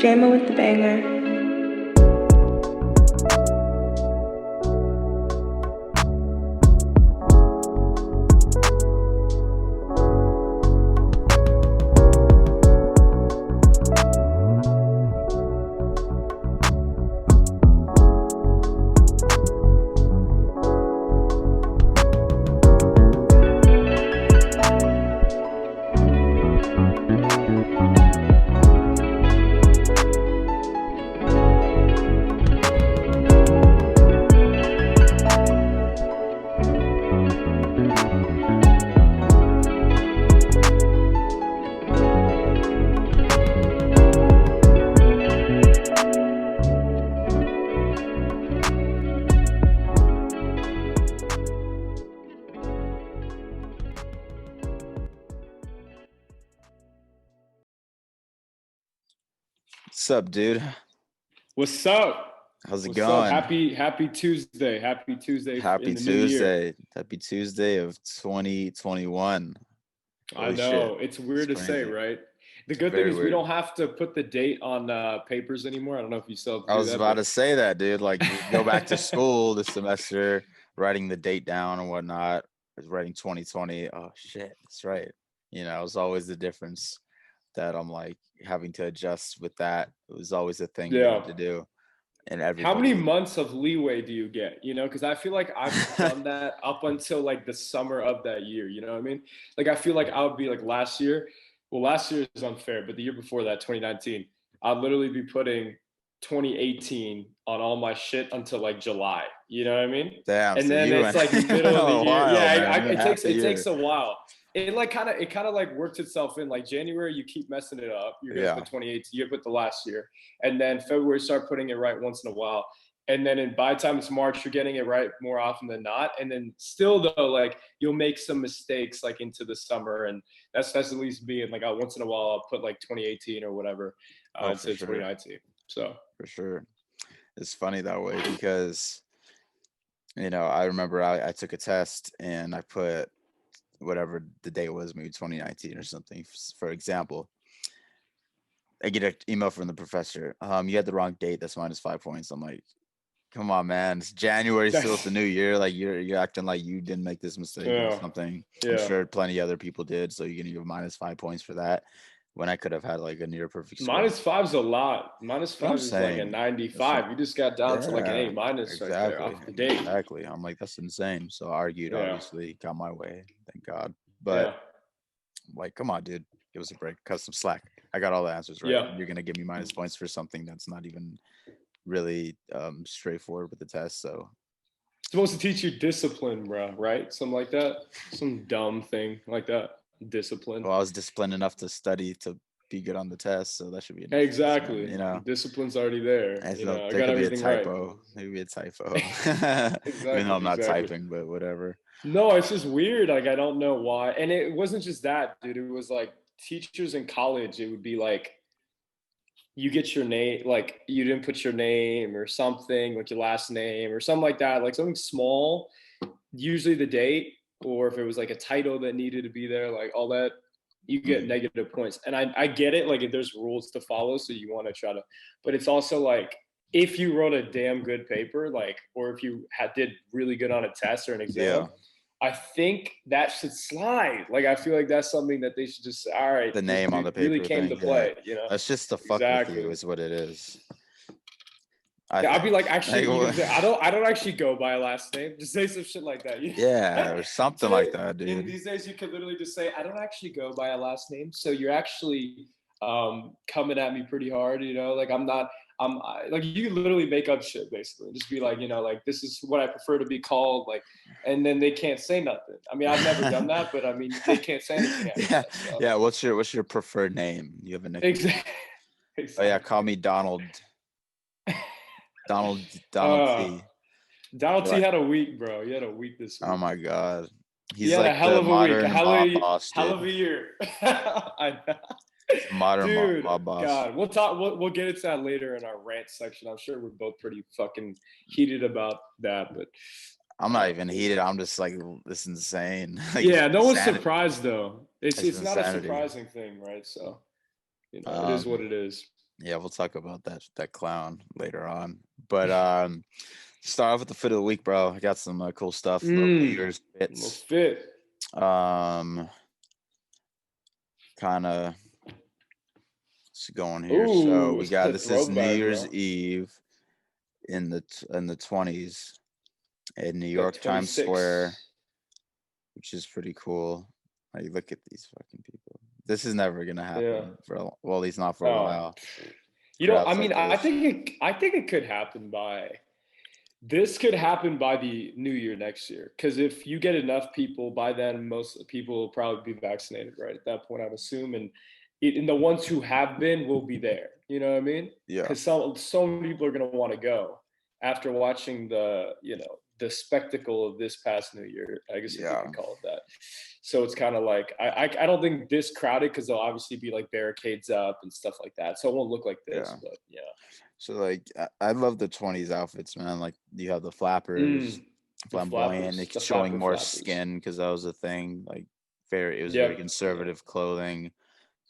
Drama with the banger. What's up, dude? What's up? How's it What's going? up? Happy Tuesday. Happy Tuesday. Happy in the new year. Tuesday. Happy Tuesday of 2021. I Holy know. shit. It's weird to It's say, crazy. right? The good Very thing is we weird. don't have to put the date on papers anymore. I don't know if you still have to I do was that. about to say that, dude. Like, you go back to school this semester, writing the date down and whatnot. I was writing 2020. Oh, shit. That's right. It's always the difference that I'm like having to adjust with that. It was always a thing we had to do. And How many everybody. months of leeway do you get? Because I feel like I've done that up until like the summer of that year. You know what I mean? Like I feel like I would be like last year. Well, last year is unfair, but the year before that, 2019, I'd literally be putting 2018 on all my shit until like July. You know what I mean? Damn, And so then you it's went like middle of the a year. while, Yeah, man. You went half a it year. takes a while. It kind of like works itself in. Like January, you keep messing it up. You're gonna put 2018. You put the last year, and then February start putting it right once in a while. And then by the time it's March, you're getting it right more often than not. And then still though, like you'll make some mistakes like into the summer, and that's at least me. And like once in a while, I'll put like 2018 or whatever instead of 2019. So for sure, it's funny that way because I remember I took a test and I put whatever the date was, maybe 2019 or something. For example, I get an email from the professor. You had the wrong date. That's -5 points. I'm like, come on, man. It's January, still it's the new year. Like you're acting like you didn't make this mistake or something. I'm sure plenty of other people did. So you're gonna give -5 points for that when I could have had like a near perfect score. -5's a lot. -5 is like a 95. You just got down to like an A- exactly. right there off the date. Exactly. I'm like, that's insane. So I argued, obviously, got my way, thank God. But like, come on, dude. Give us a break. Cut some slack. I got all the answers right. Yeah. You're gonna give me minus points for something that's not even really straightforward with the test. So it's supposed to teach you discipline, bro, right? Something like that. Some dumb thing like that. Discipline. Well, I was disciplined enough to study to be good on the test, so that should be enough. Exactly. Discipline's already there. I got everything right. Maybe a typo. Exactly, Even though I'm not typing, but whatever. No, it's just weird. Like I don't know why. And it wasn't just that, dude. It was like teachers in college. It would be like you get your name, like you didn't put your name or something, like your last name or something like that, like something small, usually the date, or if it was like a title that needed to be there, like all that, you get negative points. And I get it, like if there's rules to follow, so you want to try to, but it's also like if you wrote a damn good paper, like, or if you did really good on a test or an exam, I think that should slide. Like, I feel like that's something that they should just, all right. The name on the paper really came to play, That's just the fuck with you is what it is. I'd be like, actually, I don't actually go by a last name. Just say some shit like that. Yeah, or something like that, dude. And these days, you could literally just say, I don't actually go by a last name. So you're actually coming at me pretty hard, like like you can literally make up shit basically. Just be like, like this is what I prefer to be called, like, and then they can't say nothing. I mean, I've never done that, but I mean, they can't say anything. Yeah. What's your preferred name? You have a nickname? Exactly. Oh yeah, call me Donald. Donald T. Donald T had a week, bro. He had a week this week. Oh my god, he's like a hell of a week, hell of a year. I know. Modern mob boss. God, we'll get into that later in our rant section. I'm sure we're both pretty fucking heated about that, but I'm not even heated. I'm just like, this is insane. Like, yeah, no one's surprised though. It's not a insanity. surprising thing, right? So it is what it is. Yeah, we'll talk about that clown later on. But start off with the fit of the week, bro. I got some cool stuff, little New Year's Let's bits. fit. Um, kind of going here. So Ooh, we it's got a this is New throwback, Year's bro. Eve in the 20s in New Got York Times Square, 26. which is pretty cool. Like, look at these fucking people. This is never gonna Yeah. happen for well, at least not for a Oh, while. I Crowds mean, like this. I think it could happen by this could happen by the new year next year. Because if you get enough people by then, most people will probably be vaccinated, right? At that point, I'd assume, and the ones who have been will be there. You know what I mean? Yeah, Because so many people are gonna want to go after watching the spectacle of this past New Year. I guess if you yeah, could call it that. So it's kind of like I don't think this crowded because there'll obviously be like barricades up and stuff like that. So it won't look like yeah. this, but yeah. So like I love the 20s outfits, man. Like you have the flappers, The flamboyant, flappers, it's the showing flapper more flappers. skin because that was a thing. Like it was very Yep. Yep. conservative clothing.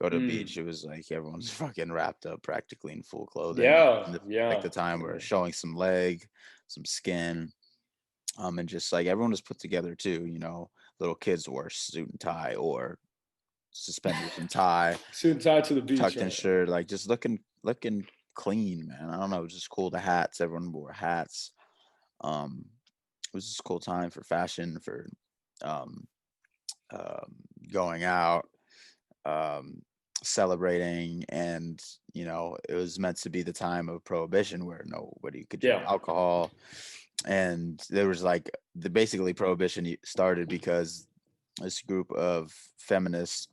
Go to the beach, Mm. it was like everyone's fucking wrapped up practically in full clothing. Yeah. And like Yeah. the time where Yeah. showing some leg, some skin, and just like everyone was put together too. Little kids wore suit and tie or suspenders and tie, Soon tied to the beach, tucked in right? shirt, like just looking clean, man. I don't know, it was just cool. The hats, everyone wore hats. Um, it was just a cool time for fashion, for um, um, going out, um, celebrating, and it was meant to be the time of prohibition where nobody could drink Yeah. alcohol, and there was like basically prohibition started because this group of feminists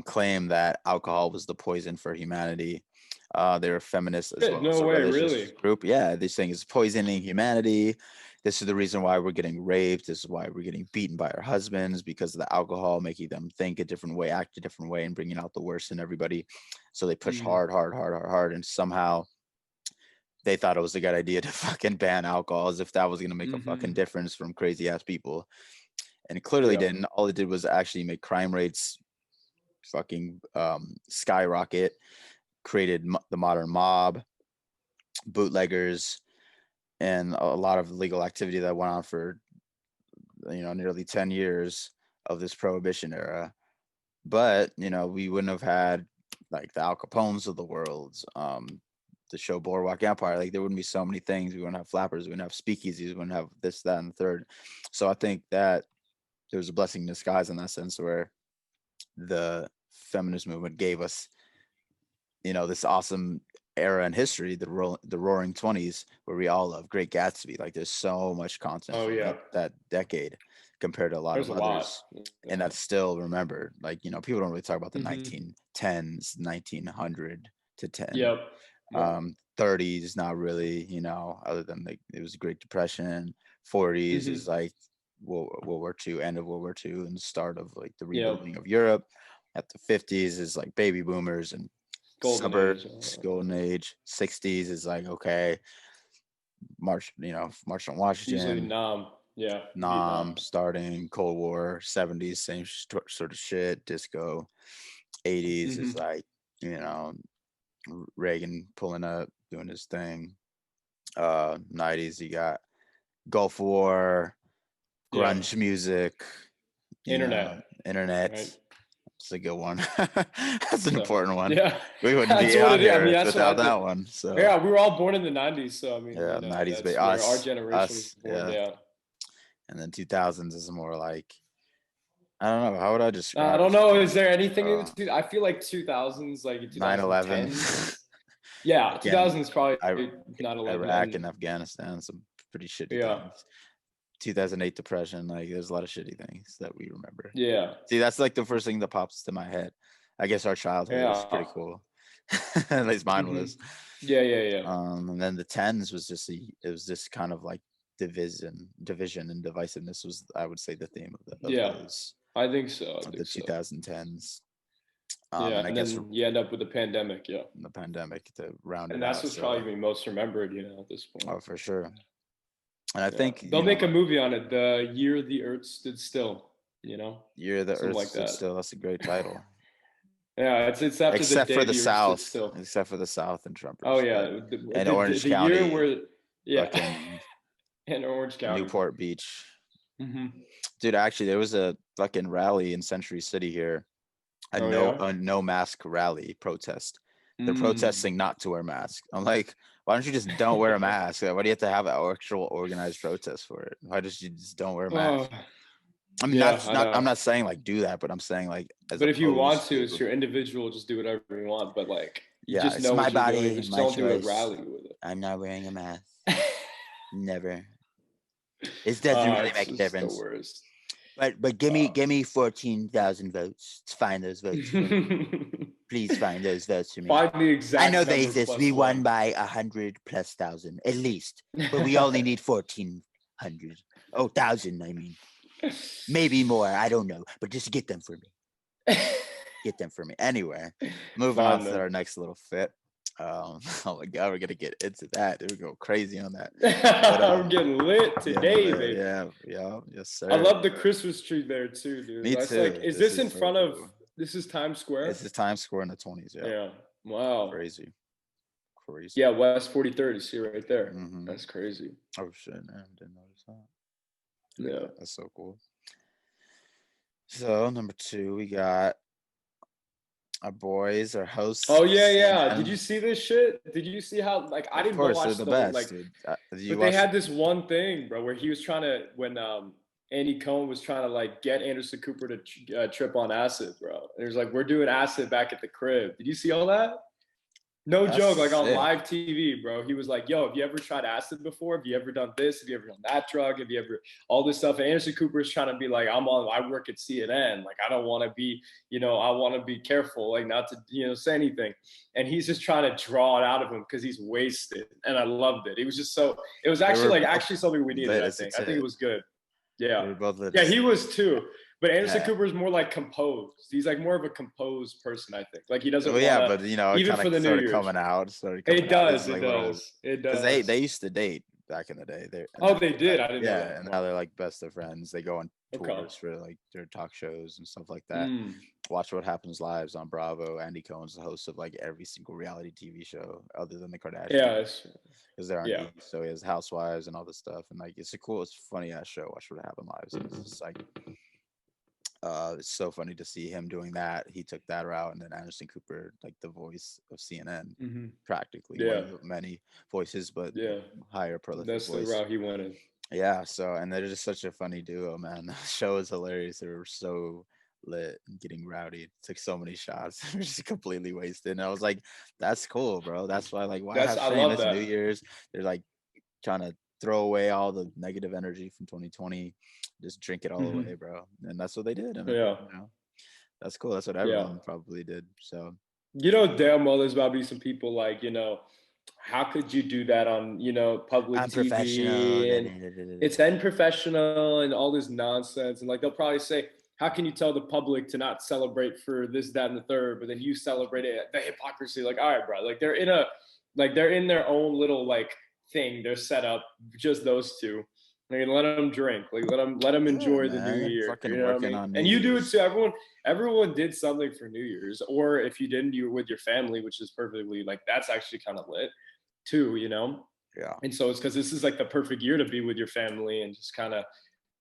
claim that alcohol was the poison for humanity. They're feminists as well as No a way, religious really. group. Yeah, they're saying it's poisoning humanity. This is the reason why we're getting raped. This is why we're getting beaten by our husbands because of the alcohol, making them think a different way, act a different way, and bringing out the worst in everybody. So they push Mm. hard, hard, hard, hard, hard, and somehow they thought it was a good idea to fucking ban alcohol as if that was gonna make a fucking Hmm. difference from crazy ass people. And it clearly Yeah. didn't. All it did was actually make crime rates fucking skyrocket, created the modern mob, bootleggers, and a lot of legal activity that went on for nearly 10 years of this prohibition era. But we wouldn't have had like the Al Capones of the world, the show Boardwalk Empire. Like there wouldn't be so many things. We wouldn't have flappers. We wouldn't have speakeasies. We wouldn't have this, that, and the third. So I think that there was a blessing in disguise in that sense, where the feminist movement gave us this awesome era in history, the Roaring Twenties, where we all love Great Gatsby. Like there's so much content Oh from yeah. that decade compared to a lot There's of a lot. others, and Yeah. that's still remembered. Like people don't really talk about the Hmm. 1910s, 1900 to 10. Yep. Yep. 30s, not really. Other than like it was the Great Depression. 40s Hmm. is like World War II, end of World War II, and the start of like the Yep. rebuilding of Europe. At the 50s is like baby boomers and Golden age. suburbs, golden age. 60s is like okay, March on Usually Washington, Nam. Yeah. Vietnam. Nam starting, Cold War. 70s, same sort of shit, disco. 80s is Hmm. like you know Reagan pulling up, doing his thing. 90s you got Gulf War, Yep. grunge music, you know, Internet. internet. Right. It's a good one. That's an So important one. yeah, We wouldn't that's be what out it is. I mean, here that's what I without think. that one. So Yeah, we were all born in the '90s, so I mean, yeah, 90s, but that's where our generation was us, born. yeah. Yeah. And then 2000s is more like I don't know. How would I I describe don't know. Is 2000s, there anything in bro? between? I feel like 2000s, like 9/11, 2010s. Yeah, again, 2000s probably I, 9/11, Iraq and and Afghanistan, some pretty shitty yeah, things. 2008 depression, like there's a lot of shitty things that we remember. yeah, See, that's like the first thing that pops to my head. I guess our childhood was yeah. pretty cool. At least mine Hmm. was. Yeah, yeah, yeah, And then the tens was just it was just kind of like division and divisiveness was, I would say, the theme of yeah. those I think so. I of the think so. 2010s. Yeah, And I and guess then you end up with the pandemic. Yeah, the pandemic to round and it that's out. what's probably So, gonna be most remembered. At this point. oh, for sure. And I Yeah, think they'll make a movie on it. The year the Earth stood still. Year the Something Earth like Stood that. Still. That's a great title. Yeah, it's after the except day for the the earth stood South, still. except for the South and Oh Trumpers, but yeah, and Orange the year County, where, yeah, fucking in Orange County. Newport Beach. Hmm. Dude, actually, there was a fucking rally in Century City here, Oh yeah. a no mask rally protest. They're Mm. protesting not to wear masks. I'm like, why don't you just don't wear a mask? Why do you have to have an actual organized protest for it? Why just you just don't wear a Oh mask? I mean, yeah, that's I not. I'm know. not saying like do that, but I'm saying like as But if you want opposed to, to, it's your individual. Just do whatever you want. But like, you yeah, just it's know my what you're doing, body, but just my don't do a choice. rally with I'm not wearing a mask. it. Never. It doesn't really It's make a just the difference. worst. But Uh, give me 14,000 votes. Find those votes for me. Please find those votes for me. Find the I exact know they number exist. plus We won one. by 100,000+ at least, but we only need 1,400. Oh, thousand. I mean, maybe more. I don't know, but just get them for me. Get them for me. Anyway, moving on Find to them. our next little fit. Oh my god, we're gonna get into that. We go crazy on that. But I'm getting lit getting today, lit. baby. Yeah, yeah, yes, I sir. love the Christmas tree there too, dude. Me That's like, too. is This this is in so front of? cool. This is Times This Square. is Times Square in the 20s. Yeah, Yeah. Wow. crazy, crazy. Yeah, West 43rd is here right there. Mm-hmm. That's crazy. Oh shit, man, didn't notice that. Yeah. That's so cool. So number two, we got our boys, our hosts Oh of yeah, yeah. Did you CNN. see this shit? Did you see how like I Of didn't course, they're watch the the whole best, like, dude. You but they watched it? had this one thing, bro, where he was trying to when Andy Cohen was trying to like get Anderson Cooper to trip on acid, bro. And it was like we're doing acid back at the crib. Did you see all that? No That's joke, like on sick. live TV, bro. He was like, "Yo, have you ever tried acid before? Have you ever done this? Have you ever done that drug? Have you ever all this stuff?" And Anderson Cooper is trying to be like, I work at CNN. Like, I don't want to be, I want to be careful, like not to, say anything." And he's just trying to draw it out of him because he's wasted. And I loved it. It was just so. It was They actually were like both actually something we needed. lit I as a think. I think it tit. was good. They Yeah. were both lit Yeah, as he a was too. But Anderson yeah. Cooper is more like composed. He's like more of a composed person, I think. Like he Well, doesn't want yeah, to, but it even kind of for the New started coming it out. This does. is It like little does. It because they does. used to date back in the day. They and Oh, now they they're did. like I didn't know yeah, that. and now Wow. they're like best of friends. They go on Okay. tours for like their talk shows and stuff like that. Mm. Watch What Happens Lives on Bravo. Andy Cohen's the host of like every single reality TV show other than the Kardashians Yeah. It's, because they're on yeah. E. So he has Housewives and all this stuff, and like it's a cool, it's funny ass show. Watch What Happens Lives, and it's just like it's so funny to see him doing that. He took that route, and then Anderson Cooper, like the voice of CNN, Hmm. practically one Yeah. of the many voices, but Yeah. higher prolific That's the voice. route he went in. Yeah. So, and they're just such a funny duo, man. The show is hilarious. They were so lit and getting rowdy. Took so many shots. They were just completely wasted. And I was like, that's cool, bro. That's why, like, why That's have I shame? love It's New that. Year's. They're like trying to throw away all the negative energy from 2020. Just drink it all Hmm. away, bro. And that's what they did. And Yeah. that's cool. That's what Yeah. everyone probably did. So Damn well there's about to be some people like, how could you do that on, public I'm professional. TV, and it's unprofessional and all this nonsense. And like they'll probably say, how can you tell the public to not celebrate for this, that, and the third, but then you celebrate it? The hypocrisy. Like, all right, bro. Like they're in their own little like thing. They're set up, just those two. Like, let them drink. Like let them Yeah, enjoy the new man. year. Fucking You know what I working mean? on New And you do it Year's. too. Everyone did something for New Year's, or if you didn't, you were with your family, which is perfectly like that's actually kind of lit too. Yeah. And so it's because this is like the perfect year to be with your family and just kind of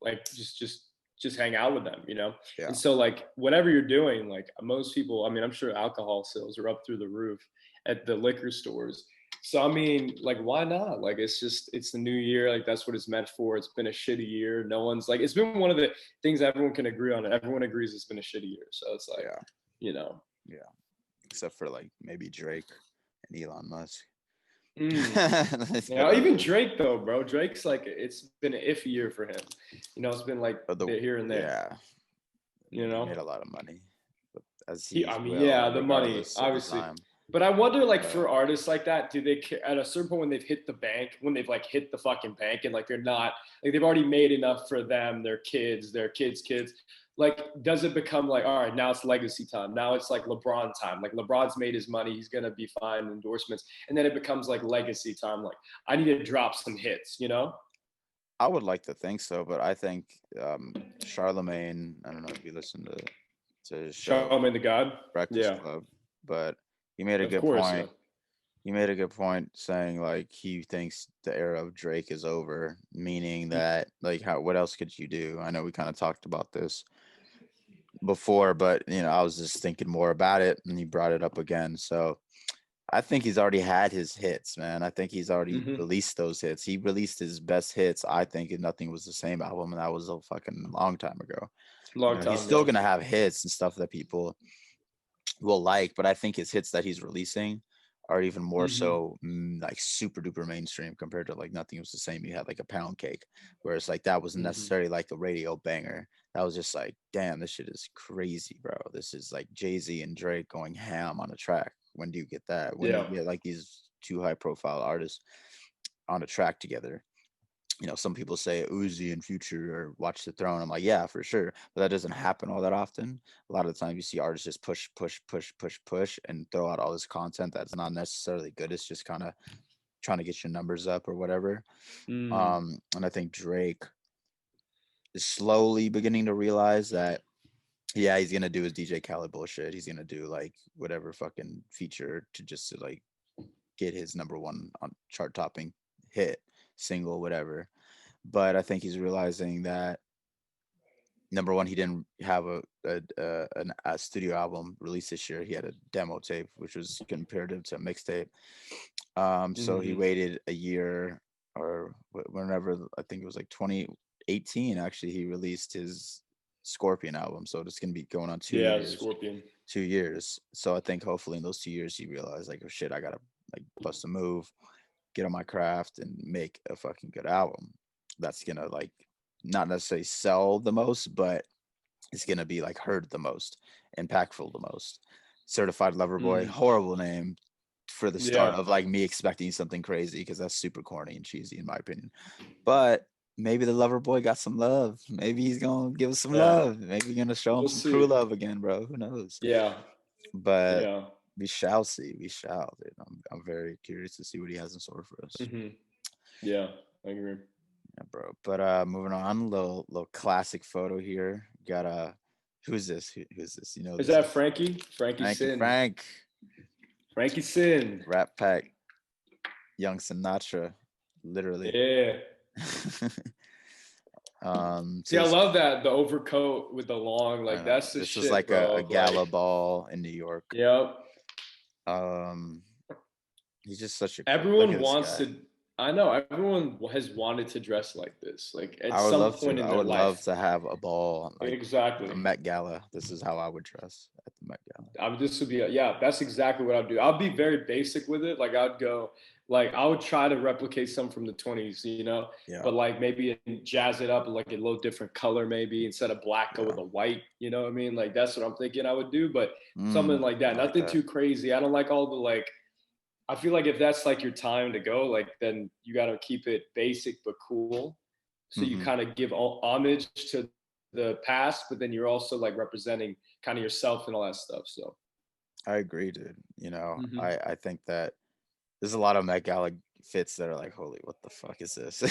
like just hang out with them. Yeah. And so like whatever you're doing, like most people, I mean, I'm sure alcohol sales are up through the roof at the liquor stores. So I mean, like, why not? Like, it's the new year. Like, that's what it's meant for. It's been a shitty year. No one's like, it's been one of the things everyone can agree on. Everyone agrees it's been a shitty year. So it's like, Yeah. you know, Yeah. Except for like maybe Drake and Elon Musk. mm. Even Drake though, bro. Drake's like it's been an iffy year for him. It's been like But here and there. yeah, You he know, made a lot of money, but as I he mean, will, yeah, the money, regardless of the obviously. time. But I wonder, like, But for artists like that, do they at a certain point when they've hit the bank, when they've like hit the fucking bank, and like they're not like they've already made enough for them, their kids. Like, does it become like, all right, now it's legacy time? Now it's like LeBron time. Like LeBron's made his money, he's gonna be fine, endorsements, and then it becomes like legacy time. Like I need to drop some hits. I would like to think so, but I think Charlemagne. I don't know if you listen to to his show, Charlamagne the God. Breakfast Yeah, Club. But he made a of good course. point. He made a good point saying like he thinks the era of Drake is over, meaning that like how what else could you do? I know we kind of talked about this before, but I was just thinking more about it and he brought it up again. So I think he's already had his hits, man. I think he's already Mm-hmm. released those hits. He released his best hits, I think, and Nothing Was the Same album, and that was a fucking long time ago. Long He's time. still Yeah. gonna have hits and stuff that people will like, but I think his hits that he's releasing are even more Mm-hmm. so like super duper mainstream compared to like Nothing Was the Same. You had like a Pound Cake, whereas like that wasn't Mm-hmm. necessarily like a radio banger. That was just like, damn, this shit is crazy, bro. This is like Jay-Z and Drake going ham on a track. When do you get that? When do Yeah. you get like these two high profile artists on a track together? Some people say Uzi and Future or Watch the Throne. I'm like, yeah, for sure. But that doesn't happen all that often. A lot of the time you see artists just push, push, push, push, push and throw out all this content that's not necessarily good. It's just kind of trying to get your numbers up or whatever. Mm. And I think Drake is slowly beginning to realize that, yeah, he's gonna do his DJ Khaled bullshit. He's gonna do like whatever fucking feature to like get his number one on chart topping hit, single, whatever. But I think he's realizing that number one, he didn't have a studio album released this year. He had a demo tape, which was comparative to a mixtape. So he Mm-hmm. waited a year or whenever I think it was like 2018. Actually, he released his Scorpion album. So it's gonna be going on two Yeah. years. Scorpion. 2 years. So I think hopefully in those 2 years he realized like, oh shit, I gotta like bust a move, get on my craft, and make a fucking good album. That's gonna like not necessarily sell the most, but it's gonna be like heard the most, impactful the most. Certified Lover Boy, Mm. horrible name for the start Yeah. of like me expecting something crazy because that's super corny and cheesy in my opinion. But maybe the Lover Boy got some love. Maybe he's gonna give us some Yeah. love. Maybe we're gonna show him We'll some crew see. love again, bro. Who knows? Yeah. But Yeah. we shall see. We shall. Dude. I'm very curious to see what he has in store for us. Mm-hmm. Yeah. I agree. Yeah, bro. But moving on, little classic photo here. Got who's this? Who's this? You know Is this that is Frankie? Frankie Frankie Sin. Frank, Frankie Sin. Rat Pack, Young Sinatra, literally. Yeah. See, So I this, love that the overcoat with the long, I like know that's the this was shit, like a bro. Like, gala ball in New York. yep. Um, he's just such a cool. Look Everyone at this wants guy. to. I know everyone has wanted to dress like this, like at I would some love point to. in I their would love life. to have a ball like a Exactly. Met Gala. This is how I would dress at the Met Gala. I would. This would be. Yeah, that's exactly what I'd do. I'd be very basic with it. Like I'd go. Like I would try to replicate some from the 20s, Yeah, but like maybe jazz it up like a little different color, maybe instead of black, go yeah. with a white. You know what I mean? Like that's what I'm thinking I would do, but something like I that. like Nothing that. too crazy. I don't like all the like. I feel like if that's like your time to go, like then you got to keep it basic but cool. So you Hmm. kind of give homage to the past, but then you're also like representing kind of yourself and all that stuff. So. I agree, dude. Hmm. I think that there's a lot of Met Gala fits that are like, holy, what the fuck is this?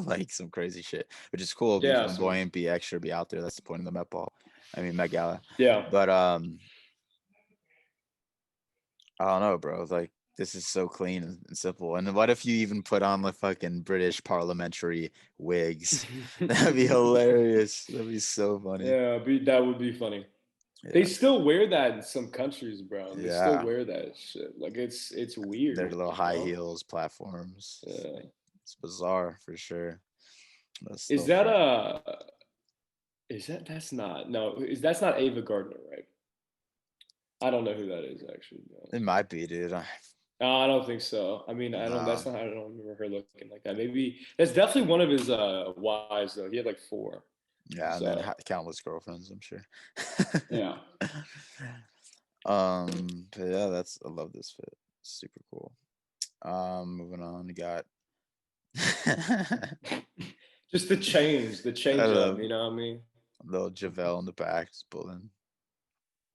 Like some crazy shit, which is cool. Be Yeah. So. flamboyant, be extra, be out there. That's the point of the Met Ball. I mean, Met Gala. Yeah. But I don't know, bro. Like this is so clean and simple. And what if you even put on the fucking British parliamentary wigs? That'd be hilarious. That'd be so funny. Yeah, that would be funny. They Yeah, still wear that in some countries, bro. They still yeah. wear that shit. Like it's Their weird, little high heels, platforms. It's Yeah. like it's bizarre for sure. But Is still that Frank. that's not no is that's not Ava Gardner, right? I don't know who that is actually, to be It honest. might be, dude. No, I don't think so. I mean, I don't. Nah. That's not. I don't remember her looking like that. Maybe that's definitely one of his wives though. He had like four. Yeah, and then So countless girlfriends, I'm sure. yeah. But yeah, I love this fit. Super cool. Moving on, we got Just the I change up. love You know what I mean? little Javel in the back, just pulling.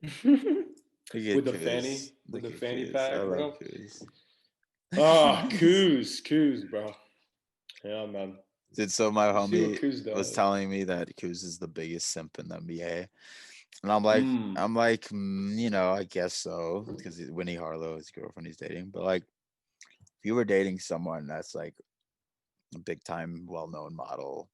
Look with at the fanny, Kuz. Look at fanny Kuz. I pack, love bro. Kuz. Ah, Coos, bro. Yeah, man. Dude, so my Let's see what homie Coos was does. telling me that Kuz is the biggest simp in the NBA. And I'm like, Mm. you know, I guess so, because Winnie Harlow, his girlfriend he's dating. But like, if you were dating someone that's like a big time, well known model,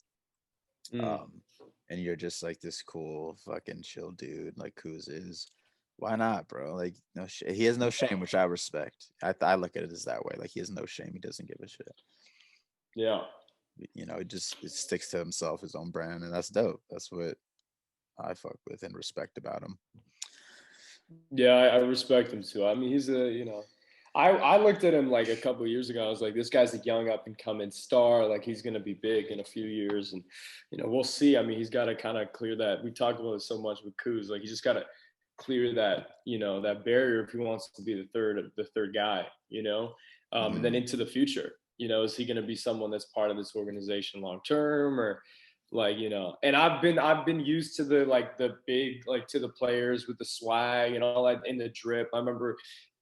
Mm. um, and you're just like this cool fucking chill dude, like Kuz is, why not, bro? Like, no, he has no shame, which I respect. I look at it as that way. Like, he has no shame. He doesn't give a shit. Yeah. You know, it sticks to himself, his own brand, and that's dope. That's what I fuck with and respect about him. Yeah, I respect him too. I mean, he's a, I looked at him like a couple of years ago. I was like, this guy's a young up and coming star. Like he's gonna be big in a few years, and we'll see. I mean, he's got to kind of clear that. We talked about it so much with Kuz. Like he just got to clear that, that barrier if he wants to be the third guy. And then Mm. into the future. Is he gonna be someone that's part of this organization long term, or like and I've been used to the like the big like to the players with the swag and all that in the drip. I remember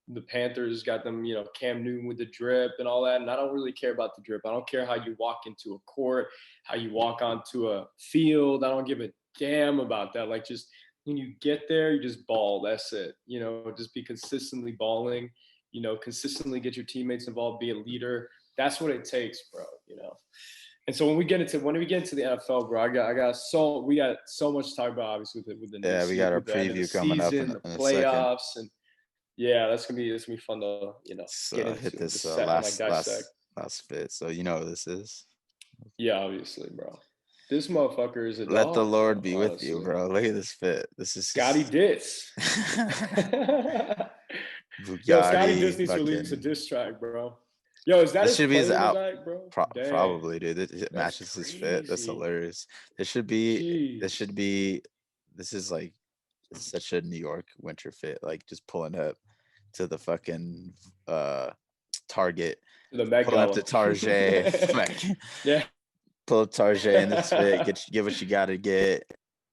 the Panthers got them, Cam Newton with the drip and all that, and I don't really care about the drip. I don't care how you walk into a court, how you walk onto a field. I don't give a damn about that. Like, just when you get there, you just ball. That's it. Just be consistently balling, consistently get your teammates involved, be a leader. That's what it takes, bro. And so when we get into the NFL, bro, we got so much to talk about, obviously, with the new Yeah, we got season, our with the end of the preview coming up season, the in a second. playoffs, and yeah, that's gonna be fun to Let's get hit into, this dissect and like dissect. last fit. So you know what this is. Yeah, obviously, bro. This motherfucker is a Let the dog, Lord bro. be with you, Honestly, bro. Look at this fit. This is Scotty just Ditz. Yo, Scotty Ditz Bugatti needs to release a fucking. diss track, bro. Yo, is that This his should be his player in the out. back, bro? Dang, Probably, dude. It that's matches his fit. That's crazy. hilarious. This should be. This Jeez. should be. This is like such a New York winter fit. Like just pulling up to the fucking uh Target, The Met pulling up Gala. to Target, like Yeah. pull up Target in this fit. Get what you got to get.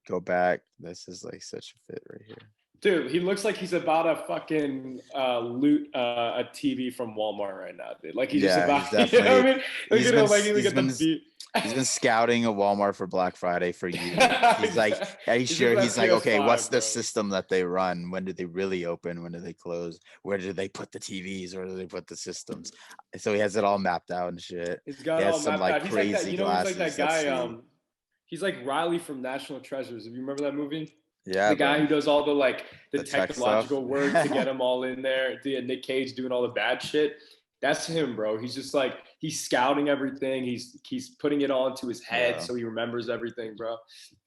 Go back. This is like such a fit right here. Dude, he looks like he's about to fucking loot a TV from Walmart right now, dude. Like he's just Yeah, about, he's you know what definitely I mean? Look at him, like he look he's at the been beat. he's been scouting a Walmart for Black Friday for years. He's like, Exactly. are you He's looking sure? at He's like, okay, what's PS5, the bro. system that they run? When do they really open? When do they close? Where do they put the TVs? Where do they put the systems? So he has it all mapped out and shit. He's He got it has all some mapped like out. He's like that, crazy he's like glasses that that guy. see. He's like Riley from National Treasures. If you remember that movie? Yeah, The guy bro. who does all the like the The tech stuff. technological work to get them all in there. Nick Cage doing all the bad shit. That's him, bro. He's just like he's scouting everything. He's putting it all into his head Yeah. so he remembers everything, bro.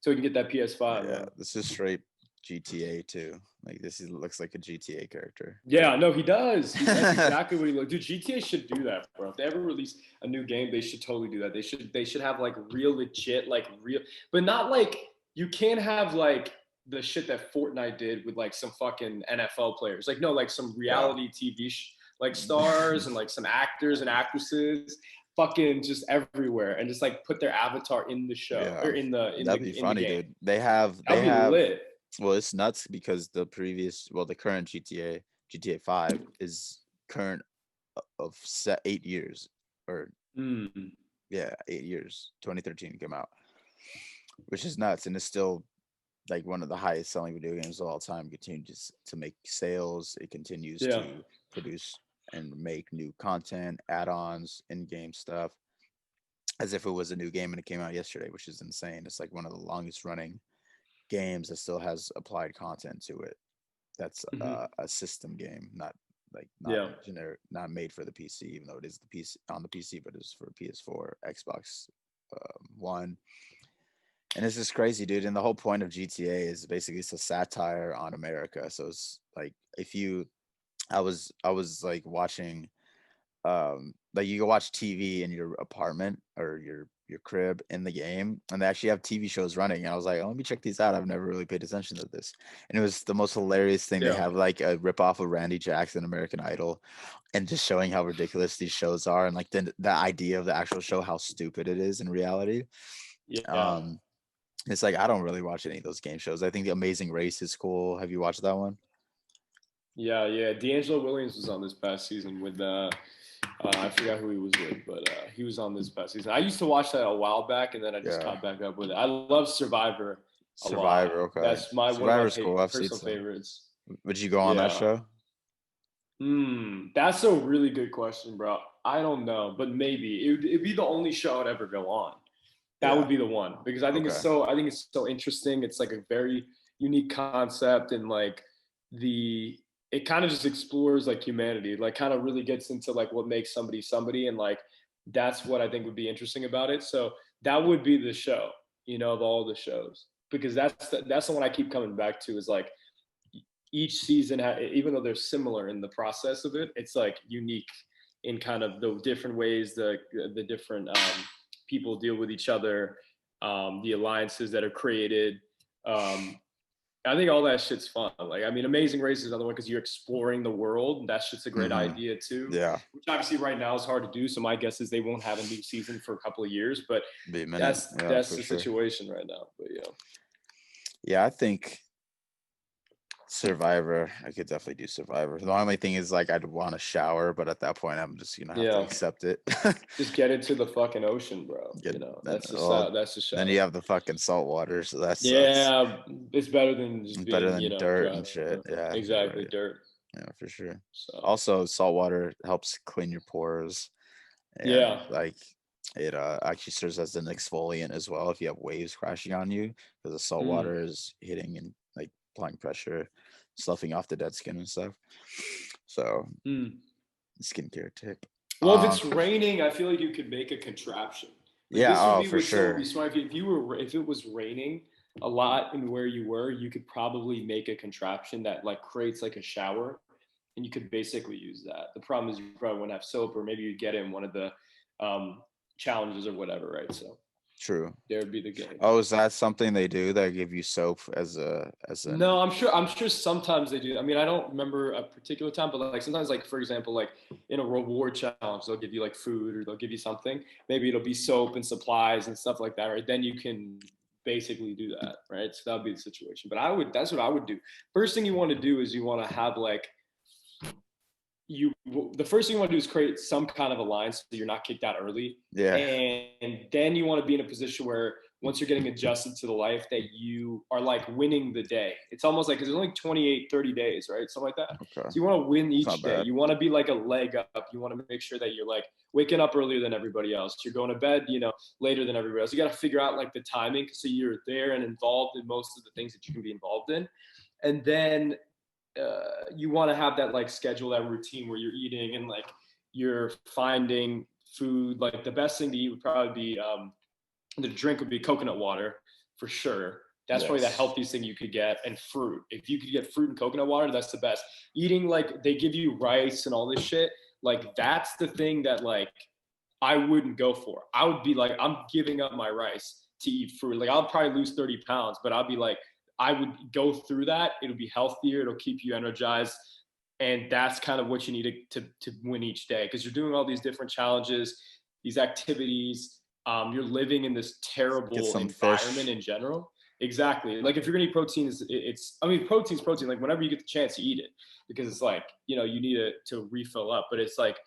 So he can get that PS5, Yeah. man. This is straight GTA too. Like looks like a GTA character. Yeah, no, he does. That's exactly what he looks. Dude, GTA should do that, bro. If they ever release a new game, they should totally do that. They should have like real legit, like real, but not like you can't have like the shit that Fortnite did with like some fucking NFL players. Like no, like some Yeah. reality TV like stars and like some actors and actresses, fucking just everywhere, and just like put their avatar in the show or Yeah. in the in That'd the be in the funny, game. dude. They That'd be have lit. well, it's nuts because the current GTA 5 is current of set 8 years or Mm. yeah, 8 years. 2013 came out, which is nuts, and it's still like one of the highest selling video games of all time. Continues to make sales. It continues Yeah. to produce and make new content, add-ons, in-game stuff, as if it was a new game and it came out yesterday, which is insane. It's like one of the longest running games that still has applied content to it. That's Hmm. a system game, not Yeah. generic, not made for the PC, even though it is the PC on the PC, but it's for PS4, Xbox One. And it's just crazy, dude. And the whole point of GTA is basically it's a satire on America. So it's like if you, I was like watching like you can watch TV in your apartment or your crib in the game, and they actually have TV shows running. And I was like, oh, let me check these out. I've never really paid attention to this, and it was the most hilarious thing. They Yeah. have like a rip off of Randy Jackson, American Idol, and just showing how ridiculous these shows are, and like the idea of the actual show, how stupid it is in reality. Yeah. Um, it's like I don't really watch any of those game shows. I think The Amazing Race is cool. Have you watched that one? Yeah, yeah. D'Angelo Williams was on this past season with I forgot who he was with, but he was on this past season. I used to watch that a while back, and then I just Yeah. caught back up with it. I love Survivor. a lot. Survivor. Okay, That's one of my Survivor's cool. I've seen personal some. favorites. Would you go on that Yeah. show? That's a really good question, bro. I don't know, but maybe it'd be the only show I'd ever go on. That would Yeah. be the one because Okay. I think it's so interesting. It's like a very unique concept and like the it kind of just explores like humanity, like kind of really gets into like what makes somebody somebody and like that's what I think would be interesting about it. So that would be the show, of all the shows because that's the one I keep coming back to is like each season, even though they're similar in the process of it, it's like unique in kind of the different ways the different people deal with each other, the alliances that are created. Um, I think all that shit's fun. Like, I mean, Amazing Race is another one because you're exploring the world. That shit's a great Mm-hmm. idea too. Yeah. Which obviously right now is hard to do. So my guess is they won't have a new season for a couple of years. But Be a minute. that's Yeah, that's for the sure. situation right now. But yeah. Yeah, I think Survivor. I could definitely do Survivor. The only thing is like I'd want to shower, but at that point I'm just gonna have to Yeah. accept it. Just get into the fucking ocean, bro. Get then That's the well that's the then you show. have the fucking salt water, so that sucks. Yeah, it's better than just It's better being, than dirt dry. and shit. Yeah, you're Exactly, right. dirt. Yeah, for sure. So Also, salt water helps clean your pores and yeah. like it actually serves as an exfoliant as well if you have waves crashing on you because the salt Mm, water is hitting and like applying pressure, sloughing off the dead skin and stuff. So mm. skincare tip. Well, if it's raining, I feel like you could make a contraption. Like Yeah, this would oh be for what someone would sure. be smart. If it was raining a lot in where you were, you could probably make a contraption that like creates like a shower, and you could basically use that. The problem is you probably wouldn't have soap, or maybe you'd get it in one of the um, challenges or whatever, right? So True. there would be the game. Oh, is that something they do? They give you soap as a as an No, I'm sure sometimes they do. I mean, I don't remember a particular time, but like sometimes, like for example, like in a reward challenge, they'll give you like food or they'll give you something. Maybe it'll be soap and supplies and stuff like that, right? Then you can basically do that, right? So that would be the situation. But that's what I would do. First thing you want to do is you want to have like you the first thing you want to do is create some kind of alliance so you're not kicked out early, yeah. and then you want to be in a position where once you're getting adjusted to the life that you are like winning the day. It's almost like because it's only 28, 30 days, right? Something like that. Okay. So you want to win It's not each day. bad. You want to be like a leg up. You want to make sure that you're like waking up earlier than everybody else. You're going to bed, later than everybody else. You got to figure out like the timing so you're there and involved in most of the things that you can be involved in. And then you want to have that like schedule, that routine where you're eating and like you're finding food. Like the best thing to eat would probably be the drink would be coconut water for sure. That's probably the Yes. healthiest thing you could get, and fruit. If you could get fruit and coconut water, that's the best. Eating like they give you rice and all this shit, like that's the thing that like I wouldn't go for. I would be like, I'm giving up my rice to eat fruit. Like I'll probably lose 30 pounds, but I'll be like, I would go through that. It'll be healthier. It'll keep you energized. And that's kind of what you need to win each day because you're doing all these different challenges, these activities. You're living in this Get terrible some environment fish. in general. Exactly. Like if you're gonna eat protein, I mean, protein's protein. Like whenever you get the chance, you eat it because it's like you need it to refill up. But it's like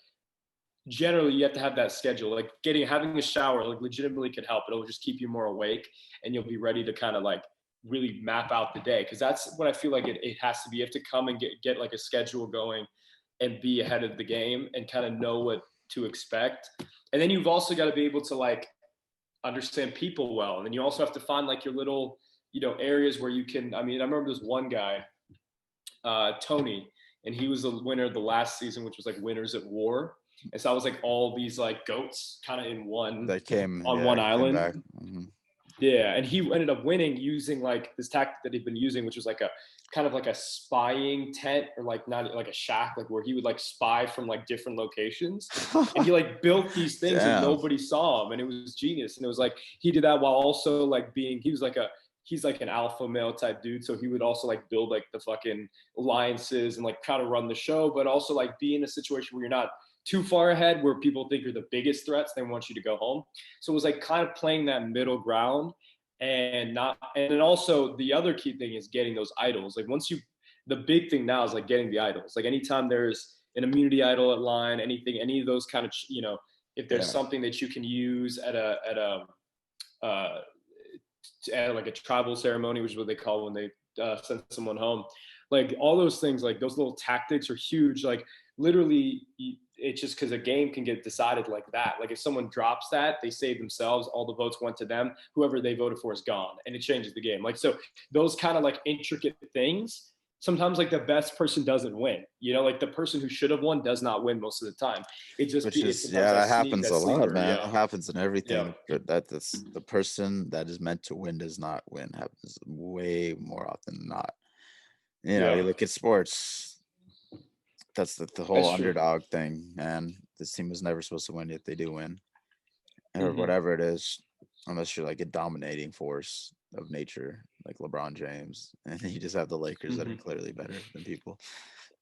generally you have to have that schedule. Like having a shower like legitimately could help. It'll just keep you more awake and you'll be ready to kind of like really map out the day because that's what I feel like it has to be. You have to come and get like a schedule going and be ahead of the game and kind of know what to expect. And then you've also got to be able to like understand people well. And then you also have to find like your little, areas where you can. I mean, I remember this one guy, Tony, and he was the winner of the last season, which was like Winners at War. And so I was like all these like goats kind of in one That came, on yeah, one came back. island. Yeah, and he ended up winning using like this tactic that he'd been using, which was like a kind of like a spying tent or like not like a shack, like where he would like spy from like different locations. And he like built these things and Damn. nobody saw him, and it was genius. And it was like he did that while also like he's like an alpha male type dude, so he would also like build like the fucking alliances and like kind of run the show, but also like be in a situation where you're not too far ahead where people think you're the biggest threats, they want you to go home. So it was like kind of playing that middle ground and not. And then also the other key thing is getting those idols. Like the big thing now is like getting the idols. Like anytime there's an immunity idol at line, any of those kind of, if there's Yeah. something that you can use at a at like a tribal ceremony, which is what they call when they send someone home. Like all those things, like those little tactics are huge. Like literally, it's just because a game can get decided like that. Like if someone drops that, they save themselves. All the votes went to them. Whoever they voted for is gone, and it changes the game. Like so, those kind of like intricate things. Sometimes like the best person doesn't win. You know, like the person who should have won does not win most of the time. It just Which it's is, sometimes yeah, that that happens a lot, sleeper. man. Yeah, It happens in yeah. everything. But that's the person that is meant to win does not win. Happens way more often than not. Yeah, You look at sports. That's the whole that's true. underdog thing, man. This team was never supposed to win, yet they do win, or Hmm. whatever it is. Unless you're like a dominating force of nature, like LeBron James, and you just have the Lakers that are Hmm. clearly better than people.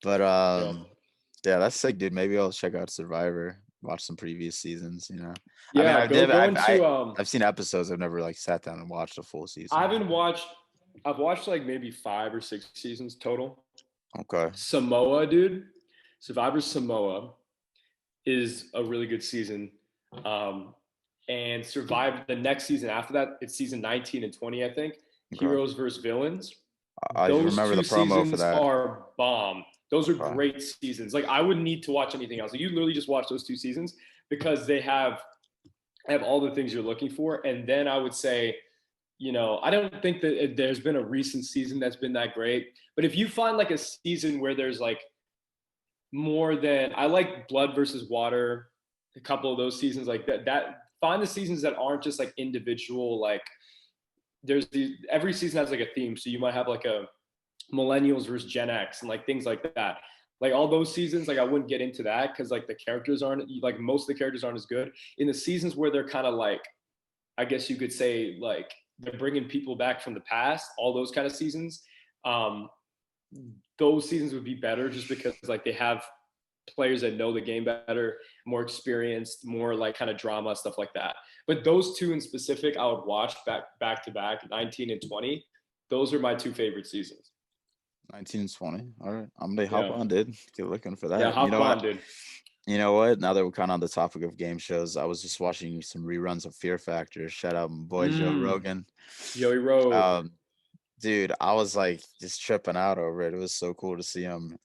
But Yeah, yeah, that's sick, dude. Maybe I'll check out Survivor, watch some previous seasons. I mean, yeah. Go into I've seen episodes. I've never like sat down and watched a full I season. haven't watched. I've watched like maybe 5 or 6 seasons total. Okay, Samoa, dude. Survivor Samoa is a really good season. Um, and Survivor the next season after that, it's season 19 and 20, I think. okay. Heroes versus Villains. I Those remember the two promo for seasons that. are bomb. Those are Okay, great seasons. Like I wouldn't need to watch anything else. Like, you literally just watch those 2 seasons because they have all the things you're looking for. And then I would say, I don't think that there's been a recent season that's been that great. But if you find like a season where there's like more than I like Blood versus Water, a couple of those seasons like that find the seasons that aren't just like individual, like there's every season has like a theme. So you might have like a millennials versus Gen X and like things like that. Like all those seasons, like I wouldn't get into that because like the characters aren't like most of the characters aren't as good. In the seasons where they're kind of like, I guess you could say like they're bringing people back from the past, all those kind of seasons. Um, those seasons would be better just because like they have players that know the game better, more experienced, more like kind of drama stuff like that. But those two in specific, I would watch back to back, 19 and 20. Those are my two favorite seasons. 19 and 20. All right, I'm gonna hop Yeah, on, dude. Get looking for yeah. that. You Hop know what? on, dude. You know what? Now that we're kind of on the topic of game shows, I was just watching some reruns of Fear Factor. Shout out my boy Joe Mm, Rogan. Joey Rogue. Um, dude, I was like just tripping out over it. It was so cool to see him,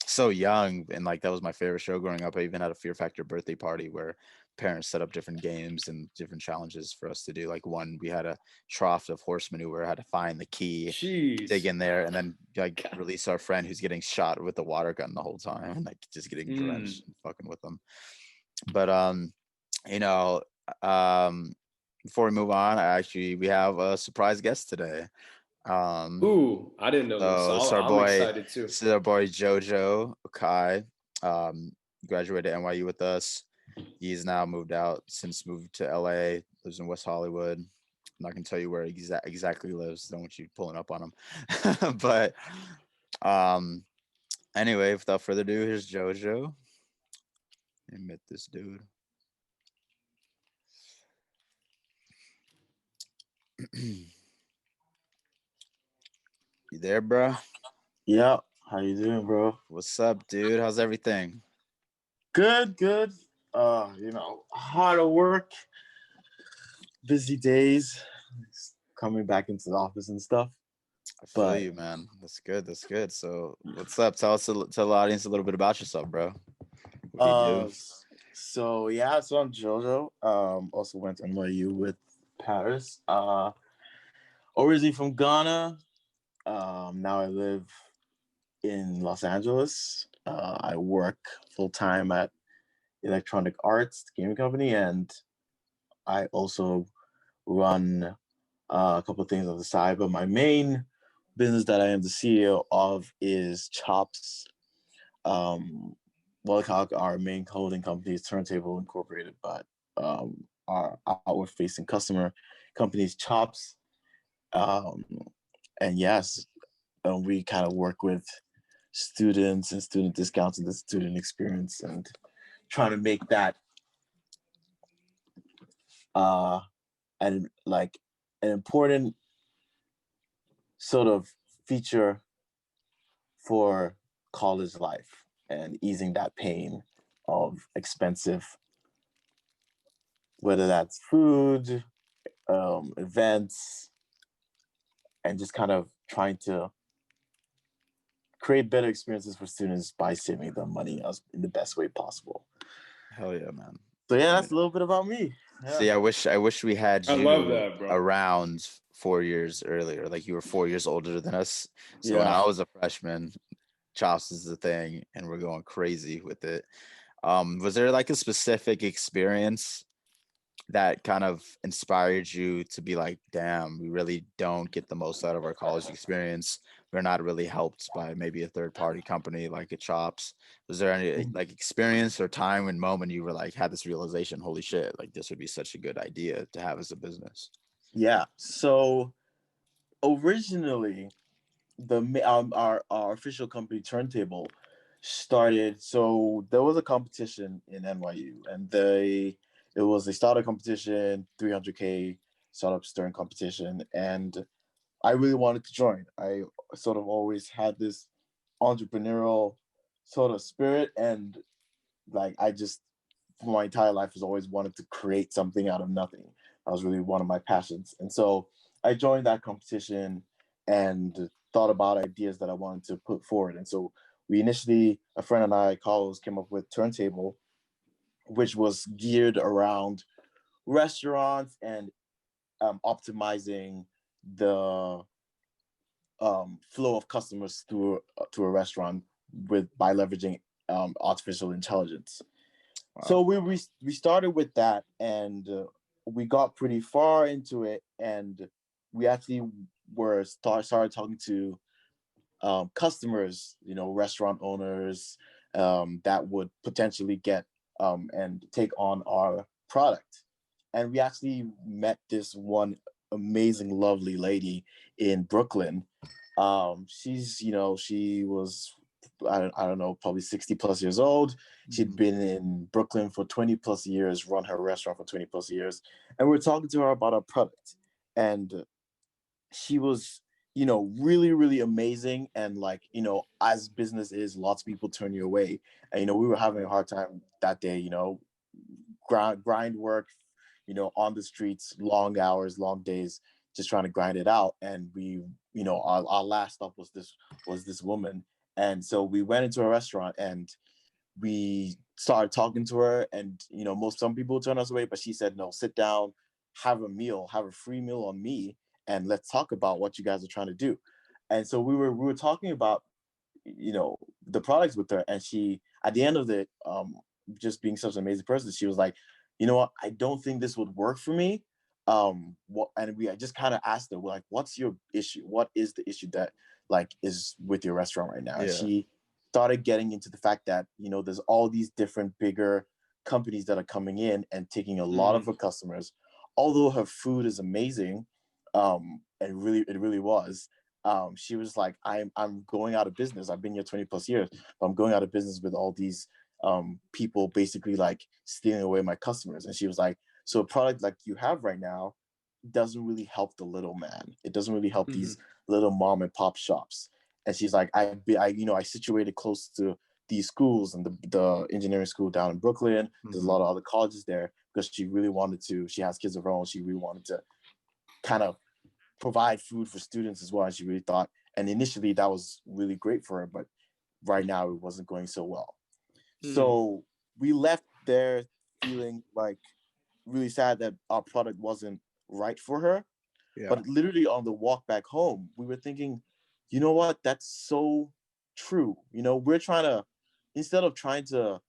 so young. And like that was my favorite show growing up. I even had a Fear Factor birthday party where parents set up different games and different challenges for us to do. Like one, we had a trough of horse manure, had to find the key, dig Jeez. in there, and then like release our friend who's getting shot with the water gun the whole time and like just getting Mm. drenched and fucking with them. But you know, um before we move on, we have a surprise guest today. Um Ooh, I didn't know this. So so it's our I'm boy, excited too. Jojo Okai. Graduated NYU with us. He's now moved to LA, lives in West Hollywood. I'm not gonna tell you where he exactly lives. Don't want you pulling up on him. But um anyway, without further ado, here's Jojo. Let me meet this dude. You there, bro? Yeah, how you doing, bro? What's up, dude? How's everything? Good, good. Hard at work, busy days, coming back into the office and stuff. I feel But you, man. That's good. That's good. So, what's up? Tell the audience a little bit about yourself, bro. What do you do? uh, so I'm Jojo. Also went to NYU with Paris. Originally from Ghana. Now I live in Los Angeles. I work full time at Electronic Arts gaming company, and I also run a couple of things on the side, but my main business that I am the CEO of is Chops. Um, our main holding company is Turntable Incorporated, but our outward-facing customer company is Chops. Um, and yes, we kind of work with students and student discounts and the student experience and trying to make that uh, and like an important sort of feature for college life and easing that pain of expensive, whether that's food, events, and just kind of trying to create better experiences for students by saving them money as in the best way possible. Hell yeah, man. So yeah, I that's mean, a little bit about me. Yeah. see, I wish we had I love you that, bro. around 4 years earlier. Like you were 4 years older than us. So when Yeah. I was a freshman, chops is the thing, and we're going crazy with it. Was there like a specific experience that kind of inspired you to be like, damn, we really don't get the most out of our college experience. We're not really helped by maybe a third party company like a Chops. Was there any Mhm. like experience or time and moment you were like had this realization, holy shit, like this would be such a good idea to have as a business? Yeah. So originally, our official company Turntable started. So there was a competition in NYU, and it was a startup competition, 300K startup stern competition, and I really wanted to join. I sort of always had this entrepreneurial sort of spirit, and like I just for my entire life has always wanted to create something out of nothing. That was really one of my passions. And so I joined that competition and thought about ideas that I wanted to put forward. And so we initially, a friend and I, Carlos, came up with Turntable, which was geared around restaurants and optimizing the flow of customers through to a restaurant with by leveraging artificial intelligence. Wow. So we started with that, and we got pretty far into it, and we actually started talking to customers, restaurant owners that would potentially get and take on our product. And we actually met this one amazing, lovely lady in Brooklyn. She was I don't know, probably 60 plus years old. She'd Mhm. been in Brooklyn for 20 plus years, run her restaurant for 20 plus years. And we're talking to her about our product. And she was, really, really amazing. And like, as business is, lots of people turn you away. And, we were having a hard time that day, grind work, on the streets, long hours, long days, just trying to grind it out. And we, our last stop was this woman. And so we went into a restaurant and we started talking to her, and some people turn us away, but she said no, sit down, have a free meal on me, and let's talk about what you guys are trying to do. And so we were talking about the products with her, and she, at the end of it, just being such an amazing person, she was like, you know what, I don't think this would work for me. What And I just kind of asked her, like, what's your issue, what is the issue that like is with your restaurant right now? And Yeah. she started getting into the fact that there's all these different bigger companies that are coming in and taking a lot of her customers. Although her food is amazing, and really it really was, she was like, I'm going out of business. I've been here 20 plus years, but I'm going out of business with all these people basically like stealing away my customers. And she was like, so a product like you have right now doesn't really help the little man. It doesn't really help these little mom and pop shops. And she's like, I situated close to these schools, and the engineering school down in Brooklyn. There's a Mhm. lot of other colleges there, because she really wanted to. She has kids of her own. She really wanted to kind of provide food for students as well. And she really thought, and initially that was really great for her, but right now it wasn't going so well. So we left there feeling like really sad that our product wasn't right for her. Yeah. But literally on the walk back home, we were thinking, you know what? That's so true. We're trying to, instead of trying to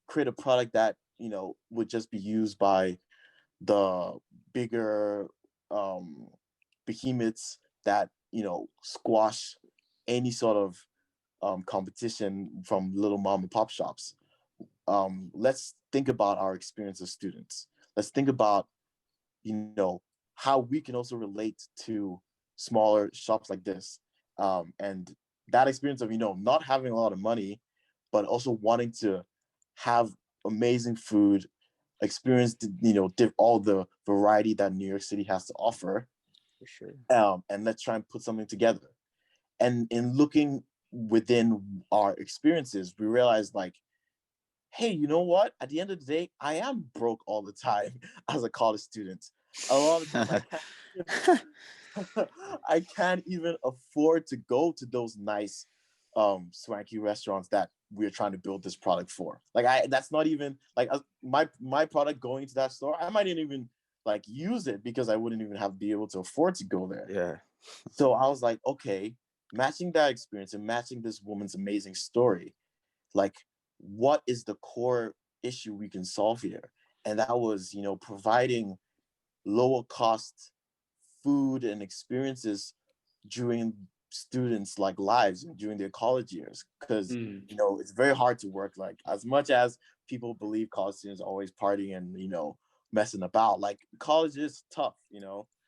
create a product that, would just be used by the bigger um, behemoths that, squash any sort of competition from little mom and pop shops. Let's think about our experience as students. Let's think about, how we can also relate to smaller shops like this. And that experience of, not having a lot of money, but also wanting to have amazing food, experience, all the variety that New York City has to offer. For sure. And let's try and put something together. And in looking within our experiences, we realized like, hey, you know what? At the end of the day, I am broke all the time as a college student. A lot of times I can't even afford to go to those nice swanky restaurants that we're trying to build this product for. Like that's not even like my product going to that store. I might not even like use it because I wouldn't even be able to afford to go there. Yeah. So I was like, okay, matching that experience and matching this woman's amazing story, like what is the core issue we can solve here? And that was, providing lower cost food and experiences during students like lives and during their college years, because it's very hard to work. Like as much as people believe college students are always partying and messing about, like college is tough.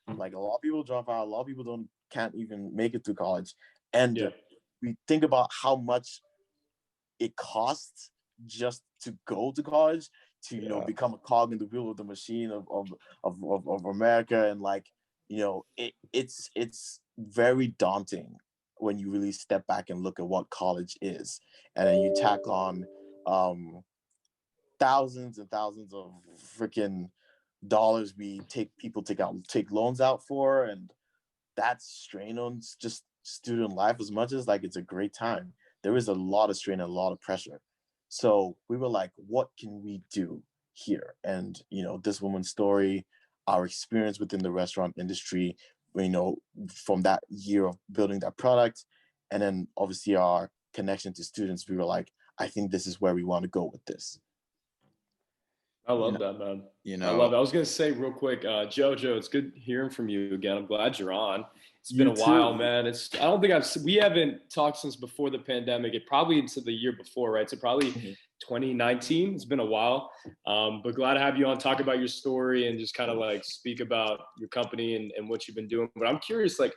Like a lot of people drop out, a lot of people can't even make it through college, and we think about how much it costs just to go to college, to become a cog in the wheel of the machine of America. And like it's very daunting when you really step back and look at what college is, and then you tack on thousands and thousands of freaking dollars people take loans out for, and that's strain on just student life. As much as like it's a great time, there is a lot of strain and a lot of pressure. So we were like, what can we do here? And this woman's story, our experience within the restaurant industry, from that year of building that product, and then obviously our connection to students, we were like, I think this is where we want to go with this. I love that, man. You I love know, it. I was gonna say real quick, Jojo, it's good hearing from you again. I'm glad you're on. It's been You a while, too. man. I don't think we haven't talked since before the pandemic. It probably into the year before, right? So probably 2019. It's been a while. But glad to have you on, talk about your story and just kind of like speak about your company and what you've been doing. But I'm curious, like,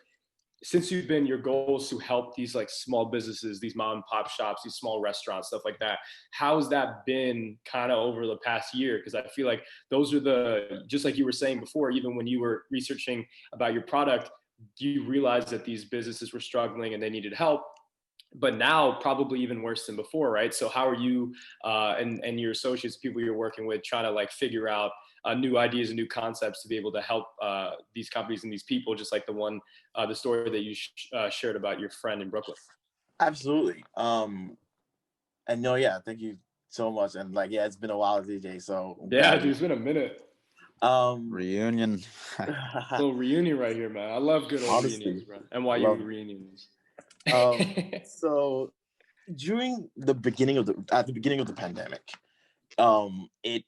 since you've been, your goals to help these like small businesses, these mom and pop shops, these small restaurants, stuff like that, how's that been kind of over the past year? Because I feel like those are just like you were saying before, even when you were researching about your product, you realized that these businesses were struggling and they needed help, but now probably even worse than before, right? So how are you and your associates, people you're working with, trying to like figure out new ideas and new concepts to be able to help these companies and these people, just like the story that you shared about your friend in Brooklyn? Absolutely. And no, yeah, thank you so much. And like, yeah, it's been a while, DJ. So Yeah, dude, it's been a minute. Reunion. Little reunion right here, man. I love good old reunions, bro. NYU reunions. So during the beginning of the pandemic, it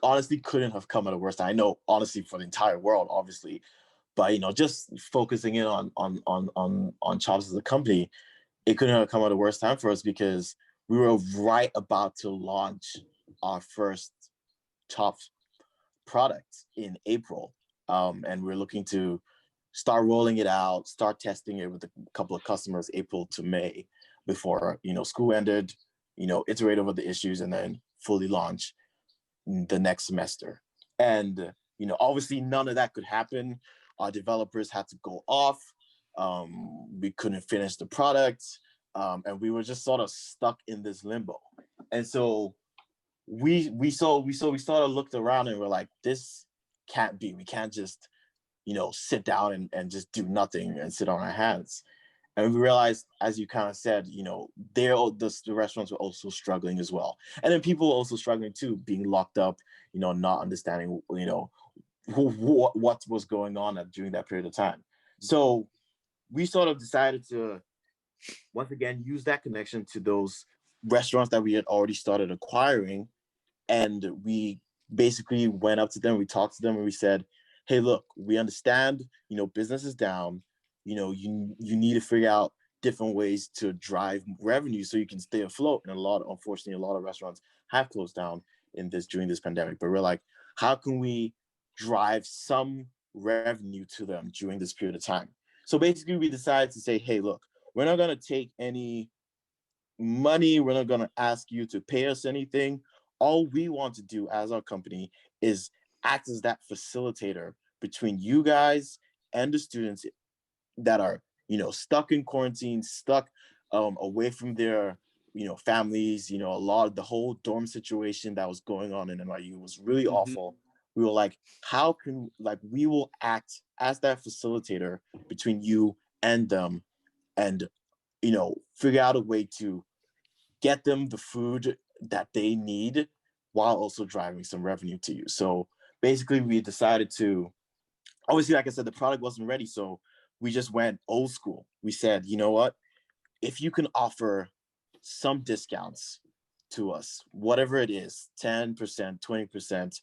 honestly couldn't have come at a worse time. I know, honestly, for the entire world, obviously, but just focusing in on Chops as a company, it couldn't have come at a worse time for us, because we were right about to launch our first Chops product in April, and we're looking to start rolling it out, start testing it with a couple of customers April to May before school ended, iterate over the issues, and then fully launch the next semester. And obviously none of that could happen. Our developers had to go off. We couldn't finish the product, and we were just sort of stuck in this limbo. And so we sort of looked around and we're like, this can't be. We can't just sit down and just do nothing and sit on our hands. And we realized, as you kind of said, the restaurants were also struggling as well. And then people were also struggling too, being locked up, not understanding, what was going on during that period of time. So we sort of decided to, once again, use that connection to those restaurants that we had already started acquiring. And we basically went up to them, we talked to them, and we said, hey, look, we understand, business is down. You need to figure out different ways to drive revenue so you can stay afloat. And unfortunately, a lot of restaurants have closed down during this pandemic. But we're like, how can we drive some revenue to them during this period of time? So basically, we decided to say, hey, look, we're not going to take any money. We're not going to ask you to pay us anything. All we want to do as our company is act as that facilitator between you guys and the students that are, stuck in quarantine, stuck away from their, families. A lot of the whole dorm situation that was going on in NYU was really awful. we were like, how can like we will act as that facilitator between you and them, and figure out a way to get them the food that they need while also driving some revenue to you. So basically, we decided to, obviously, like I said, the product wasn't ready, so we just went old school. We said, you know what? If you can offer some discounts to us, whatever it is, 10%, 20%,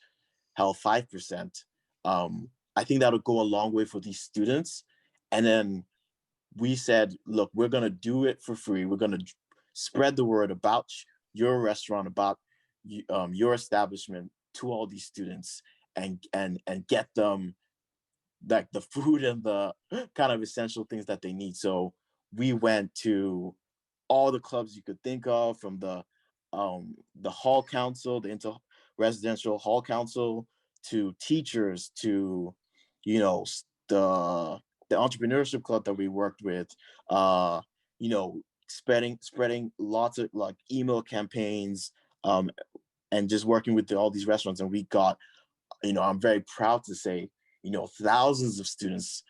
hell, 5%, I think that'll go a long way for these students. And then we said, look, we're going to do it for free. We're going to spread the word about your restaurant, about your establishment to all these students, and get them like the food and the kind of essential things that they need. So we went to all the clubs you could think of, from the hall council, the inter residential hall council, to teachers, to you know the entrepreneurship club that we worked with, uh spreading lots of like email campaigns, um and just working with all these restaurants. And we got, I'm very proud to say, thousands of students,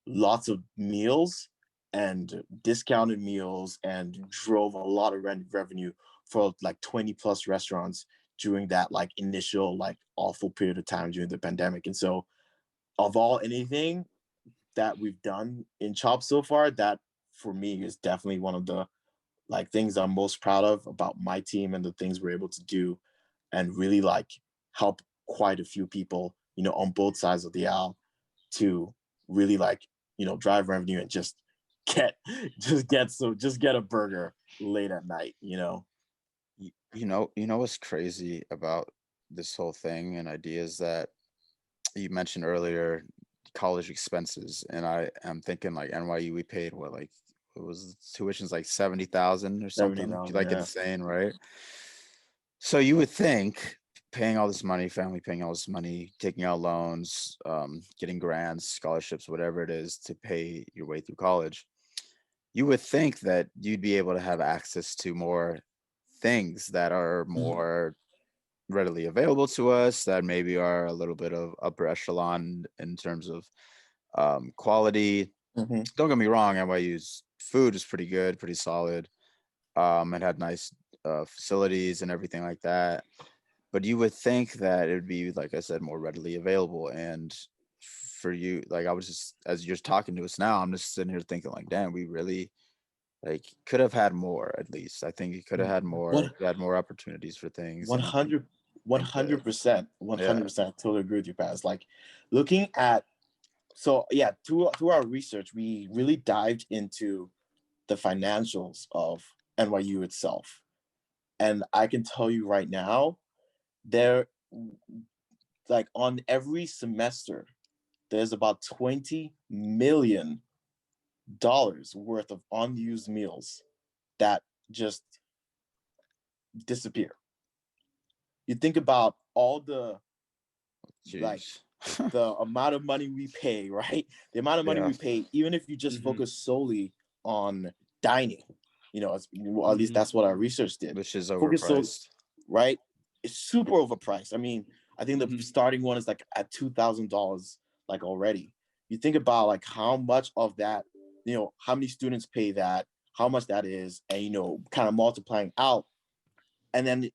lots of meals and discounted meals, and drove a lot of revenue for like 20 plus restaurants during that like initial like awful period of time during the pandemic. And so, of all anything that we've done in Chop so far, that for me is definitely one of the like things I'm most proud of about my team, and the things we're able to do, and really like help quite a few people, on both sides of the aisle, to really like, drive revenue and get just get a burger late at night. You know what's crazy about this whole thing and ideas that you mentioned earlier, college expenses, and I am thinking like NYU, we paid what, like, it was tuition's like 70,000 or something, 70,000, like yeah. insane, right? So you would think paying all this money, family paying all this money, taking out loans, getting grants, scholarships, whatever it is to pay your way through college, you would think that you'd be able to have access to more things that are Mhm. more readily available to us, that maybe are a little bit of upper echelon in terms of quality. Mhm. Don't get me wrong, NYU's food is pretty good, pretty solid. It had nice facilities and everything like that. But you would think that it would be, like I said, more readily available. And for you, like, I was just, as you're talking to us now, I'm just sitting here thinking like, damn, we really like could have had more. At least I think you could have had more, What had more opportunities for things. one And hundred one think that, hundred percent one yeah, hundred percent totally agree with you, Paz. Like, looking at, so yeah, through our research, we really dived into the financials of NYU itself. And I can tell you right now, there, like, on every semester, there's about $20 million worth of unused meals that just disappear. You think about all the, like, jeez. the amount of money we pay, right? The amount of money Yeah, we pay, even if you just Mhm. focus solely on dining, well, at least Mhm. that's what our research did. which is Focus so, overpriced. right? It's super overpriced. I mean, I think the Mhm. starting one is like at $2,000, like, already. You think about like how much of that, how many students pay that, how much that is, and kind of multiplying out. And then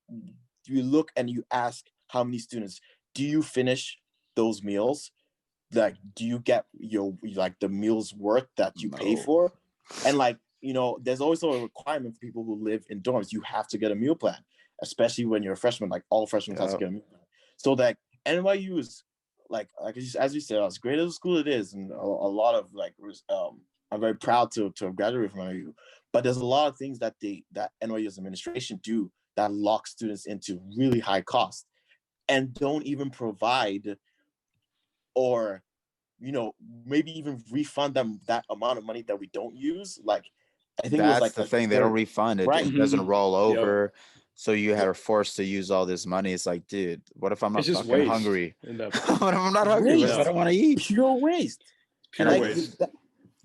you look and you ask how many students do you finish those meals? Like, do you get your, like, the meals worth that you pay No. for? And like, there's also a requirement for people who live in dorms. You have to get a meal plan, especially when you're a freshman. Like, all freshmen have to Yeah. get a meal plan. So that NYU is like as you said, as great as a school it is, and a lot of like, I'm very proud to have graduated from NYU. But there's a lot of things that NYU's administration do that lock students into really high cost, and don't even provide, or maybe even refund them that amount of money that we don't use. Like, I think it was That's like the a thing. They don't third, refund it. right? It doesn't Mhm. roll Yep. over. So you Yeah, are forced to use all this money. It's like, dude, what if I'm It's not just fucking waste. hungry? End up. What if I'm not hungry? What if I Yeah. waste, don't want to eat? pure waste. And Pure I Like, waste.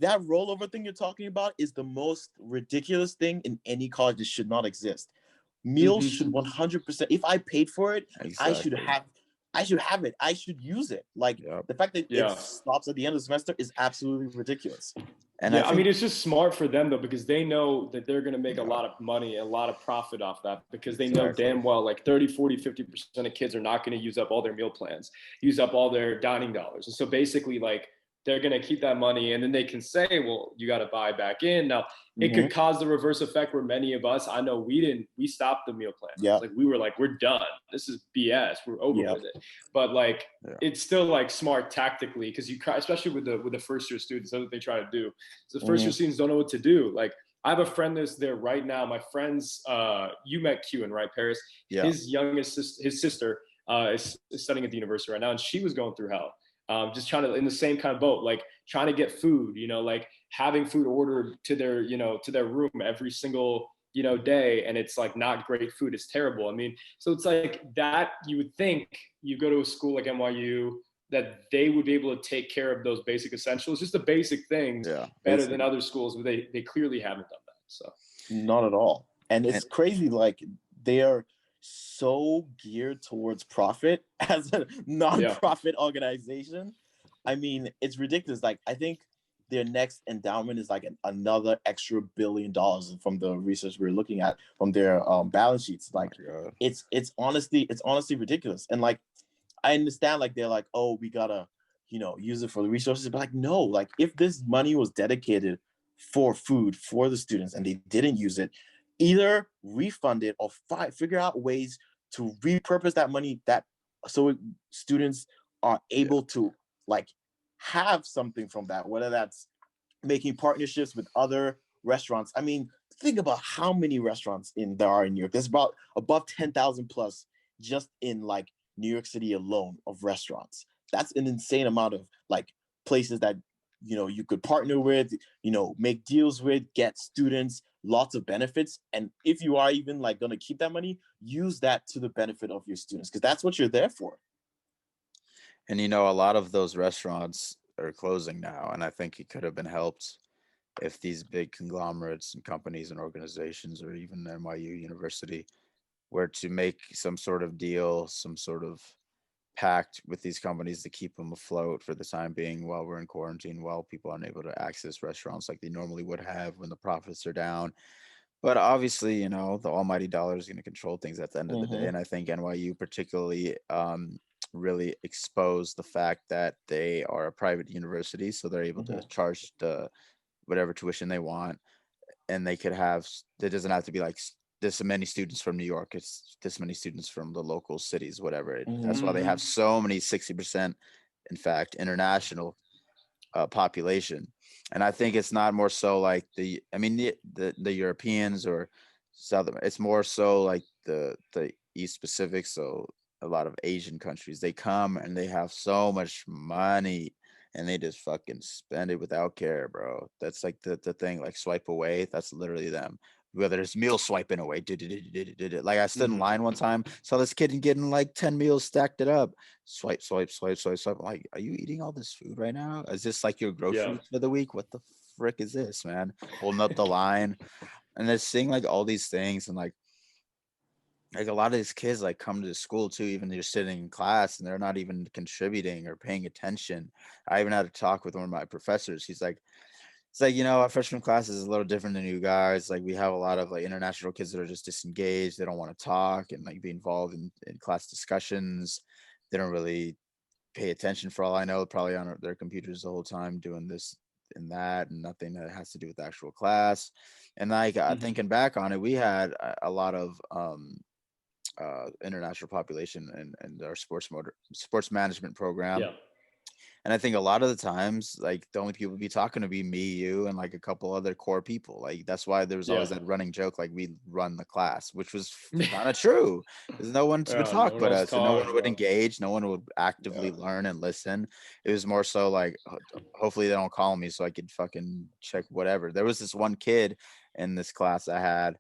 that rollover thing you're talking about is the most ridiculous thing in any college. It should not exist. Meals Mhm. should 100%. If I paid for it, I should exactly. have I should have it. I should use it. Like Yep. the fact that it Yeah. stops at the end of the semester is absolutely ridiculous. And Yeah, I I mean, think it's just smart for them though, because they know that they're going to make a Yeah. lot of money, a lot of profit off that, because they know Exactly. damn well like 30, 40, 50% of kids are not going to use up all their meal plans, use up all their dining dollars. And so basically, like, they're going to keep that money, and then they can say, well, you got to buy back in. Now, it could cause the reverse effect where many of us, I know we stopped the meal plan. Yeah. Like, we were like, we're done. This is BS. We're over Yep. with it. But like, Yeah. it's still like smart tactically, because you, especially with the first year students, that's what they try to do. So the first year students don't know what to do. Like, I have a friend that's there right now. My friend's, you met Kewan, right, Paris? Yeah. His his sister is studying at the university right now, and she was going through hell. Just trying to, in the same kind of boat, like trying to get food, like having food ordered to their, to their room every single, day. And it's like not great food. It's terrible. I mean, so it's like that, you would think you go to a school like NYU, that they would be able to take care of those basic essentials, just the basic things, Yeah. better than other schools, but they clearly haven't done that. So Not at all. And it's crazy, like they are so geared towards profit as a non-profit organization. I mean, it's ridiculous. Like, I think their next endowment is like another extra $1 billion from the research we're looking at from their balance sheets. Like, it's honestly ridiculous. And like, I understand, like, they're like, oh, we gotta, use it for the resources, but like, no, like, if this money was dedicated for food for the students and they didn't use it, either refund it or figure out ways to repurpose that money, that so students are able to like have something from that, whether that's making partnerships with other restaurants. I mean, think about how many restaurants there are in New York. There's about above 10,000 plus just in like New York City alone of restaurants. That's an insane amount of like places that you could partner with, make deals with, get students lots of benefits. And if you are even like going to keep that money, use that to the benefit of your students, because that's what you're there for. And a lot of those restaurants are closing now, and I think it could have been helped if these big conglomerates and companies and organizations, or even NYU University, were to make some sort of deal, some sort of pact with these companies to keep them afloat for the time being while we're in quarantine, while people aren't able to access restaurants like they normally would have when the profits are down. But obviously, the almighty dollar is going to control things at the end of the day. And I think NYU particularly really exposed the fact that they are a private university, so they're able to charge the whatever tuition they want, and they could have, it doesn't have to be like this many students from New York, it's this many students from the local cities, whatever. That's why they have so many 60%, in fact, international population. And I think it's not more so like the Europeans or South, it's more so like the East Pacific. So a lot of Asian countries, they come and they have so much money and they just fucking spend it without care, bro. That's like the thing, like swipe away. That's literally them. Whether it's meal swiping away, like I stood in line one time, saw this kid getting like 10 meals, stacked it up, swipe, swipe, swipe, swipe, swipe. I'm like, are you eating all this food right now? Is this like your groceries for the week? What the frick is this, man? Holding up the line, and they're seeing like all these things, and like a lot of these kids like come to school too, even they're sitting in class and they're not even contributing or paying attention. I even had a talk with one of my professors. He's like, it's like, our freshman class is a little different than you guys. Like, we have a lot of like international kids that are just disengaged. They don't want to talk and like be involved in class discussions. They don't really pay attention, for all I know, probably on their computers the whole time doing this and that, and nothing that has to do with the actual class. And like, thinking back on it, we had a lot of international population and our sports management program. And I think a lot of the times, like, the only people be talking to be me, you, and like a couple other core people. Like, that's why there was always that running joke, like, we run the class, which was kind of true. Because no one would talk but us, and no one would engage. No one would actively learn and listen. It was more so like, hopefully they don't call me so I could fucking check whatever. There was this one kid in this class I had.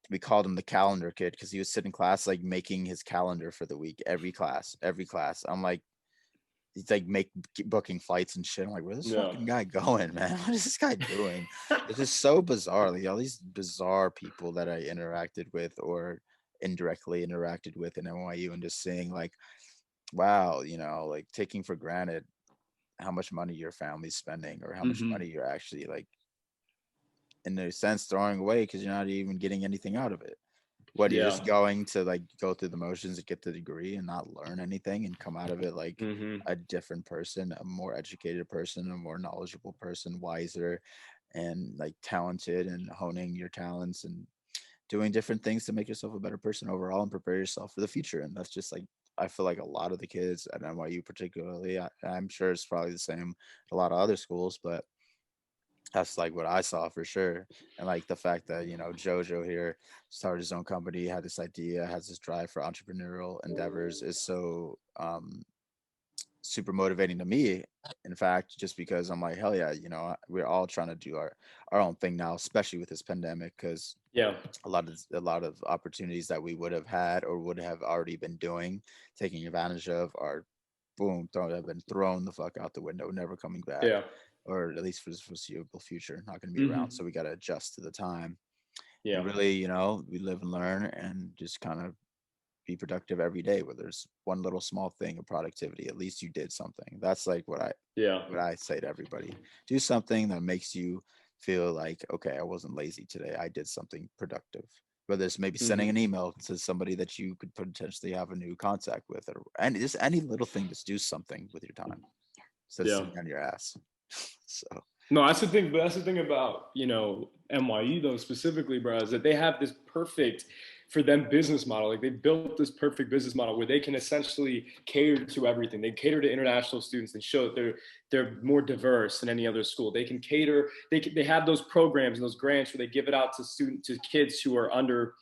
We called him the calendar kid because he would sit in class like making his calendar for the week, every class. I'm like, he's like booking flights and shit. I'm like, where's this fucking guy going, man? What is this guy doing? It's just so bizarre. Like, all these bizarre people that I interacted with or indirectly interacted with in NYU, and just seeing like wow, like taking for granted how much money your family's spending, or how much Mm-hmm. money you're actually like, in a sense, throwing away because you're not even getting anything out of it. What, you're Yeah. just going to like go through the motions to get the degree and not learn anything and come out of it like Mm-hmm. a different person, a more educated person, a more knowledgeable person, wiser, and like talented, and honing your talents and doing different things to make yourself a better person overall and prepare yourself for the future. And that's just like, I feel like a lot of the kids at NYU particularly, I'm sure it's probably the same at a lot of other schools, but that's like what I saw for sure. And like the fact that, Jojo here started his own company, had this idea, has this drive for entrepreneurial endeavors, is so super motivating to me. In fact, just because I'm like, hell yeah, we're all trying to do our own thing now, especially with this pandemic, because Yeah. a lot of opportunities that we would have had or would have already been doing, taking advantage of, are boom, have been thrown the fuck out the window, never coming back, Yeah. or at least for the foreseeable future, not going to be around. Mm-hmm. So we got to adjust to the time and Yeah. really, we live and learn and just kind of be productive every day. Where there's one little small thing of productivity, at least you did something. That's like Yeah. what I say to everybody. Do something that makes you feel like, okay, I wasn't lazy today. I did something productive. Whether it's maybe sending Mm-hmm. an email to somebody that you could potentially have a new contact with, or just any little thing, just do something with your time instead of Yeah. sitting on your ass. So No, that's the thing. But that's the thing about NYU though specifically, bro, is that they have this perfect for them business model. Like they built this perfect business model where they can essentially cater to everything. They cater to international students and show that they're more diverse than any other school. They can cater. They have those programs and those grants where they give it out to kids who are under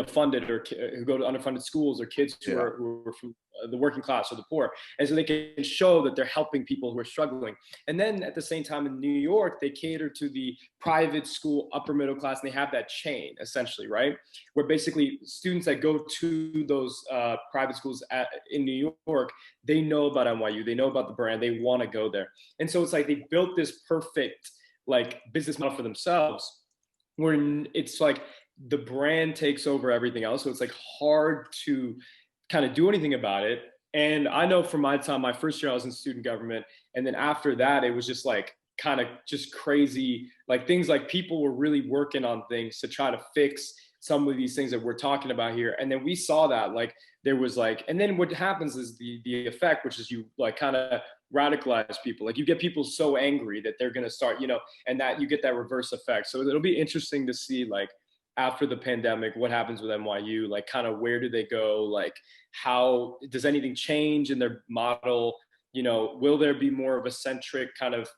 funded, or who go to underfunded schools, or kids who yeah, are from the working class or the poor, and so they can show that they're helping people who are struggling. And then at the same time in New York, they cater to the private school upper middle class, and they have that chain essentially, right? Where basically students that go to those private schools in New York, they know about NYU, they know about the brand, they want to go there. And so it's like they built this perfect like business model for themselves, where it's like the brand takes over everything else. So it's like hard to kind of do anything about it. And I know from my time, my first year I was in student government, and then after that it was just like kind of just crazy, like things like people were really working on things to try to fix some of these things that we're talking about here. And then we saw that like there was like, and then what happens is the effect, which is you like kind of radicalize people, like you get people so angry that they're going to start, and that you get that reverse effect. So it'll be interesting to see like after the pandemic what happens with NYU, like kind of where do they go, like how does anything change in their model, will there be more of a centric kind of,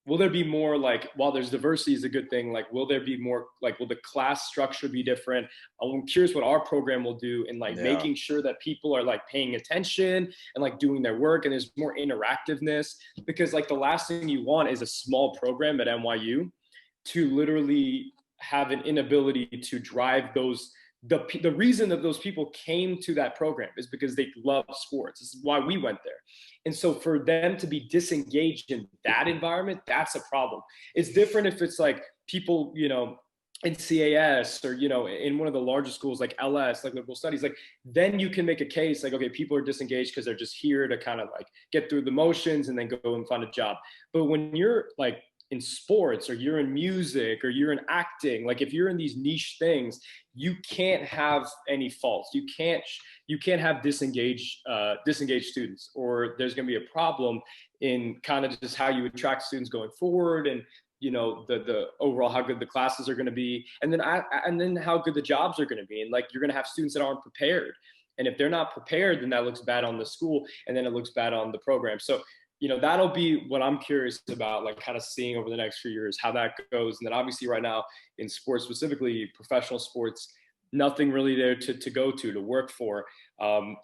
will there be more like, while there's diversity is a good thing, like will there be more like, will the class structure be different? I'm curious what our program will do in like yeah, making sure that people are like paying attention and like doing their work, and there's more interactiveness, because like the last thing you want is a small program at NYU to literally have an inability to drive those, the reason that those people came to that program is because they love sports. This is why we went there. And so for them to be disengaged in that environment, that's a problem. It's different if it's like people, in CAS, or in one of the larger schools like LS, like liberal studies, like then you can make a case like, okay, people are disengaged because they're just here to kind of like get through the motions and then go and find a job. But when you're like in sports, or you're in music, or you're in acting, like if you're in these niche things, you can't have any faults. You can't have disengaged students, or there's going to be a problem in kind of just how you attract students going forward, and the overall how good the classes are going to be, and then how good the jobs are going to be. And like you're going to have students that aren't prepared, and if they're not prepared, then that looks bad on the school, and then it looks bad on the program. So that'll be what I'm curious about, like kind of seeing over the next few years how that goes. And then obviously right now in sports, specifically professional sports, nothing really there to go to work for.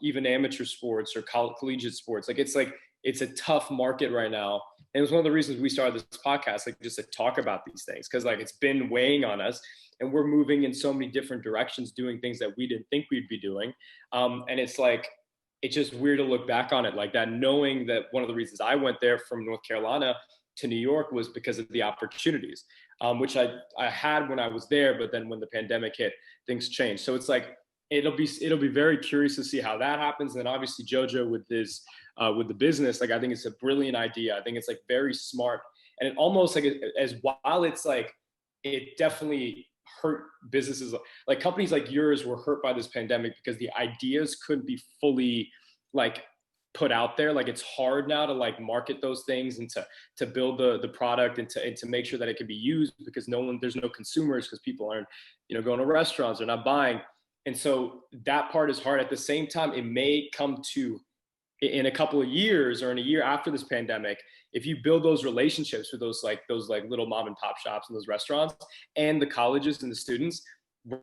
Even amateur sports or collegiate sports, it's a tough market right now. And it was one of the reasons we started this podcast, like just to talk about these things, because like it's been weighing on us, and we're moving in so many different directions, doing things that we didn't think we'd be doing. And it's like, it's just weird to look back on it like that, knowing that one of the reasons I went there from North Carolina to New York was because of the opportunities, which I had when I was there. But then when the pandemic hit, things changed. So it's like it'll be very curious to see how that happens. And then obviously Jojo with the business, like I think it's a brilliant idea. I think it's like very smart, and it almost like as while it's like it definitely hurt businesses like companies like yours were hurt by this pandemic because the ideas couldn't be fully like put out there. Like it's hard now to like market those things and to build the product and to make sure that it can be used because there's no consumers because people aren't going to restaurants, they're not buying. And so that part is hard. At the same time, it may come to in a couple of years or in a year after this pandemic, if you build those relationships with those little mom and pop shops and those restaurants and the colleges and the students,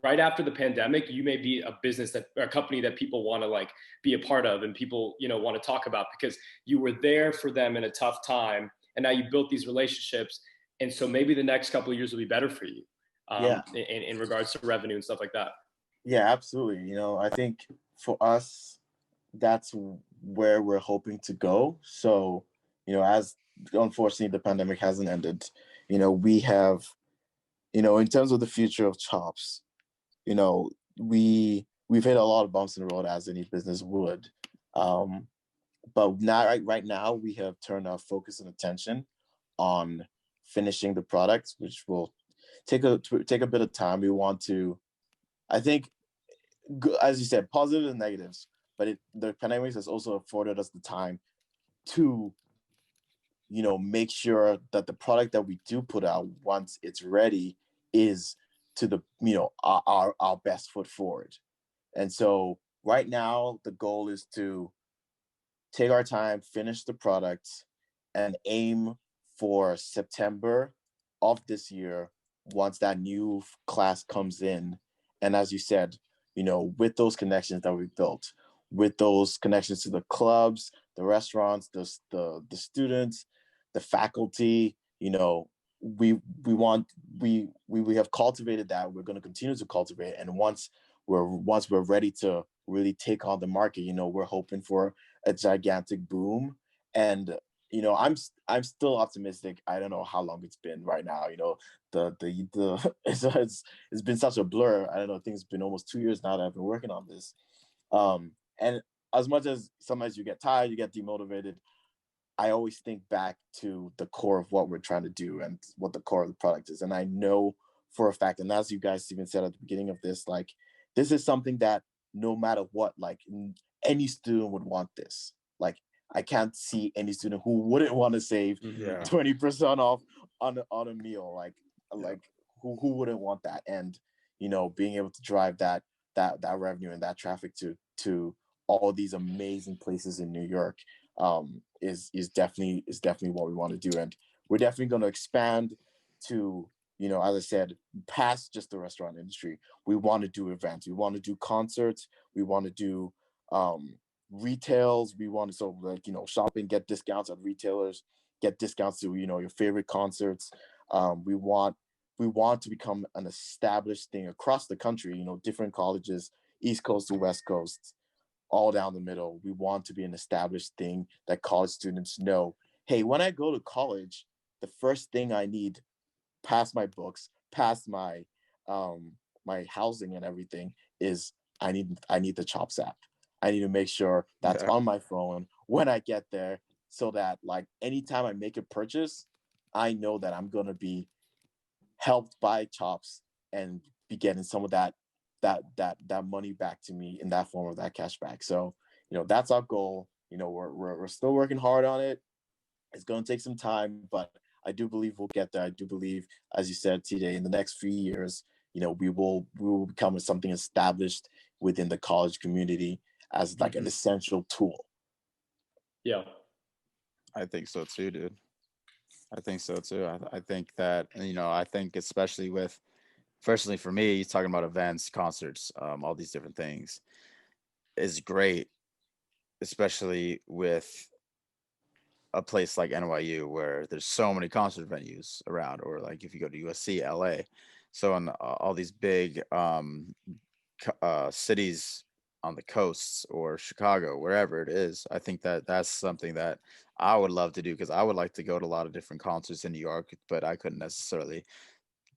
right after the pandemic, you may be a business that or a company that people want to like be a part of and people want to talk about because you were there for them in a tough time and now you built these relationships. And so maybe the next couple of years will be better for you Yeah. in regards to revenue and stuff like that. Yeah, absolutely. I think for us, that's where we're hoping to go. So, as unfortunately the pandemic hasn't ended, we have, in terms of the future of Chops, we've hit a lot of bumps in the road as any business would. But now, right now, we have turned our focus and attention on finishing the product, which will take a bit of time. We want to, I think, as you said, positives and negatives, but the pandemic has also afforded us the time to, make sure that the product that we do put out once it's ready is to the, our best foot forward. And so right now, the goal is to take our time, finish the product, and aim for September of this year once that new class comes in. And as you said, with those connections that we built, with those connections to the clubs, the restaurants, the students, the faculty, we have cultivated that. We're going to continue to cultivate, and once we're ready to really take on the market, we're hoping for a gigantic boom. And I'm still optimistic. I don't know how long it's been right now. The it's been such a blur. I don't know. I think it's been almost 2 years now that I've been working on this. And as much as sometimes you get tired, you get demotivated, I always think back to the core of what we're trying to do and what the core of the product is. And I know for a fact, and as you guys even said at the beginning of this, like this is something that no matter what, like any student would want this. Like I can't see any student who wouldn't want to save 20% off on a meal. Like who wouldn't want that? And being able to drive that revenue and that traffic to all these amazing places in New York is definitely what we want to do. And we're definitely going to expand to, as I said, past just the restaurant industry. We want to do events, we want to do concerts, we want to do retails. We want to, so like, shopping, get discounts at retailers, get discounts to, your favorite concerts. We want to become an established thing across the country, different colleges, East Coast to West Coast, all down the middle. We want to be an established thing that college students know, hey, when I go to college, the first thing I need, past my books, past my my housing and everything, is I need the Chops app. I need to make sure that's on my phone when I get there, so that like anytime I make a purchase, I know that I'm gonna be helped by Chops and be getting some of that money back to me in that form of that cash back. So that's our goal. We're still working hard on it. It's gonna take some time, but I do believe we'll get there. I do believe, as you said, TJ, in the next few years, we will become something established within the college community as like an essential tool. Yeah, I think so too, dude. I think so too. I think that, I think especially with, firstly for me, he's talking about events, concerts, all these different things is great, especially with a place like NYU where there's so many concert venues around, or like if you go to USC, LA. So in all these big cities on the coasts or Chicago, wherever it is, I think that that's something that I would love to do, because I would like to go to a lot of different concerts in New York, but I couldn't necessarily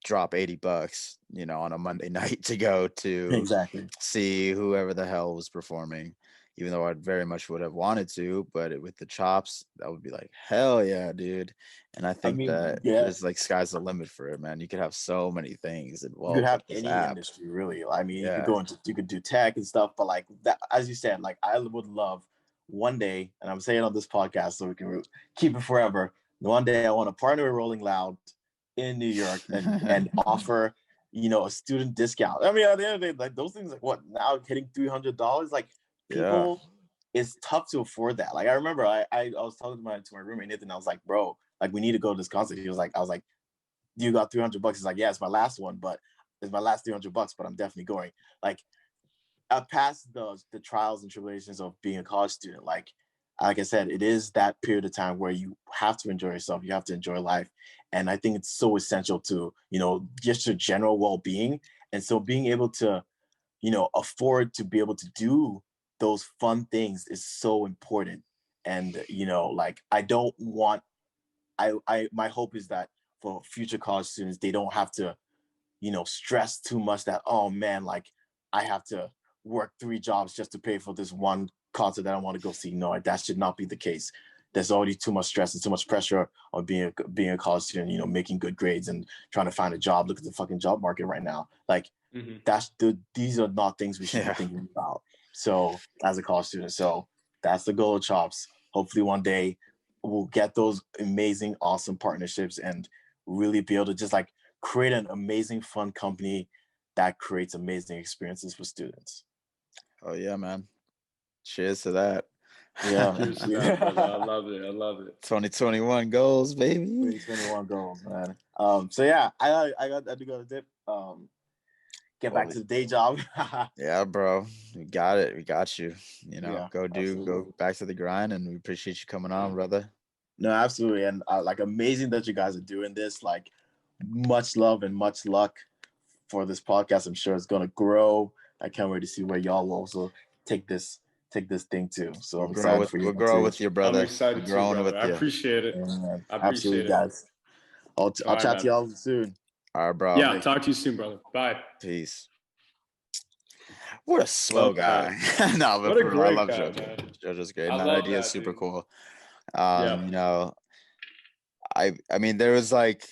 drop $80, on a Monday night to go to Exactly. see whoever the hell was performing, even though I very much would have wanted to, but with the chops, that would be like, hell yeah, dude. And I I think mean, that yeah, there's like sky's the limit for it, man. You could have so many things you could involved have with this any app. industry really. I mean, you could Yeah. go into you could do tech and stuff, but like that, as you said, like I would love one day, and I'm saying on this podcast so we can keep it forever. One day I want to partner with Rolling Loud in New York and offer, a student discount. I mean, at the end of the day, like those things, like what now hitting $300, like Yeah. people, it's tough to afford that. Like I remember I was talking to my roommate Nathan. I was like, bro, like we need to go to this concert. I was like, you got $300. He's like, yeah, it's my last one, but it's my last $300, but I'm definitely going. Like I passed the trials and tribulations of being a college student. Like I said, it is that period of time where you have to enjoy yourself. You have to enjoy life. And I think it's so essential to, just your general well-being. And so being able to, afford to be able to do those fun things is so important. And, like I don't want, my hope is that for future college students, they don't have to, stress too much that, oh man, like I have to work 3 jobs just to pay for this one concert that I want to go see. No, that should not be the case. There's already too much stress and too much pressure on being a college student, making good grades and trying to find a job. Look at the fucking job market right now. Like these are not things we should be thinking about. So as a college student, so that's the goal of Chops. Hopefully one day we'll get those amazing, awesome partnerships and really be able to just like create an amazing, fun company that creates amazing experiences for students. Oh yeah, man. Cheers to that. Yeah, Cheers to that, brother. I love it. I love it. 2021 goals, baby. 2021 goals, man. So yeah, I do got a dip. Get back to the day job. Yeah, bro. We got it. We got you. Yeah, Go absolutely. back to the grind, and we appreciate you coming on, brother. No, absolutely, and like amazing that you guys are doing this. Like, much love and much luck for this podcast. I'm sure it's gonna grow. I can't wait to see where y'all will also take this thing too. So I'm excited for you We'll grow too. with you, I'm brother. We're excited too, growing brother. with I you. appreciate it. And, I absolutely, appreciate it. guys. All I'll right, chat to man. y'all soon. All right, bro. Yeah, talk to you soon, brother. Bye. Peace. What a slow Love that. guy. No, but What a for real, I great love guy, Jojo. man. Jojo's great, I and that love idea is that, super dude. cool. Yeah. I mean, there was like,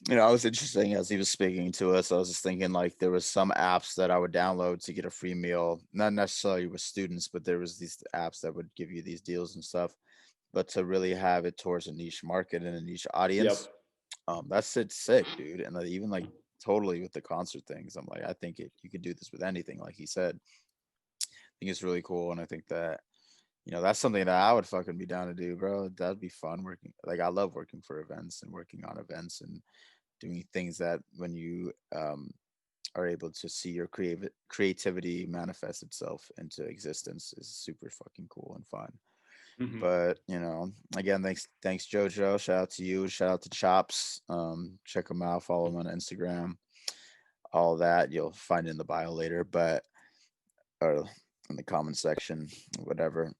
it was interesting as he was speaking to us. I was just thinking like there was some apps that I would download to get a free meal, not necessarily with students, but there was these apps that would give you these deals and stuff. But to really have it towards a niche market and a niche audience, Yep. that's it, sick, dude. And even like totally with the concert things, I'm like, I think you could do this with anything, like he said. I think it's really cool, and I think that that's something that I would fucking be down to do, bro. That'd be fun working. Like I love working for events and working on events and doing things that when you are able to see your creativity manifest itself into existence is super fucking cool and fun. Hmm. But again, thanks Jojo. Shout out to you. Shout out to Chops. Check him out. Follow him on Instagram. All that you'll find in the bio later, or in the comment section, whatever.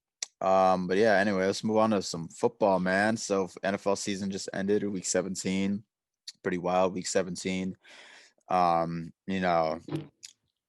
But yeah, anyway, let's move on to some football, man. So NFL season just ended, week 17. Pretty wild, week 17. Um, you know,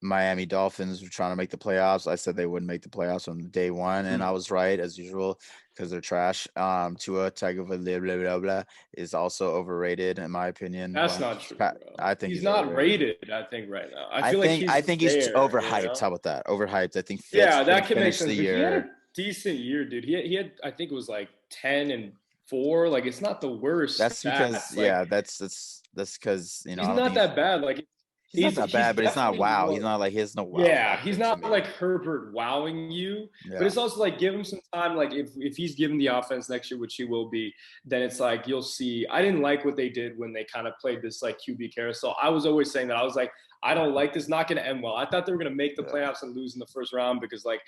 Miami Dolphins were trying to make the playoffs. I said they wouldn't make the playoffs on day one, and I was right as usual because they're trash. Tua Tagovailoa is also overrated in my opinion. That's not true, bro. I think He's he's not overrated. rated, I think, right now. I feel like I he's think he's there. overhyped. How about that? Overhyped. I think Fitz Yeah, didn't that can make finish the sense. But he had a year. decent year, dude. He had I think it was like 10-4. Like it's not the worst That's because stats. Like that's because he's not that bad. Like he's not that he's bad, but he's not definitely wow. He's more. not like he has no wow Yeah, he's factor to not me. like Herbert wowing you, but Yeah. it's also like give him some time. Like if he's given the offense next year, which he will be, then it's like you'll see. I didn't like what they did when they kind of played this like QB carousel. I was always saying that. I was like, I don't like this. Not going to end well. I thought they were going to make the playoffs and lose in the first round because like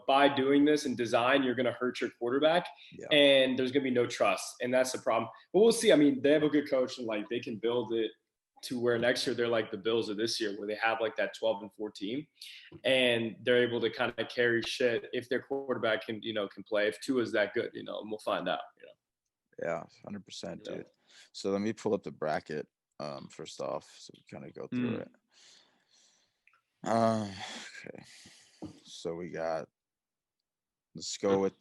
by doing this and design, you're going to hurt your quarterback, and there's going to be no trust, and that's the problem. But we'll see. I mean, they have a good coach, and like they can build it to where next year they're like the Bills of this year, where they have like that 12-4 team, and they're able to kind of carry shit if their quarterback can play. If Tua's that good, and we'll find out. Yeah, 100%, dude. So let me pull up the bracket. first off, so we kind of go through it. Okay. So we got. Let's go with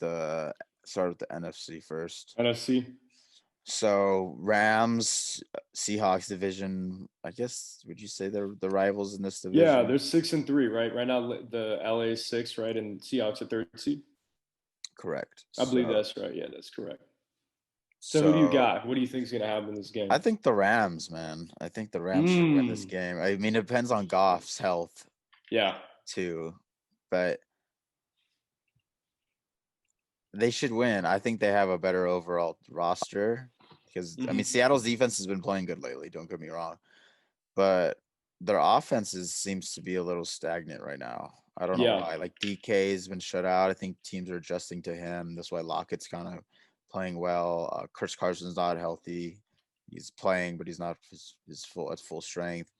start with the NFC first. NFC. So Rams, Seahawks division. I guess would you say they're the rivals in this division? Yeah, they're 6-3, right? Right now, the LA is 6, right, and Seahawks are third seed. Correct. I believe that's right. Yeah, that's correct. So who do you got? What do you think is going to happen in this game? I think the Rams, man. I think the Rams should win this game. I mean, it depends on Goff's health. Yeah. Too, but they should win. I think they have a better overall roster because I mean Seattle's defense has been playing good lately. Don't get me wrong, but their offenses seems to be a little stagnant right now. I don't know why. Like DK has been shut out. I think teams are adjusting to him. That's why Lockett's kind of playing well. Chris Carson's not healthy. He's playing, but he's not at full strength.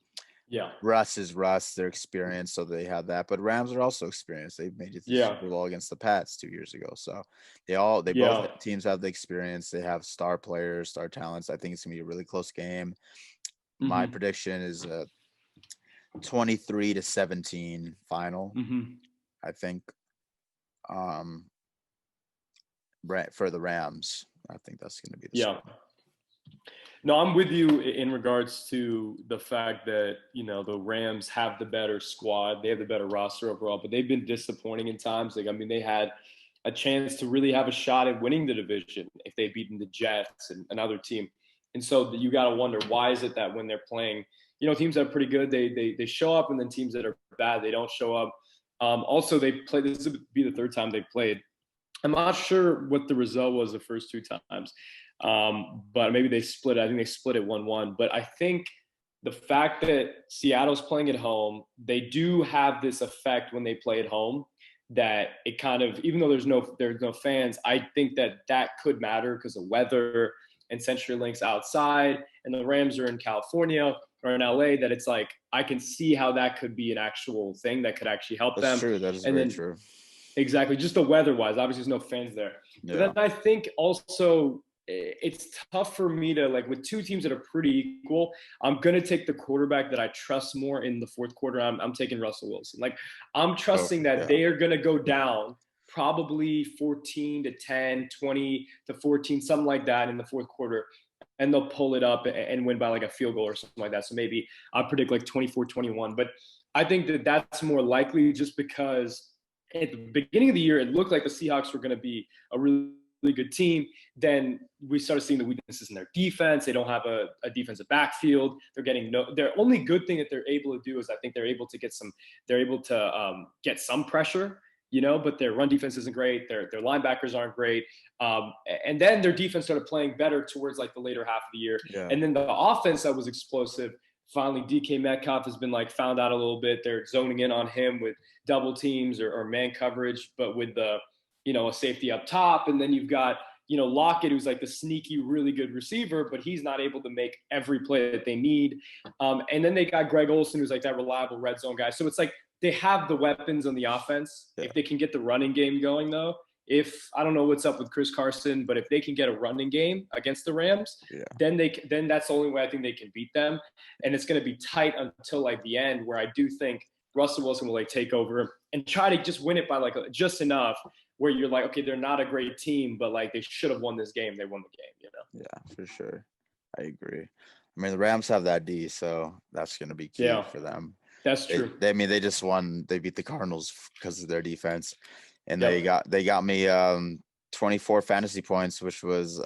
Yeah. Russ is Russ. They're experienced, so they have that. But Rams are also experienced. They made it to the Super Bowl against the Pats 2 years ago. So both teams have the experience. They have star players, star talents. I think it's gonna be a really close game. My prediction is a 23-17 final. I think for the Rams. I think that's gonna be the score. No, I'm with you in regards to the fact that, the Rams have the better squad. They have the better roster overall, but they've been disappointing in times. Like, I mean, they had a chance to really have a shot at winning the division if they'd beaten the Jets and another team. And so you got to wonder, why is it that when they're playing, teams that are pretty good, they show up, and then teams that are bad, they don't show up. Also, this would be the third time they've played. I'm not sure what the result was the first 2 times. But maybe they split it. I think they split it 1-1. But I think the fact that Seattle's playing at home, they do have this effect when they play at home that it kind of, even though there's no fans, I think that could matter because of weather and CenturyLink's outside, and the Rams are in California or in LA. That it's like I can see how that could be an actual thing that could actually help them. That's true. That is very true. Exactly, just the weather-wise. Obviously, there's no fans there. Yeah. But then I think also it's tough for me to, like, with 2 teams that are pretty equal, I'm going to take the quarterback that I trust more in the fourth quarter. I'm taking Russell Wilson. Like, I'm trusting that they are going to go down probably 14-10, 20-14, something like that in the fourth quarter. And they'll pull it up and win by like a field goal or something like that. So maybe I'll predict like 24-21. But I think that that's more likely just because at the beginning of the year, it looked like the Seahawks were going to be a really good team. Then we started seeing the weaknesses in their defense. They don't have a defensive backfield. Their only good thing that they're able to do is I think they're able to get some pressure, but their run defense isn't great. Their linebackers aren't great. And then their defense started playing better towards like the later half of the year. Yeah. And then the offense that was explosive. Finally, DK Metcalf has been like found out a little bit. They're zoning in on him with double teams or man coverage, but with a safety up top. And then you've got, Lockett, who's like the sneaky, really good receiver, but he's not able to make every play that they need. And then they got Greg Olsen, who's like that reliable red zone guy. So it's like they have the weapons on the offense. Yeah. If they can get the running game going, though, I don't know what's up with Chris Carson, but if they can get a running game against the Rams, then that's the only way I think they can beat them. And it's going to be tight until like the end, where I do think Russell Wilson will like take over and try to just win it by like just enough where you're like, okay, they're not a great team, but like they should have won this game. They won the game, Yeah, for sure. I agree. I mean, the Rams have that D, so that's going to be key for them. That's true. They just won. They beat the Cardinals because of their defense. And they got me 24 fantasy points, which was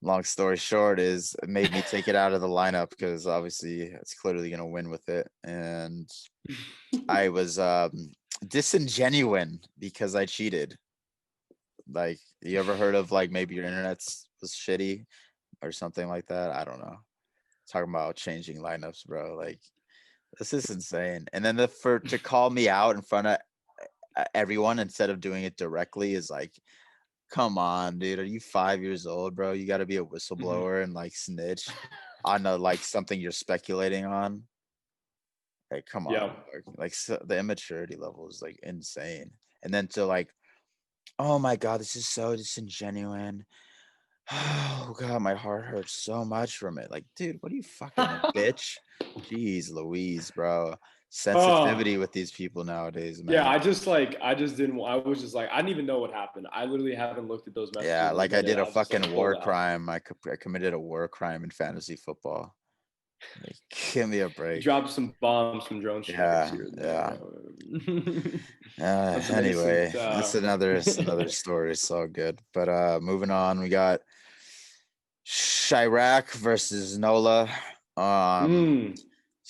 long story short is it made me take it out of the lineup because obviously it's clearly going to win with it. And I was disingenuine because I cheated. Like, you ever heard of like maybe your internet was shitty or something like that? I don't know. Talking about changing lineups, bro. Like, this is insane. And then to call me out in front of everyone instead of doing it directly is like, come on, dude. Are you 5 years old, bro? You got to be a whistleblower and like snitch on like something you're speculating on. Like, come on. Like so the immaturity level is like insane. And then to like, oh my God, this is so disingenuine. Oh God, my heart hurts so much from it. Like, dude, what are you fucking a bitch? Jeez Louise, bro. Sensitivity with these people nowadays, man. Yeah, I just didn't. I was just like, I didn't even know what happened. I literally haven't looked at those messages. Yeah, in a like I minute. did a I just, like, fucking war pulled out. crime. I committed a war crime in fantasy football. Like, give me a You break. dropped some bombs, some drone strikes Yeah, here and yeah. there. That's an Anyway, innocent. that's another story. So good. But moving on, we got Chirac versus Nola.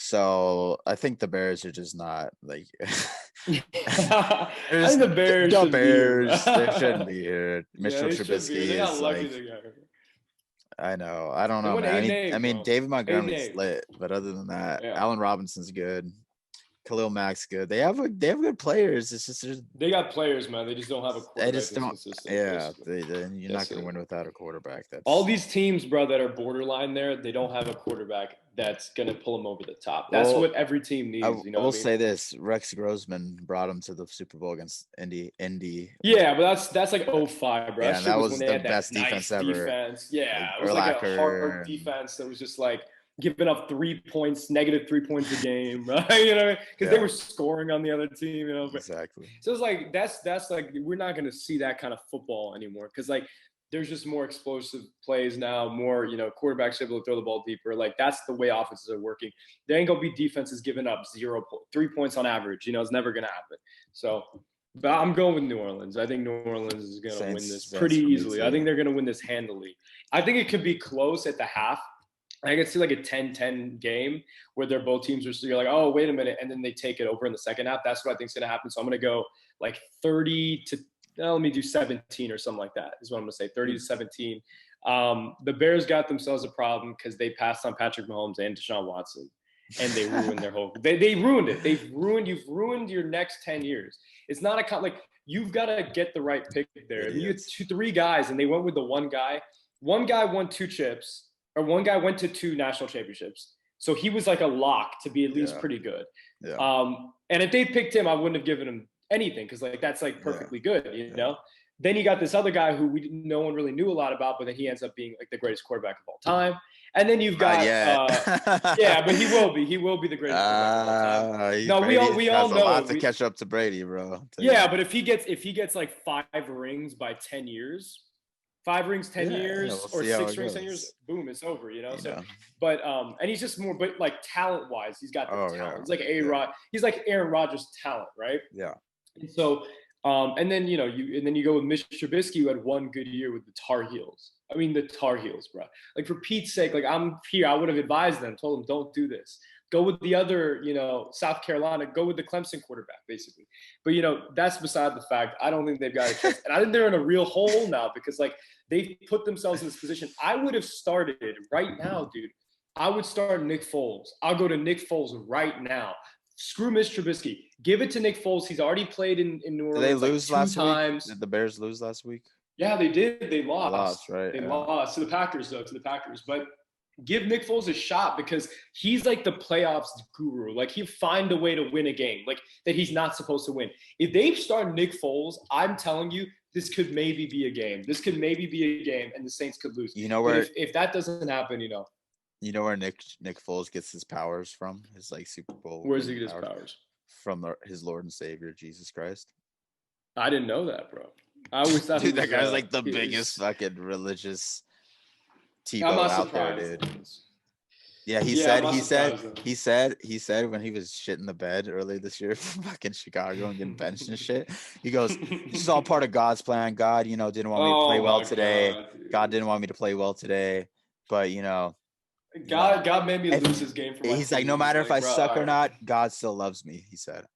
So I think the Bears are just not like I there's think the Bears the shouldn't be here. Bears. They shouldn't be here. Yeah, Mitchell they should be here. Trubisky They got is lucky like, they got here. I know. I don't They know, won man. 8-8, I mean, bro. David Montgomery's 8-8. lit, but other than that, Yeah. Allen Robinson's good. Khalil Mack's good. They have good players. It's just They got players, man. They just don't have a they quarterback just that's don't. consistent. Yeah, Basically. you're That's not going to it. win without a quarterback. All That's these teams, bro, that are borderline there, they don't have a quarterback that's gonna pull them over the top. That's well. what every team needs. You know I will what I mean? say this: Rex Grossman brought him to the Super Bowl against Indy. Yeah, but that's like 05, bro. Yeah, That and shit that was when was they the had that best defense nice ever. defense. Yeah, it was like a Urlacher hard defense that was just like giving up 3 points, negative 3 points a game, right? You know, because they were scoring on the other team. You know, exactly. So it's like that's like we're not gonna see that kind of football anymore because like there's just more explosive plays now, more quarterbacks able to throw the ball deeper. Like that's the way offenses are working. There ain't gonna be defenses giving up 3 points on average. It's never gonna happen. So, but I'm going with New Orleans. I think New Orleans is gonna win this pretty easily. I think they're gonna win this handily. I think it could be close at the half. I can see like a 10-10 game where they're both teams are you're like, oh, wait a minute, and then they take it over in the second half. That's what I think is going to happen. So I'm going to go like 30 to let me do 17 or something like that is what I'm going to say. 30 to 17. The Bears got themselves a problem because they passed on Patrick Mahomes and Deshaun Watson, and they ruined their whole. They ruined it. You've ruined your next 10 years. It's not like you've got to get the right pick there. You had 3 guys, and they went with the one guy. One guy won 2 chips. Or one guy went to 2 national championships. So he was like a lock to be at least pretty good. Yeah. And if they picked him, I wouldn't have given him anything because like that's like perfectly good, you know? Then you got this other guy who no one really knew a lot about, but then he ends up being like the greatest quarterback of all time. And then you've got yeah, but he will be the greatest quarterback of all time. No, we all know a lot to catch up to Brady, bro. Yeah, but if he gets like 5 rings by 10 years, 5 rings, 10 years, we'll or 6 rings, 10 years, boom, it's over, So, but and he's just more, but like talent wise, he's got the talent. He's like A-Rod, he's like Aaron Rodgers talent, right? Yeah. And so, and then you go with Mitch Trubisky, who had one good year with the Tar Heels. I mean, the Tar Heels, bro. Like for Pete's sake, like I'm here, I would have advised them, told them, don't do this. Go with the other, South Carolina. Go with the Clemson quarterback, basically. But that's beside the fact. I don't think they've got a chance, and I think they're in a real hole now because like they've put themselves in this position. I would have started right now, dude. I would start Nick Foles. I'll go to Nick Foles right now. Screw Mitch Trubisky. Give it to Nick Foles. He's already played in New Orleans. Did they lose like 2 last times. Week? Did the Bears lose last week? Yeah, they did. They lost. They lost, right? They lost to the Packers, though. To the Packers, but give Nick Foles a shot because he's like the playoffs guru. Like he'll find a way to win a game, like that he's not supposed to win. If they start Nick Foles, I'm telling you, this could maybe be a game. This could maybe be a game, and the Saints could lose. You know where? If that doesn't happen, You know where Nick Foles gets his powers from? His like Super Bowl. Where does he get his powers? From his Lord and Savior Jesus Christ. I didn't know that, bro. I always thought dude, that guy's like the biggest fucking religious Tebow out there, dude. Yeah, he said when he was shitting the bed earlier this year for fucking Chicago and getting benched and shit. He goes, "This is all part of God's plan. God, didn't want me to play well today. God didn't want me to play well today, but God made me lose his game for my He's like, no matter if I suck or not, God still loves me," he said.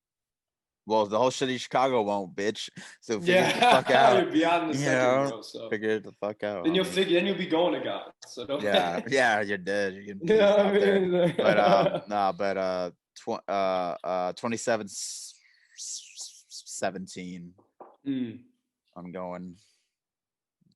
Well, the whole shitty Chicago won't, bitch. So figure the fuck out. You'll be out in the second, bro. So figure the fuck out. Then you'll be going to God. So don't. Yeah, you're dead. You're getting out there. But 27-17. I'm going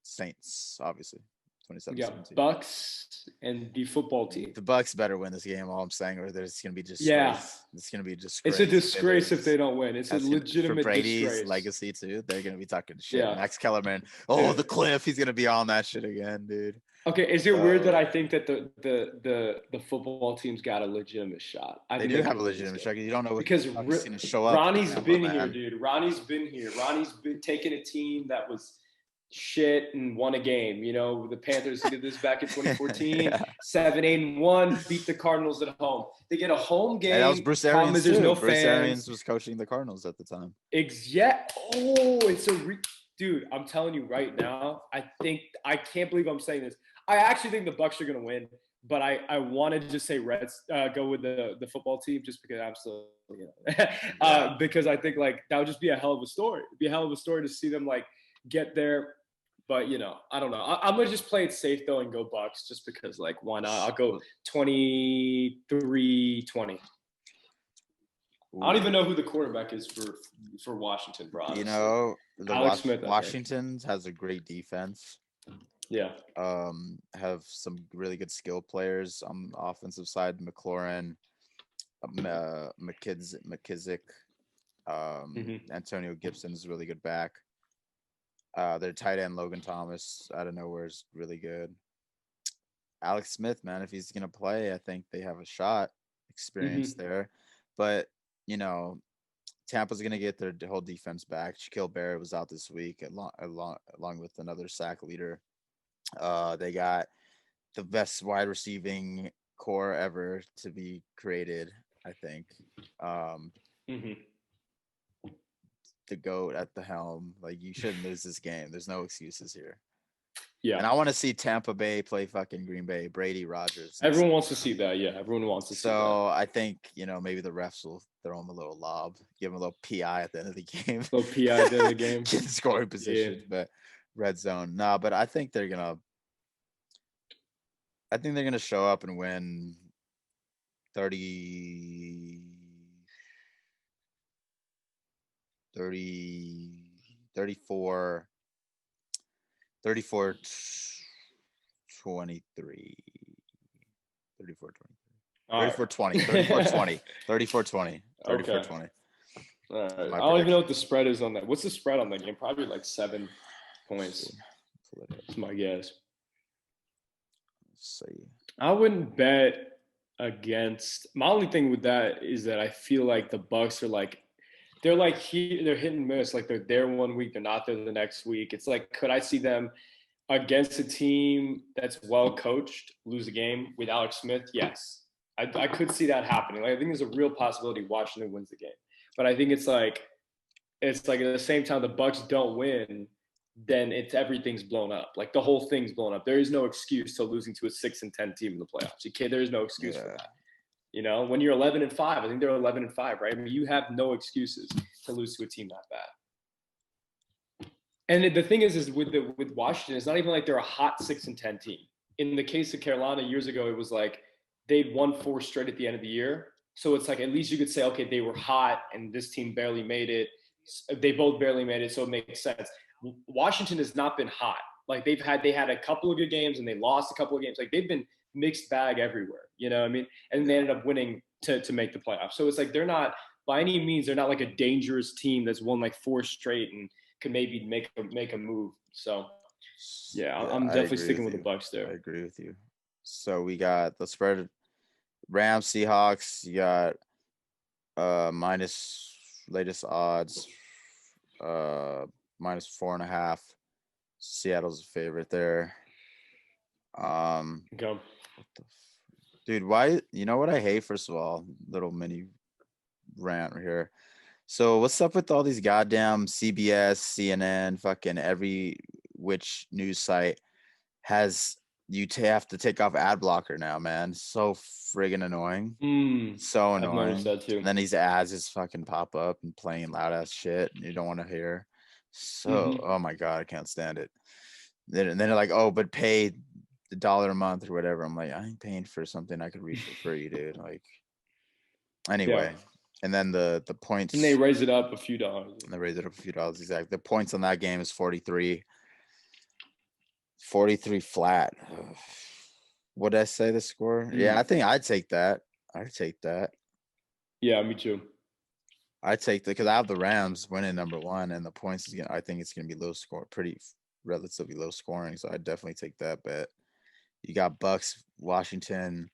Saints, obviously. We got 27-17. Bucks and the football team. The Bucks better win this game. All I'm saying, or there's going to be disgrace. Yeah. It's going to be a disgrace. It's a disgrace if they don't win. It's a legitimate for Brady's disgrace. legacy too. They're going to be talking shit. Yeah. Max Kellerman. Oh, the cliff. He's going to be on that shit again, dude. Okay, is it weird that I think that the football team's got a legitimate shot? They do have a legitimate shot. You don't know what because he's going to show up. Ronnie's been here, dude. Ronnie's been here. Ronnie's been taking a team that was shit and won a game. You know, the Panthers did this back in 2014. Yeah. 7-8-1, beat the Cardinals at home. They get a home game. And that was Bruce Arians too. No Bruce fans. Arians was coaching the Cardinals at the time. It's a dude. I'm telling you right now. I can't believe I'm saying this. I actually think the Bucks are going to win, but I wanted to just say Reds go with the football team just because I'm still, because I think like that would just be a hell of a story. It'd be a hell of a story to see them like get there. But, I don't know. I'm going to just play it safe, though, and go Bucks just because, like, why not? I'll go 23-20. I don't even know who the quarterback is for Washington, bro. Honestly. Alex Smith, Washington has a great defense. Yeah. Have some really good skill players on the offensive side. McLaurin, McKissick, Antonio Gibson is a really good back. Their tight end Logan Thomas out of nowhere is really good. Alex Smith, man, if he's gonna play, I think they have a shot. Experience there, but Tampa's gonna get their whole defense back. Shaquille Barrett was out this week, along with another sack leader. They got the best wide receiving core ever to be created, I think. The GOAT at the helm. Like, you shouldn't lose this game. There's no excuses here. Yeah. And I want to see Tampa Bay play fucking Green Bay, Brady, Rodgers. Everyone wants to see that. Yeah, everyone wants to see that. So I think, maybe the refs will throw him a little lob, give him a little PI at the end of the game. A little PI at the end of the game. Get in scoring positions, but red zone. No, but I think they're gonna show up and win 34 23 34-20 34-20 34-20. All right. I don't even know what the spread is on that. What's the spread on that game? Probably like 7 points. That's my guess. Let's see. I wouldn't bet against. My only thing with that is that I feel like the Bucks are like they're hit and miss. Like they're there one week, they're not there the next week. It's like, could I see them against a team that's well coached lose a game with Alex Smith? Yes, I could see that happening. Like, I think there's a real possibility Washington wins the game, but I think it's like at the same time the Bucks don't win, then everything's blown up. Like the whole thing's blown up. There is no excuse to losing to a 6-10 team in the playoffs. There is no excuse for that. When you're 11-5, I think they're 11-5, right? I mean, you have no excuses to lose to a team that bad. And the thing is with Washington, it's not even like they're a hot 6-10 team. In the case of Carolina years ago, it was like they'd won 4 straight at the end of the year. So it's like, at least you could say, okay, they were hot and this team barely made it. They both barely made it, so it makes sense. Washington has not been hot. Like they had a couple of good games and they lost a couple of games. Like they've been mixed bag everywhere, you know what I mean? And they ended up winning to make the playoffs. So it's like they're not, by any means, they're not like a dangerous team that's won like 4 straight and can maybe make a move. So yeah, I'm definitely sticking with the Bucks there. I agree with you. So we got the spread: Rams, Seahawks. You got minus latest odds, minus 4.5. Seattle's a favorite there. Go. Dude, why? You know what I hate? First of all, little mini rant right here. So what's up with all these goddamn CBS, CNN, fucking every which news site has you have to take off ad blocker now, man? So friggin' annoying. So annoying. I've noticed that too. And then these ads just fucking pop up and playing loud ass shit you don't want to hear. So oh my god, I can't stand it. And then they're like, oh, but pay the $1 a month or whatever. I'm like, I ain't paying for something I could read for free, dude. Like, anyway. Yeah. And then the points. And they raise it up a few dollars. Exactly. The points on that game is 43. 43 flat. What did I say the score? Yeah, I think I'd take that. I'd take that. Yeah, me too. I'd take that because I have the Rams winning number one, and the points I think it's gonna be low score, pretty relatively low scoring. So I'd definitely take that bet. You got Bucks, Washington,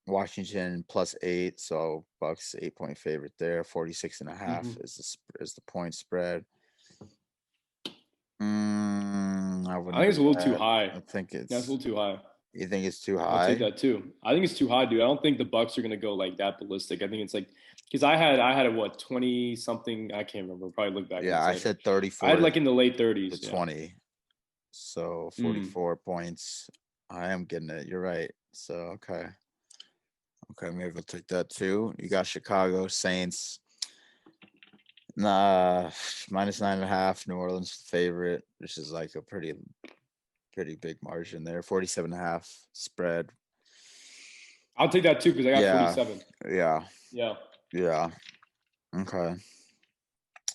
Washington +8, so Bucks 8-point favorite there. 46.5 is the point spread. I I wouldn't think it's a do little too that. high. I think That's a it's. little too high. You think it's too I'll take high? that too. I think it's too high, dude. I don't think the Bucks are gonna go like that ballistic. I think it's like because I had a what 20 something. I can't remember. Probably look back. Yeah, I said 34. I had like in the late to 30s. 20. So 44 points. I am getting it. You're right. So okay. Okay, maybe I'll take that too. You got Chicago Saints. Nah, -9.5. New Orleans favorite, which is like a pretty big margin there. 47.5 spread. I'll take that too because I got Yeah. 47. Yeah. Yeah. Yeah. Okay.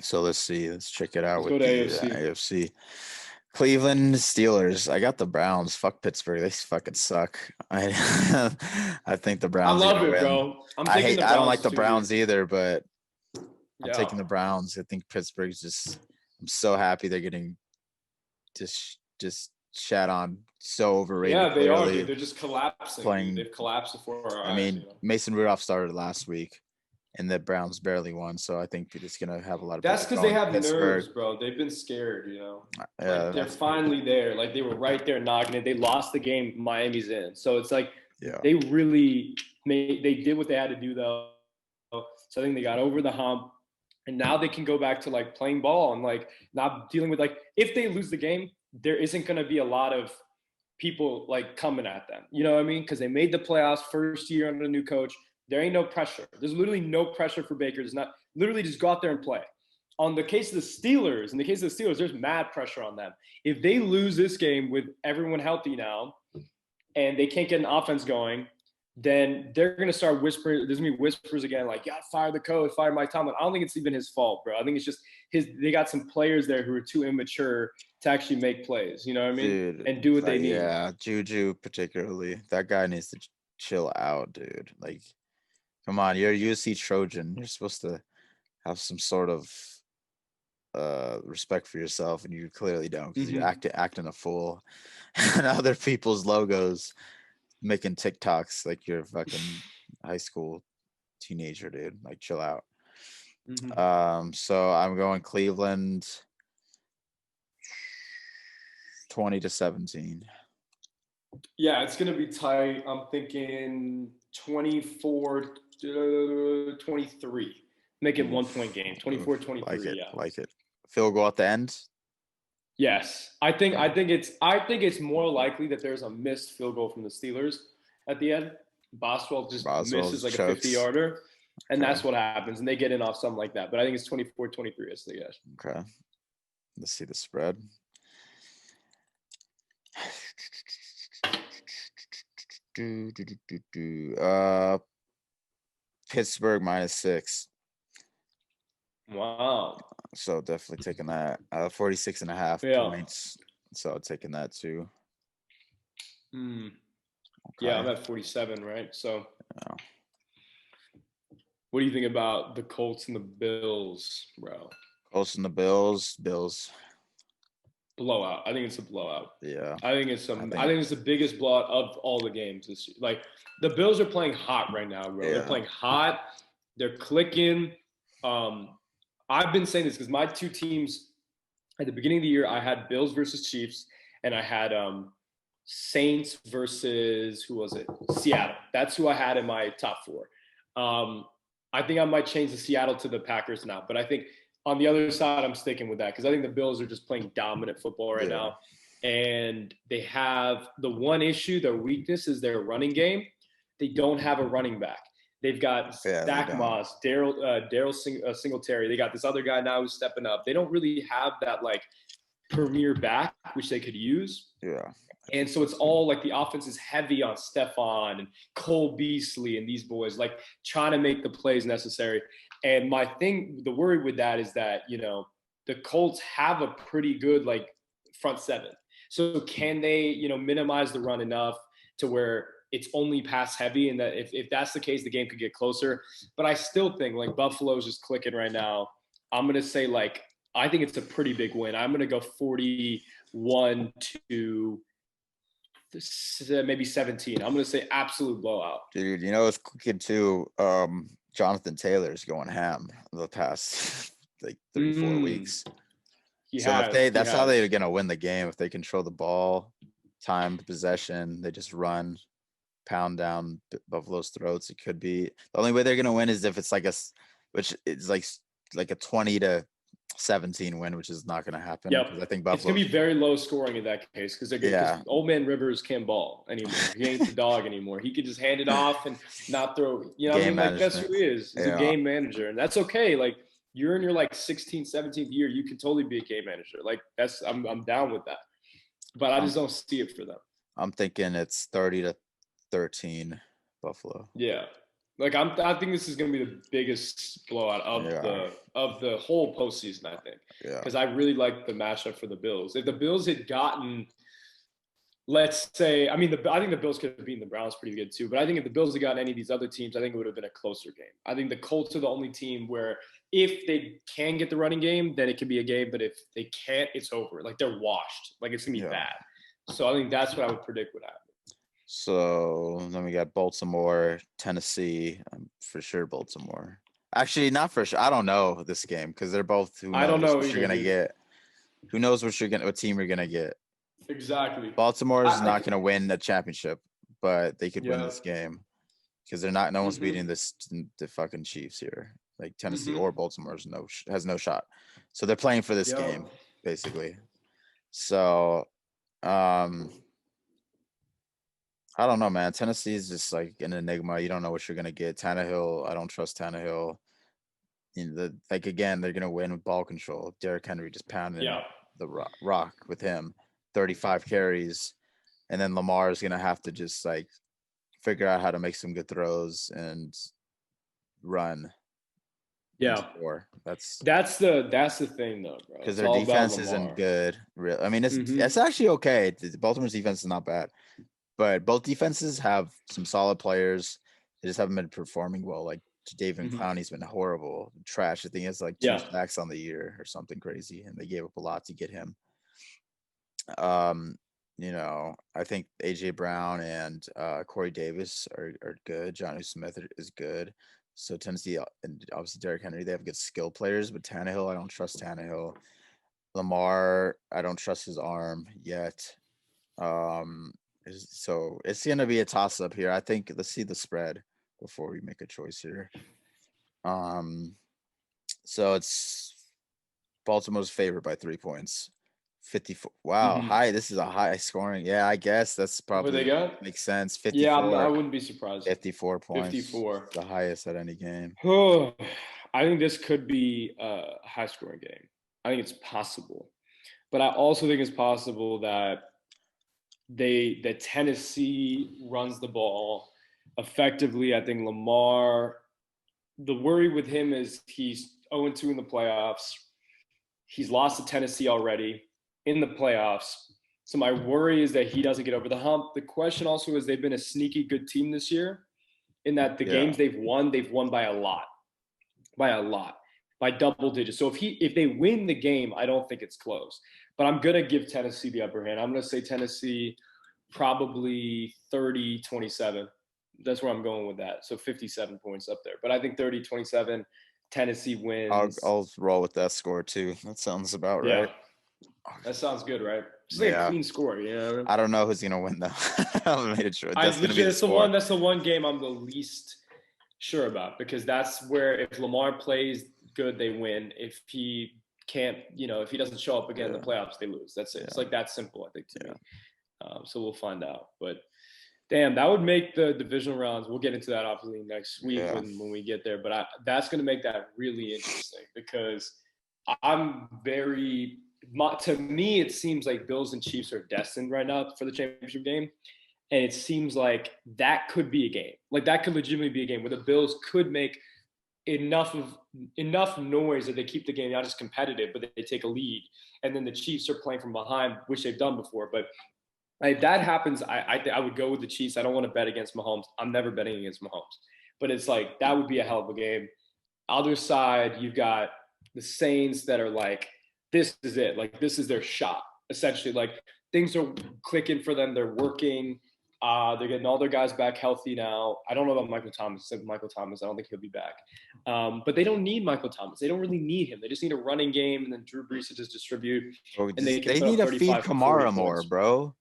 So let's see. Let's check it out Let's with go to the AFC. AFC. Cleveland Steelers. I got the Browns. Fuck Pittsburgh. They fucking suck. I think the I Browns. love are gonna it, win. bro. I hate. I don't like the too, Browns dude. either, but I'm Yeah. taking the Browns. I think Pittsburgh's just. I'm so happy they're getting just shat on. So overrated. Yeah, they are, clearly. dude. They're just collapsing. Playing- They've collapsed before our I eyes. mean, You know? Mason Rudolph started last week, and the Browns barely won. So I think it's gonna have a lot of. That's people because they going have Pittsburgh. nerves, bro. They've been scared, you know. Yeah, Like they're finally there. Like they were right there knocking it. They lost the game. Miami's in. So it's like Yeah. they really they did what they had to do though. So I think they got over the hump. And now they can go back to like playing ball and like not dealing with like if they lose the game, there isn't gonna be a lot of people like coming at them. You know what I mean? Because they made the playoffs first year under a new coach. There ain't no pressure. There's literally no pressure for Baker. There's not literally just go out there and play. On the case of the Steelers, in the case of the Steelers, there's mad pressure on them. If they lose this game with everyone healthy now and they can't get an offense going, then they're going to start whispering. There's going to be whispers again, like, yeah, fire the coach, fire Mike Tomlin. I don't think it's even his fault, bro. I think it's just they got some players there who are too immature to actually make plays. You know what I mean? Dude, and do what they need. Yeah, Juju particularly. That guy needs to chill out, dude. Like, come on, you're a UC Trojan. You're supposed to have some sort of respect for yourself, and you clearly don't because you're acting a fool. And other people's logos making TikToks like you're a fucking high school teenager, dude. Like, chill out. So I'm going Cleveland 20-17. Yeah, it's gonna be tight. I'm thinking 24-23. Make it 1 point game. 24-23. Like it. Yeah. Like it. Field goal at the end. Yes, I think it's more likely that there's a missed field goal from the Steelers at the end. Boswell misses like chokes. a 50-yarder, and that's what happens, and they get in off something like that. But I think it's 24-23. So yes. Okay. Let's see the spread. Pittsburgh -6. Wow. So definitely taking that. 46.5 points. So taking that too. Okay. Yeah, I'm at 47, right? So what do you think about the Colts and the Bills, bro? Colts and the Bills. Blowout. I think it's a blowout. Yeah. I think it's the biggest blowout of all the games this year. Like the Bills are playing hot right now, bro. Yeah. They're playing hot. They're clicking. I've been saying this because my two teams at the beginning of the year, I had Bills versus Chiefs, and I had Saints versus who was it? Seattle. That's who I had in my top four. I think I might change the Seattle to the Packers now, but I think on the other side, I'm sticking with that because I think the Bills are just playing dominant football right now. And they have the one issue, their weakness is their running game. They don't have a running back. They've got Zach Moss, Daryl Singletary. They got this other guy now who's stepping up. They don't really have that like premier back, which they could use. Yeah. And so it's all like the offense is heavy on Stephon and Cole Beasley and these boys, like trying to make the plays necessary. And the worry with that is that, you know, the Colts have a pretty good like front seven. So can they, minimize the run enough to where it's only pass heavy, and that if that's the case, the game could get closer. But I still think like Buffalo's just clicking right now. I'm gonna say like I think it's a pretty big win. I'm gonna go 41 to maybe 17. I'm gonna say absolute blowout. Dude, it's cooking too. Jonathan Taylor's going ham the past like 34 weeks. That's how they're gonna win the game. If they control the ball, time possession, they just run, pound down Buffalo's throats. It could be the only way they're gonna win is if it's which is like a 20-17 win, which is not gonna happen. Yep. I think it's gonna be very low scoring in that case because old man Rivers can't ball anymore. He ain't the dog anymore. He could just hand it off and not throw. That's who he is. He's a game manager, and that's okay. Like you're in your 16th, 17th year, you can totally be a game manager. Like I'm down with that. But I just don't see it for them. I'm thinking it's 30-13 Buffalo. Yeah. I think this is going to be the biggest blowout of the whole postseason, I think. Yeah. Because I really like the matchup for the Bills. If the Bills had gotten, let's say, I think the Bills could have beaten the Browns pretty good too. But I think if the Bills had gotten any of these other teams, I think it would have been a closer game. I think the Colts are the only team where if they can get the running game, then it can be a game. But if they can't, it's over. Like they're washed. Like it's going to be bad. So I think that's what I would predict would happen. So then we got Baltimore, Tennessee. I'm for sure Baltimore. Actually, not for sure. I don't know this game because they're both. I don't know what you're gonna get. Who knows what team you're gonna get? Exactly. Baltimore is not gonna win the championship, but they could win this game because they're not. No one's beating the fucking Chiefs here. Like Tennessee or Baltimore has no shot. So they're playing for this game basically. So, I don't know, man. Tennessee is just like an enigma. You don't know what you're gonna get. Tannehill, I don't trust Tannehill. Again, they're gonna win with ball control. Derrick Henry just pounding the rock with him, 35 carries, and then Lamar is gonna have to just figure out how to make some good throws and run. Yeah, that's the thing though, bro. Because their defense isn't good. It's actually okay. Baltimore's defense is not bad. But both defenses have some solid players. They just haven't been performing well. Like David Clowney's been horrible, trash. I think he has 2 sacks on the year or something crazy, and they gave up a lot to get him. I think AJ Brown and Corey Davis are good. Jonnu Smith is good. So Tennessee and obviously Derrick Henry, they have good skill players. But Tannehill, I don't trust Tannehill. Lamar, I don't trust his arm yet. So it's going to be a toss-up here. I think let's see the spread before we make a choice here. So it's Baltimore's favored by 3 points. 54. Wow, high. This is a high scoring. Yeah, I guess that's probably what they got? Makes sense. 54. Yeah, I wouldn't be surprised. 54 points. 54. The highest at any game. I think this could be a high-scoring game. I think it's possible. But I also think it's possible that Tennessee runs the ball effectively. I think Lamar, the worry with him is he's 0-2 in the playoffs. He's lost to Tennessee already in the playoffs. So my worry is that he doesn't get over the hump. The question also is they've been a sneaky good team this year in that the games they've won by a lot, by double digits. So if they win the game, I don't think it's close. But I'm going to give Tennessee the upper hand. I'm going to say Tennessee probably 30-27. That's where I'm going with that. So 57 points up there. But I think 30-27, Tennessee wins. I'll roll with that score too. That sounds about right. That sounds good, right? Just like a clean score, you know? I don't know who's going to win, though. I haven't made it sure. That's the one game I'm the least sure about because that's where if Lamar plays good, they win. If he can't, if he doesn't show up again in the playoffs, they lose. That's it. It's like that simple, I think, to me. So we'll find out. But damn, that would make the divisional rounds. We'll get into that obviously next week when we get there. But that's going to make that really interesting because to me, it seems like Bills and Chiefs are destined right now for the championship game. And it seems like that could be a game. Like that could legitimately be a game where the Bills could make enough noise that they keep the game not just competitive, but they take a lead, and then the Chiefs are playing from behind, which they've done before. But if that happens, I would go with the Chiefs. I don't want to bet against Mahomes. I'm never betting against Mahomes, but it's like that would be a hell of a game. Other side, you've got the Saints that are like, this is it. Like this is their shot. Essentially, like things are clicking for them. They're working. They're getting all their guys back healthy now. I don't know about Michael Thomas. Michael Thomas, I don't think he'll be back. But they don't need Michael Thomas. They don't really need him. They just need a running game, and then Drew Brees to just distribute. Bro, And they they need to feed Kamara more, bro.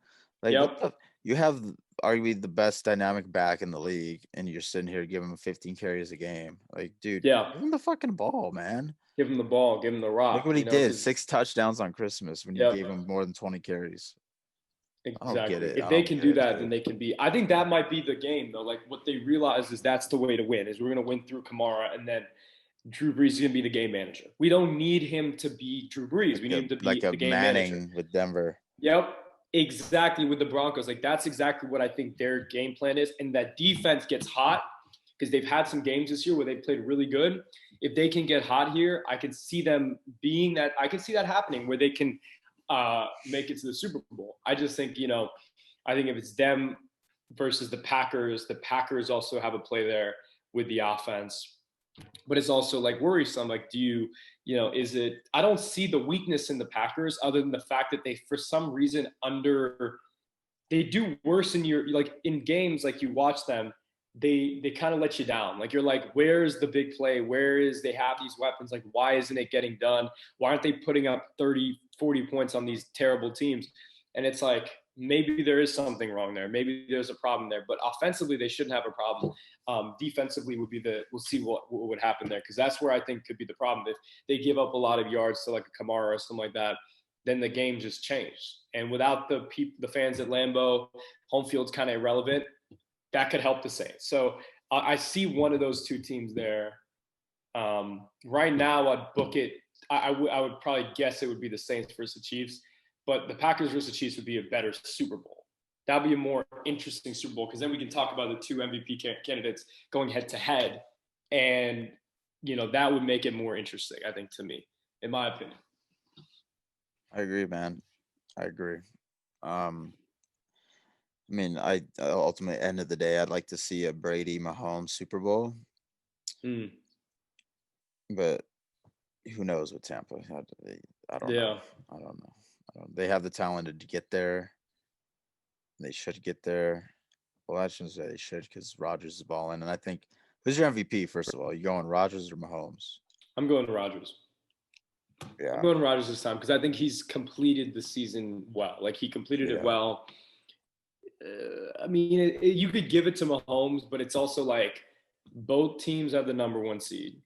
Like, yep. You have arguably the best dynamic back in the league, and you're sitting here giving him 15 carries a game. Like, dude, yeah, give him the fucking ball, man. Give him the ball. Give him the rock. Look what he did. 6 touchdowns on Christmas when you gave him more than 20 carries. Exactly. If they can do that, then they can be. I think that might be the game, though. Like, what they realize is that's the way to win, is we're going to win through Kamara, and then Drew Brees is going to be the game manager. We don't need him to be Drew Brees. We need him to be the game manager. With Denver. Yep. Exactly, with the Broncos. Like, that's exactly what I think their game plan is. And that defense gets hot because they've had some games this year where they played really good. If they can get hot here, I can see them being that. I can see that happening where they can make it to the Super Bowl. I just think, I think if it's them versus the Packers also have a play there with the offense. But it's also like worrisome. Like, is it, I don't see the weakness in the Packers other than the fact that they, for some reason, they do worse in games, like you watch them, they kind of let you down. Like, you're like, where's the big play? They have these weapons? Like, why isn't it getting done? Why aren't they putting up 30, 40 points on these terrible teams? And it's like, maybe there is something wrong there. Maybe there's a problem there, but offensively, they shouldn't have a problem. Defensively we'll see what would happen there. Cause that's where I think could be the problem. If they give up a lot of yards to like a Kamara or something like that, then the game just changed. And without the fans at Lambeau, home field's kind of irrelevant. That could help the Saints. So I see one of those two teams there. Right now I'd book it. I would probably guess it would be the Saints versus the Chiefs, but the Packers versus the Chiefs would be a better Super Bowl. That would be a more interesting Super Bowl, because then we can talk about the two MVP candidates going head to head, and that would make it more interesting, I think, to me, in my opinion. I agree, man. I agree. I mean, I ultimately, end of the day, I'd like to see a Brady Mahomes Super Bowl. But who knows with Tampa? I don't know. I don't know. They have the talent to get there. They should get there. Well, I shouldn't say they should, because Rodgers is balling. And I think, who's your MVP, first of all? You going Rodgers or Mahomes? I'm going Rodgers. Yeah. I'm going Rodgers this time because I think he's completed the season well. Like, he completed it well. I mean, you could give it to Mahomes, but it's also like both teams have the number 1 seed.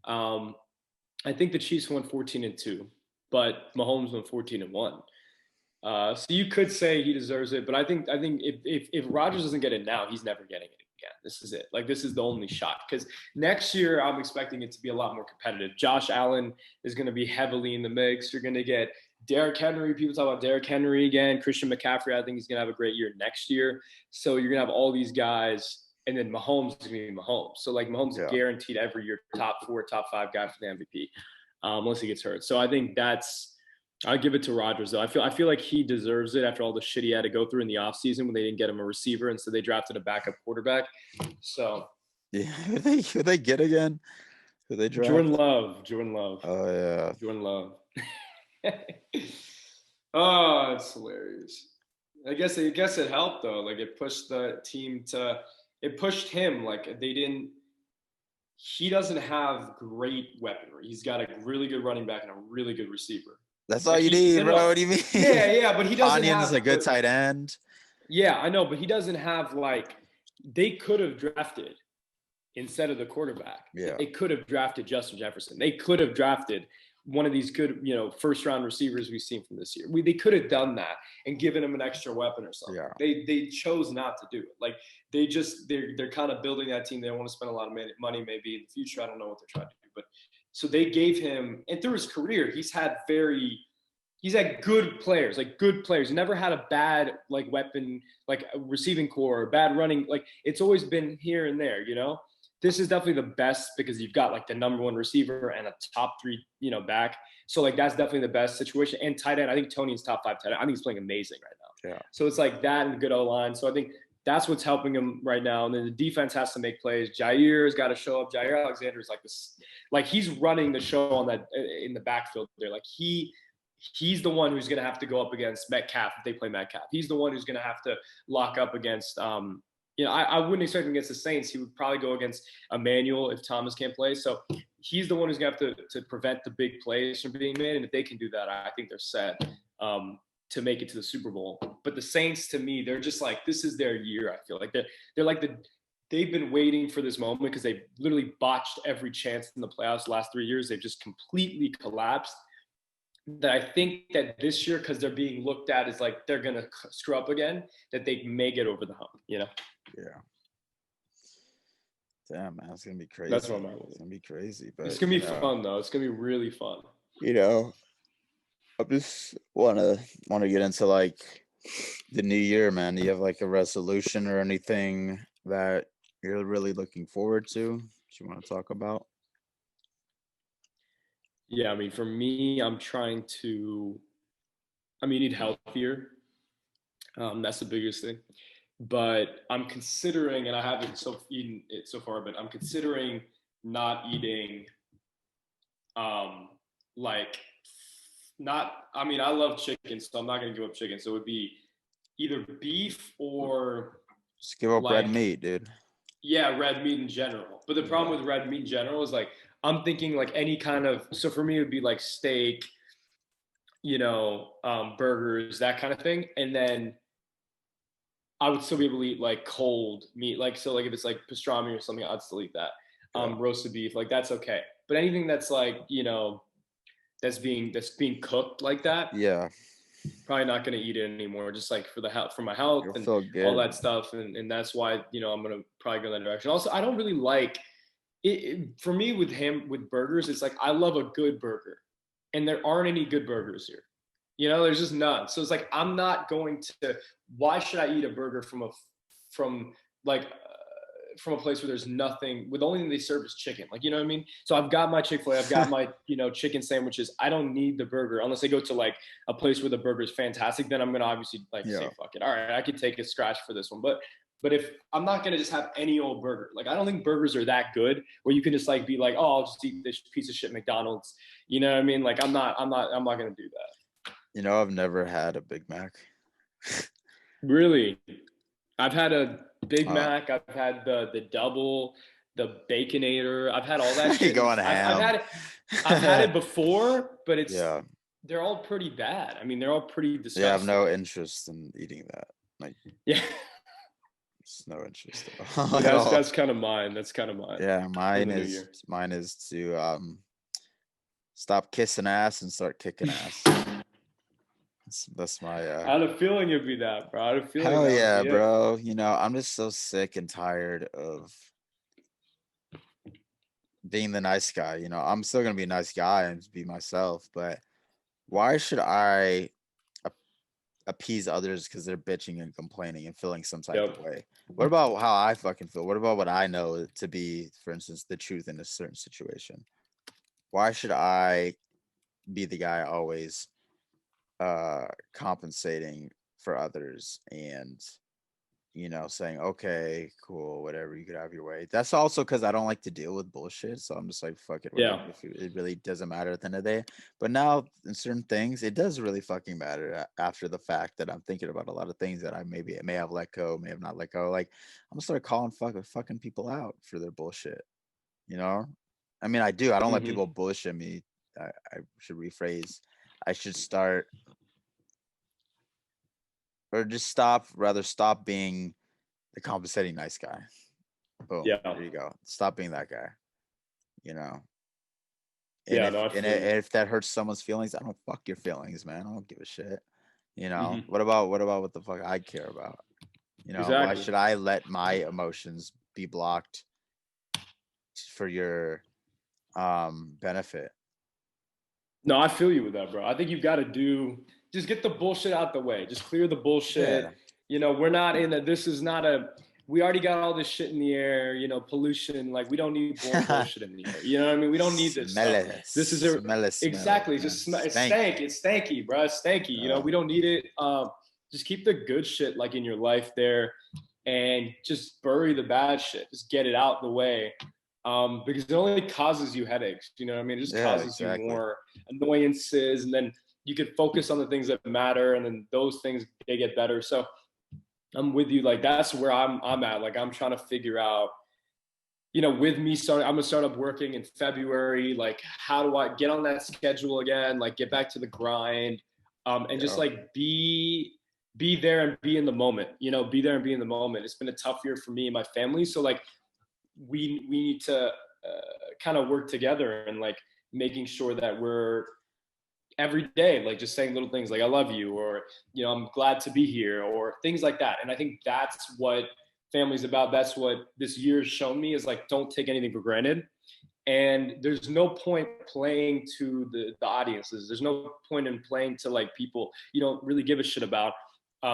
I think the Chiefs won 14-2, but Mahomes won 14-1. So you could say he deserves it, but I think if Rodgers doesn't get it now, he's never getting it again. This is it. Like, this is the only shot, because next year I'm expecting it to be a lot more competitive. Josh Allen is going to be heavily in the mix. You're going to get Derrick Henry. People talk about Derrick Henry again. Christian McCaffrey, I think he's going to have a great year next year. So you're going to have all these guys, and then Mahomes is going to be Mahomes. So, like, Mahomes is guaranteed every year top 4, top 5 guy for the MVP, unless he gets hurt. So I think I'll give it to Rodgers, though. I feel like he deserves it after all the shit he had to go through in the offseason when they didn't get him a receiver, and so they drafted a backup quarterback. So yeah, who they get again? Who they draft? Jordan Love. Oh yeah, Jordan Love. Oh, it's hilarious. I guess it helped, though. Like, it pushed the team it pushed him. Like, he doesn't have great weaponry. He's got a really good running back and a really good receiver. That's all you need, bro. What do you mean? Yeah, but he doesn't have a good tight end. Yeah, I know, but he doesn't have, like, they could have drafted instead of the quarterback. Yeah. They could have drafted Justin Jefferson. They could have drafted one of these good, first round receivers we've seen from this year. They could have done that and given him an extra weapon or something. Yeah. They chose not to do it. Like, they're kind of building that team. They don't want to spend a lot of money maybe in the future. I don't know what they're trying to do, but so they gave him, and through his career, he's had good players, He never had a bad, like, weapon, like a receiving core or bad running. Like, it's always been here and there, this is definitely the best because you've got like the number one receiver and a top 3, back. So like that's definitely the best situation. And tight end, I think Tony is top 5 tight end. I think he's playing amazing right now. Yeah. So it's like that and the good O-line. So I think that's what's helping him right now. And then the defense has to make plays. Jair's got to show up. Jair Alexander is like this, like he's running the show on that in the backfield there. Like he's the one who's going to have to go up against Metcalf if they play Metcalf. He's the one who's going to have to lock up against, I wouldn't expect him against the Saints. He would probably go against Emmanuel if Thomas can't play. So he's the one who's going to have to prevent the big plays from being made. And if they can do that, I think they're set to make it to the Super Bowl. But the Saints, to me, they're just like, this is their year. I feel like they're like they've been waiting for this moment because they've literally botched every chance in the playoffs the last 3 years. They've just completely collapsed. That I think that this year, because they're being looked at as like they're gonna screw up again, that they may get over the hump. Yeah. Damn, man, it's gonna be crazy. That's what I'm at with it. It's gonna be crazy, but it's gonna be fun though. It's gonna be really fun. I just wanna get into like the new year, man. Do you have like a resolution or anything that you're really looking forward to that you want to talk about? Yeah, I mean, for me, I'm trying to, eat healthier. That's the biggest thing. But I'm considering, and I haven't eaten it so far, but I'm considering not eating, I love chicken, so I'm not going to give up chicken. So it would be either beef or. Just give up red meat, dude. Yeah, red meat in general. But the problem with red meat in general is like, I'm thinking like any kind of, so for me, it would be like steak, burgers, that kind of thing. And then I would still be able to eat like cold meat. Like, so like if it's like pastrami or something, I'd still eat that. Roasted beef, like that's okay. But anything that's like, that's being cooked like that. Yeah. Probably not going to eat it anymore, just like for my health and all that stuff. And that's why, I'm going to probably go in that direction. Also, I don't really like, for me with burgers, it's like I love a good burger, and there aren't any good burgers here. There's just none. So it's like I'm not going to. Why should I eat a burger from a place where there's nothing? With the only thing they serve is chicken. Like, you know what I mean? So I've got my Chick-fil-A, I've got my chicken sandwiches. I don't need the burger unless I go to like a place where the burger is fantastic. Then I'm gonna obviously say fuck it. All right, I could take a scratch for this one, But if I'm not going to just have any old burger, like I don't think burgers are that good where you can just like be like, oh, I'll just eat this piece of shit McDonald's. You know what I mean? Like I'm not going to do that. I've never had a Big Mac. Really? I've had a Big Mac. I've had the double, the Baconator. I've had all that shit. Going ham. I've had it before, but they're all pretty bad. I mean, they're all pretty disgusting. Yeah, I have no interest in eating that. Like, yeah. No interest. That's kind of mine. Yeah, mine is to stop kissing ass and start kicking ass. That's my. I had a feeling it'd be that, bro. I had a feeling. Hell yeah, bro. I'm just so sick and tired of being the nice guy. I'm still gonna be a nice guy and be myself, but why should I appease others because they're bitching and complaining and feeling some type of way? What about how I fucking feel? What about what I know to be, for instance, the truth in a certain situation? Why should I be the guy always compensating for others and saying, okay, cool, whatever, you could have your way? That's also because I don't like to deal with bullshit, so I'm just like, fuck it. Yeah, it really doesn't matter at the end of the day. But now in certain things, it does really fucking matter after the fact that I'm thinking about a lot of things that I may have let go, may have not let go. Like I'm gonna start calling fucking people out for their bullshit. I mean, I do. I don't let people bullshit me. I should rephrase. I should start, or just stop being the compensating nice guy. Boom. Yeah. There you go. Stop being that guy. And if that hurts someone's feelings, I don't fuck your feelings, man. I don't give a shit. What about what the fuck I care about? Exactly. Why should I let my emotions be blocked for your benefit? No, I feel you with that, bro. I think you've got to just get the bullshit out the way. Just clear the bullshit. Yeah. We're not in this is not we already got all this shit in the air, you know, pollution. Like, we don't need more bullshit in the air. You know what I mean? We don't need this stuff. This is exactly. It's just it's stank. It's stanky, bro. It's stanky. You know, we don't need it. Just keep the good shit like in your life there, and just bury the bad shit. Just get it out the way, because it only causes you headaches. You know what I mean? It just causes you more annoyances, and then you can focus on the things that matter, and then those things, they get better. So I'm with you. Like, that's where I'm at. Like, I'm trying to figure out, you know, with me starting, I'm gonna start up working in February. Like, how do I get on that schedule again? Like, get back to the grind, and just like be there and be in the moment. You know, be there and be in the moment. It's been a tough year for me and my family. So like, we need to kind of work together and like making sure that we're every day, like just saying little things like, I love you, or, you know, I'm glad to be here, or things like that. And I think that's what family's about. That's what this year has shown me, is like, don't take anything for granted. And there's no point playing to the audiences. There's no point in playing to like people you don't really give a shit about,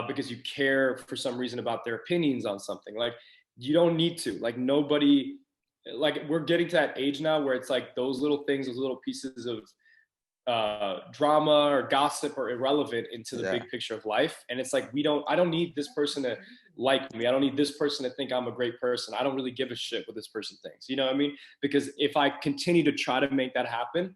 because you care for some reason about their opinions on something. Like, you don't need to. Like, nobody, like, we're getting to that age now where it's like those little things, those little pieces of drama or gossip are irrelevant into the big picture of life. And it's like, I don't need this person to like me. I don't need this person to think I'm a great person. I don't really give a shit what this person thinks. You know what I mean? Because if I continue to try to make that happen,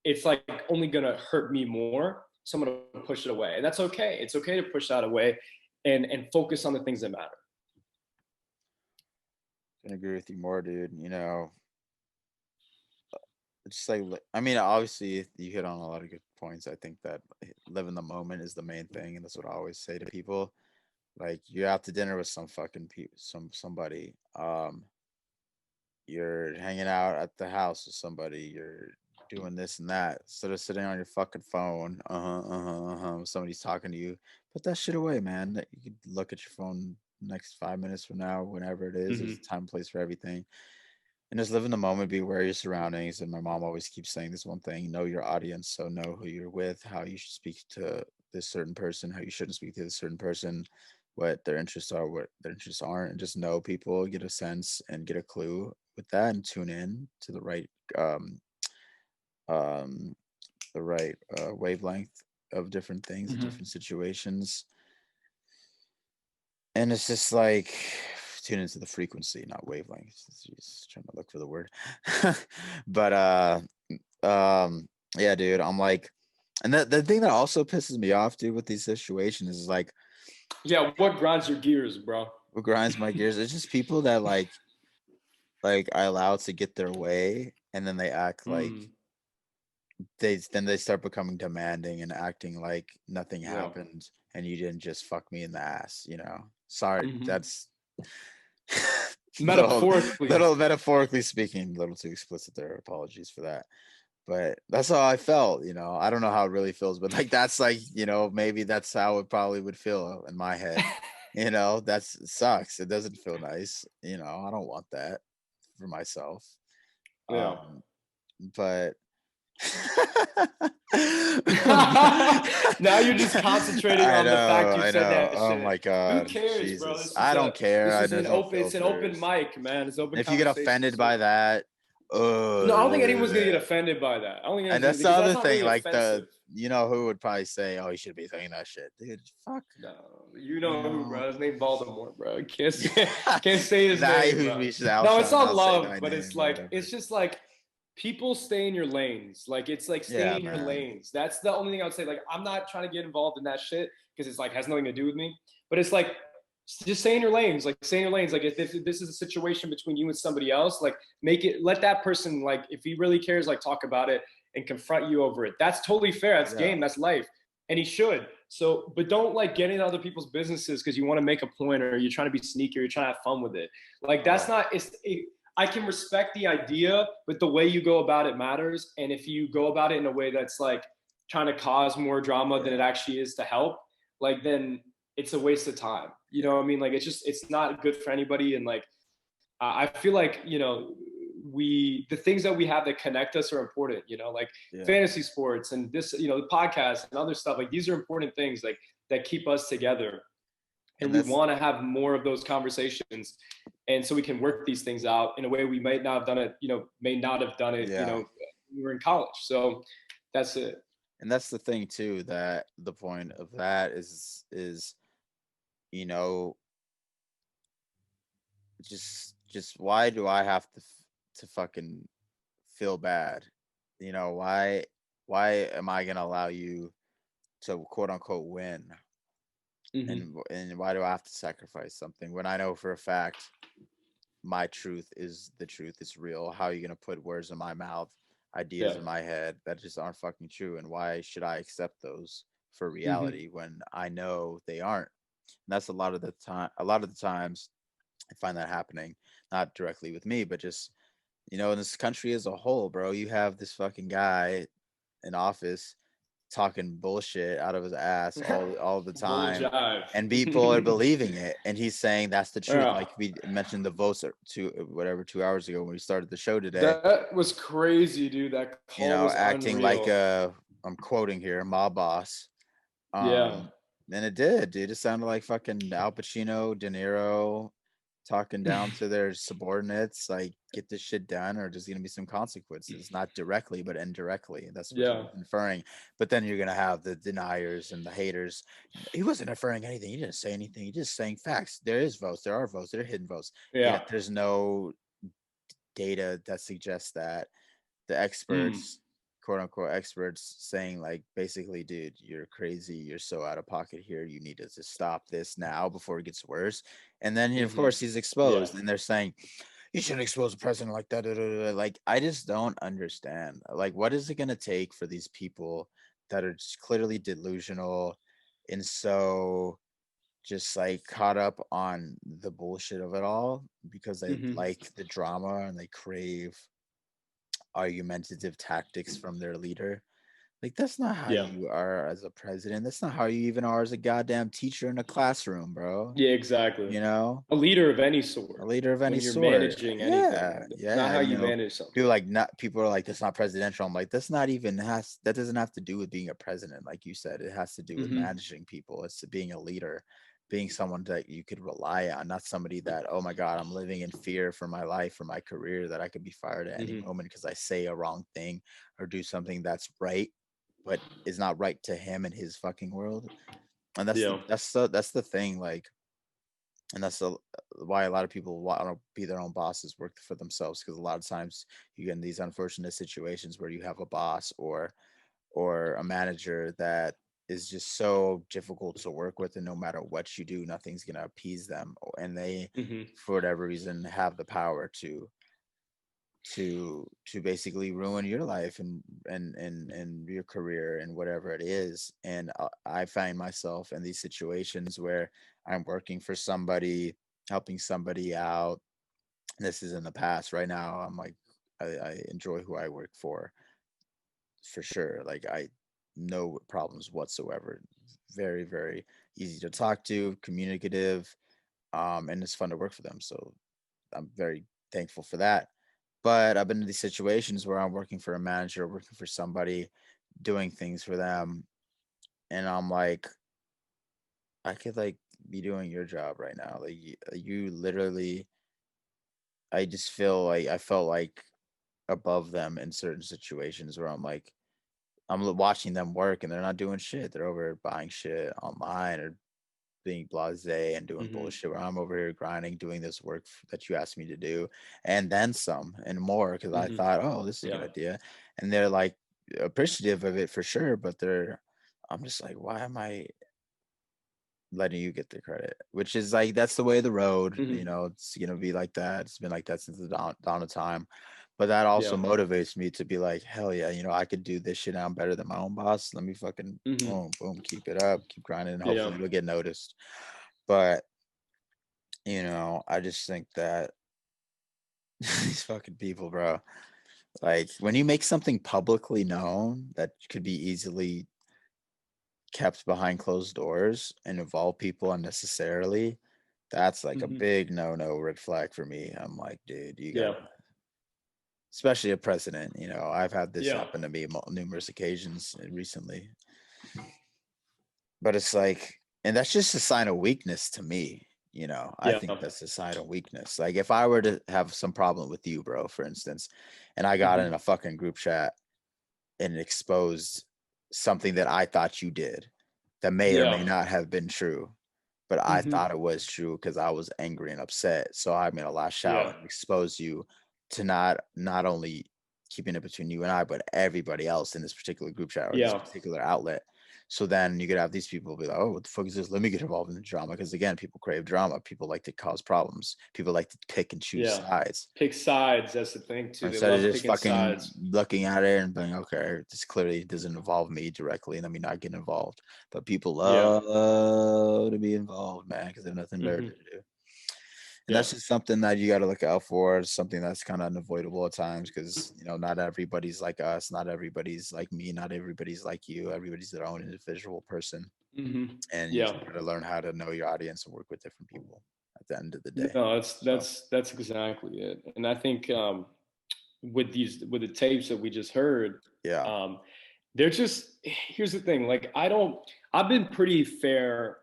it's like only gonna hurt me more. So I'm gonna push it away. And that's okay. It's okay to push that away and focus on the things that matter. I agree with you more, dude. You know, it's like, I mean, obviously you hit on a lot of good points. I think that live in the moment is the main thing, and that's what I always say to people. Like, you're out to dinner with some fucking somebody. You're hanging out at the house with somebody. You're doing this and that instead of sitting on your fucking phone. Somebody's talking to you. Put that shit away, man. You can look at your phone next 5 minutes from now, whenever it is. There's a time and place for everything. And just live in the moment, be aware of your surroundings. And my mom always keeps saying this one thing: know your audience. So know who you're with, how you should speak to this certain person, how you shouldn't speak to this certain person, what their interests are, what their interests aren't, and just know people, get a sense and get a clue with that, and tune in to the right um wavelength of different things and different situations. And it's just like, tune into the frequency, not wavelength. Just trying to look for the word. But yeah, dude, I'm like, and the thing that also pisses me off, dude, with these situations is like, yeah, what grinds your gears, bro? What grinds my gears? It's just people that like I allow to get their way, and then they act like they start becoming demanding and acting like nothing happened and you didn't just fuck me in the ass, you know. Sorry, that's metaphorically little metaphorically speaking, a little too explicit there. Apologies for that. But that's how I felt, you know. I don't know how it really feels, but like, that's like, you know, maybe that's how it probably would feel in my head. You know, it sucks. It doesn't feel nice. You know, I don't want that for myself. Yeah. But now you're just concentrating on the fact you said that shit. Oh my god. Who cares, Jesus. bro? I don't care. It's an open mic, man. It's open. If you get offended by that, no, I don't think anyone's gonna get offended by that. I don't think. And that's the other thing, really like offensive. you know who would probably say, "Oh, you should be saying that shit, dude." Fuck. No, you know who, bro? His name Baltimore, bro. Can't say his name. Bro. No, it's all love, but it's like it's just like people stay in your lanes. Like, it's like stay in your lanes. That's the only thing I would say. Like, I'm not trying to get involved in that shit because it's like has nothing to do with me. But it's like, just stay in your lanes. Like, stay in your lanes. Like, if this is a situation between you and somebody else, like, let that person, like, if he really cares, like, talk about it and confront you over it. That's totally fair. That's game. That's life. And he should. So, but don't like get into other people's businesses because you want to make a point, or you're trying to be sneaky, or you're trying to have fun with it. Like, that's not, I can respect the idea, but the way you go about it matters. And if you go about it in a way that's like trying to cause more drama than it actually is to help, like, then it's a waste of time. You know what I mean? Like, it's not good for anybody. And like, I feel like, you know, the things that we have that connect us are important, you know, like fantasy sports and this, you know, the podcast and other stuff. Like, these are important things like that keep us together. and And we that's want to have more of those conversations, and so we can work these things out in a way we might not have done it, may not have done it, yeah. when we were in college. So that's it. And that's the thing too, that the point of that is you know just why do I have to fucking feel bad? Why am I gonna allow you to quote unquote win? Hmm. And why do I have to sacrifice something when I know for a fact my truth is the truth? It's real. How are you gonna put words in my mouth, ideas Yeah. in my head that just aren't fucking true? And why should I accept those for Hmm. reality when I know they aren't? And that's a lot of the time. A lot of the times, I find that happening, not directly with me, but just in this country as a whole, bro. You have this fucking guy in office talking bullshit out of his ass all the Bull time, jive. and people are believing it, and he's saying that's the truth. Yeah. Like we mentioned the votes to whatever 2 hours ago when we started the show today. That was crazy, dude. That call was Acting like unreal. I'm quoting here, mob boss. Yeah. And it did, dude. It sounded like fucking Al Pacino, De Niro, talking down to their subordinates, like, get this shit done, or there's gonna be some consequences, not directly but indirectly. That's what he Yeah. was inferring. But then you're gonna have the deniers and the haters. He wasn't inferring anything. He didn't say anything. He just saying facts. There is votes. There are votes. There are hidden votes. Yeah. Yet there's no data that suggests that the Mm. experts, quote unquote experts, saying like basically, dude, you're crazy, you're so out of pocket here, you need to just stop this now before it gets worse. And then of Hmm. course he's Yeah. exposed, and they're saying you shouldn't expose a president like that. Da, da, da, da. Like, I just don't understand. Like, what is it gonna take for these people that are just clearly delusional and so just like caught up on the bullshit of it all because they Hmm. like the drama and they crave argumentative tactics from their leader. Like, that's not how Yeah. you are as a president. That's not how you even are as a goddamn teacher in a classroom, bro. Yeah, exactly. You know, A leader of any a sort. leader of any When you're sort. managing anything, Yeah, that's not yeah. how you manage People something. like not people are like that's not presidential. I'm like that's not even has that doesn't have to do with being a president, like you said. It has to do with Hmm. managing people. It's being a leader, being someone that you could rely on, not somebody that, oh my God, I'm living in fear for my life, for my career, that I could be fired at any Hmm. moment because I say a wrong thing or do something that's right, but is not right to him and his fucking world. And Yeah. that's the thing, like, and why a lot of people want to be their own bosses, work for themselves, because a lot of times you get in these unfortunate situations where you have a boss or a manager that is just so difficult to work with, and no matter what you do, nothing's going to appease them, and they, Hmm. for whatever reason, have the power to basically ruin your life and your career and whatever it is. And I find myself in these situations where I'm working for somebody, helping somebody out. This is in the past. Right now I'm like, I enjoy who I work for sure. Like, I no problems whatsoever. Very, very easy to talk to, communicative, and it's fun to work for them. So I'm very thankful for that. But I've been in these situations where I'm working for a manager, working for somebody, doing things for them, and I'm like, I could like be doing your job right now. Like, you literally, I just feel like I felt like above them in certain situations where I'm like, watching them work and they're not doing shit. They're over buying shit online or being blasé and doing Hmm. bullshit, where I'm over here grinding, doing this work that you asked me to do, and then some and more because I Hmm. thought, oh, this is a good Yeah. idea, and they're like appreciative of it for sure, but I'm just like, why am I letting you get the credit? Which is like that's the way of the road, Hmm. It's gonna be like that. It's been like that since the dawn of time. But that also Yeah. motivates me to be like, hell yeah, I could do this shit. I'm better than my own boss. Let me fucking Hmm. boom, boom, keep it up, keep grinding, and Yeah. hopefully it'll get noticed. But I just think that these fucking people, bro. Like, when you make something publicly known that could be easily kept behind closed doors and involve people unnecessarily, that's like a Hmm. big no red flag for me. I'm like, dude, you Yeah. gotta, especially a president. I've had this Yeah. happen to me numerous occasions recently. But it's like, And that's just a sign of weakness to me. I Yeah. think that's a sign of weakness. Like if I were to have some problem with you, bro, for instance, and I got in a fucking group chat and exposed something that I thought you did that may or may not have been true, but I thought it was true because I was angry and upset. So I made a lash out and exposed you to not only keeping it between you and I, but everybody else in this particular group chat or this particular outlet. So then you could have these people be like, oh, what the fuck is this? Let me get involved in the drama. Because again, people crave drama. People like to cause problems. People like to pick and choose sides. Pick sides. That's the thing too. Instead They of love just picking fucking sides. looking at it and being, okay, this clearly doesn't involve me directly, and let me not get involved. But people love to be involved, man, because they have nothing better to do. And that's just something that you got to look out for. It's something that's kind of unavoidable at times because, not everybody's like us. Not everybody's like me. Not everybody's like you. Everybody's their own individual person. And you got to learn how to know your audience and work with different people at the end of the day. No, that's exactly it. And I think with the tapes that we just heard, they're just, here's the thing. Like, I've been pretty fair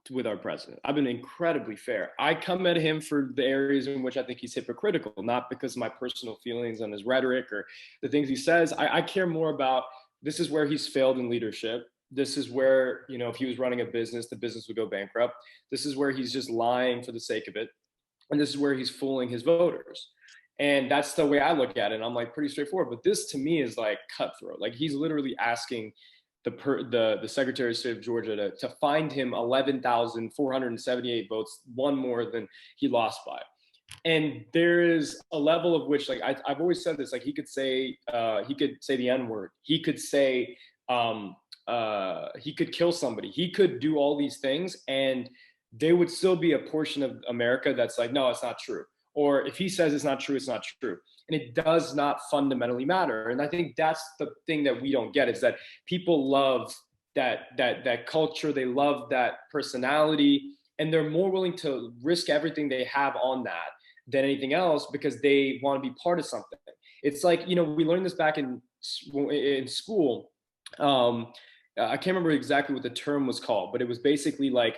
with our president. I've been incredibly fair. I come at him for the areas in which I think he's hypocritical, not because of my personal feelings on his rhetoric or the things he says. I care more about, this is where he's failed in leadership. This is where, if he was running a business, the business would go bankrupt. This is where he's just lying for the sake of it. And this is where he's fooling his voters. And that's the way I look at it. And I'm like, pretty straightforward. But this to me is like cutthroat. Like he's literally asking the Secretary of State of Georgia to find him 11,478 votes, one more than he lost by. And there is a level of which, like I've always said this, like he could say the N-word. He could say he could kill somebody. He could do all these things, and there would still be a portion of America that's like, no, it's not true. Or if he says it's not true, it's not true. And it does not fundamentally matter. And I think that's the thing that we don't get, is that people love that culture. They love that personality, and they're more willing to risk everything they have on that than anything else because they want to be part of something. It's like, we learned this back in school. I can't remember exactly what the term was called, but it was basically like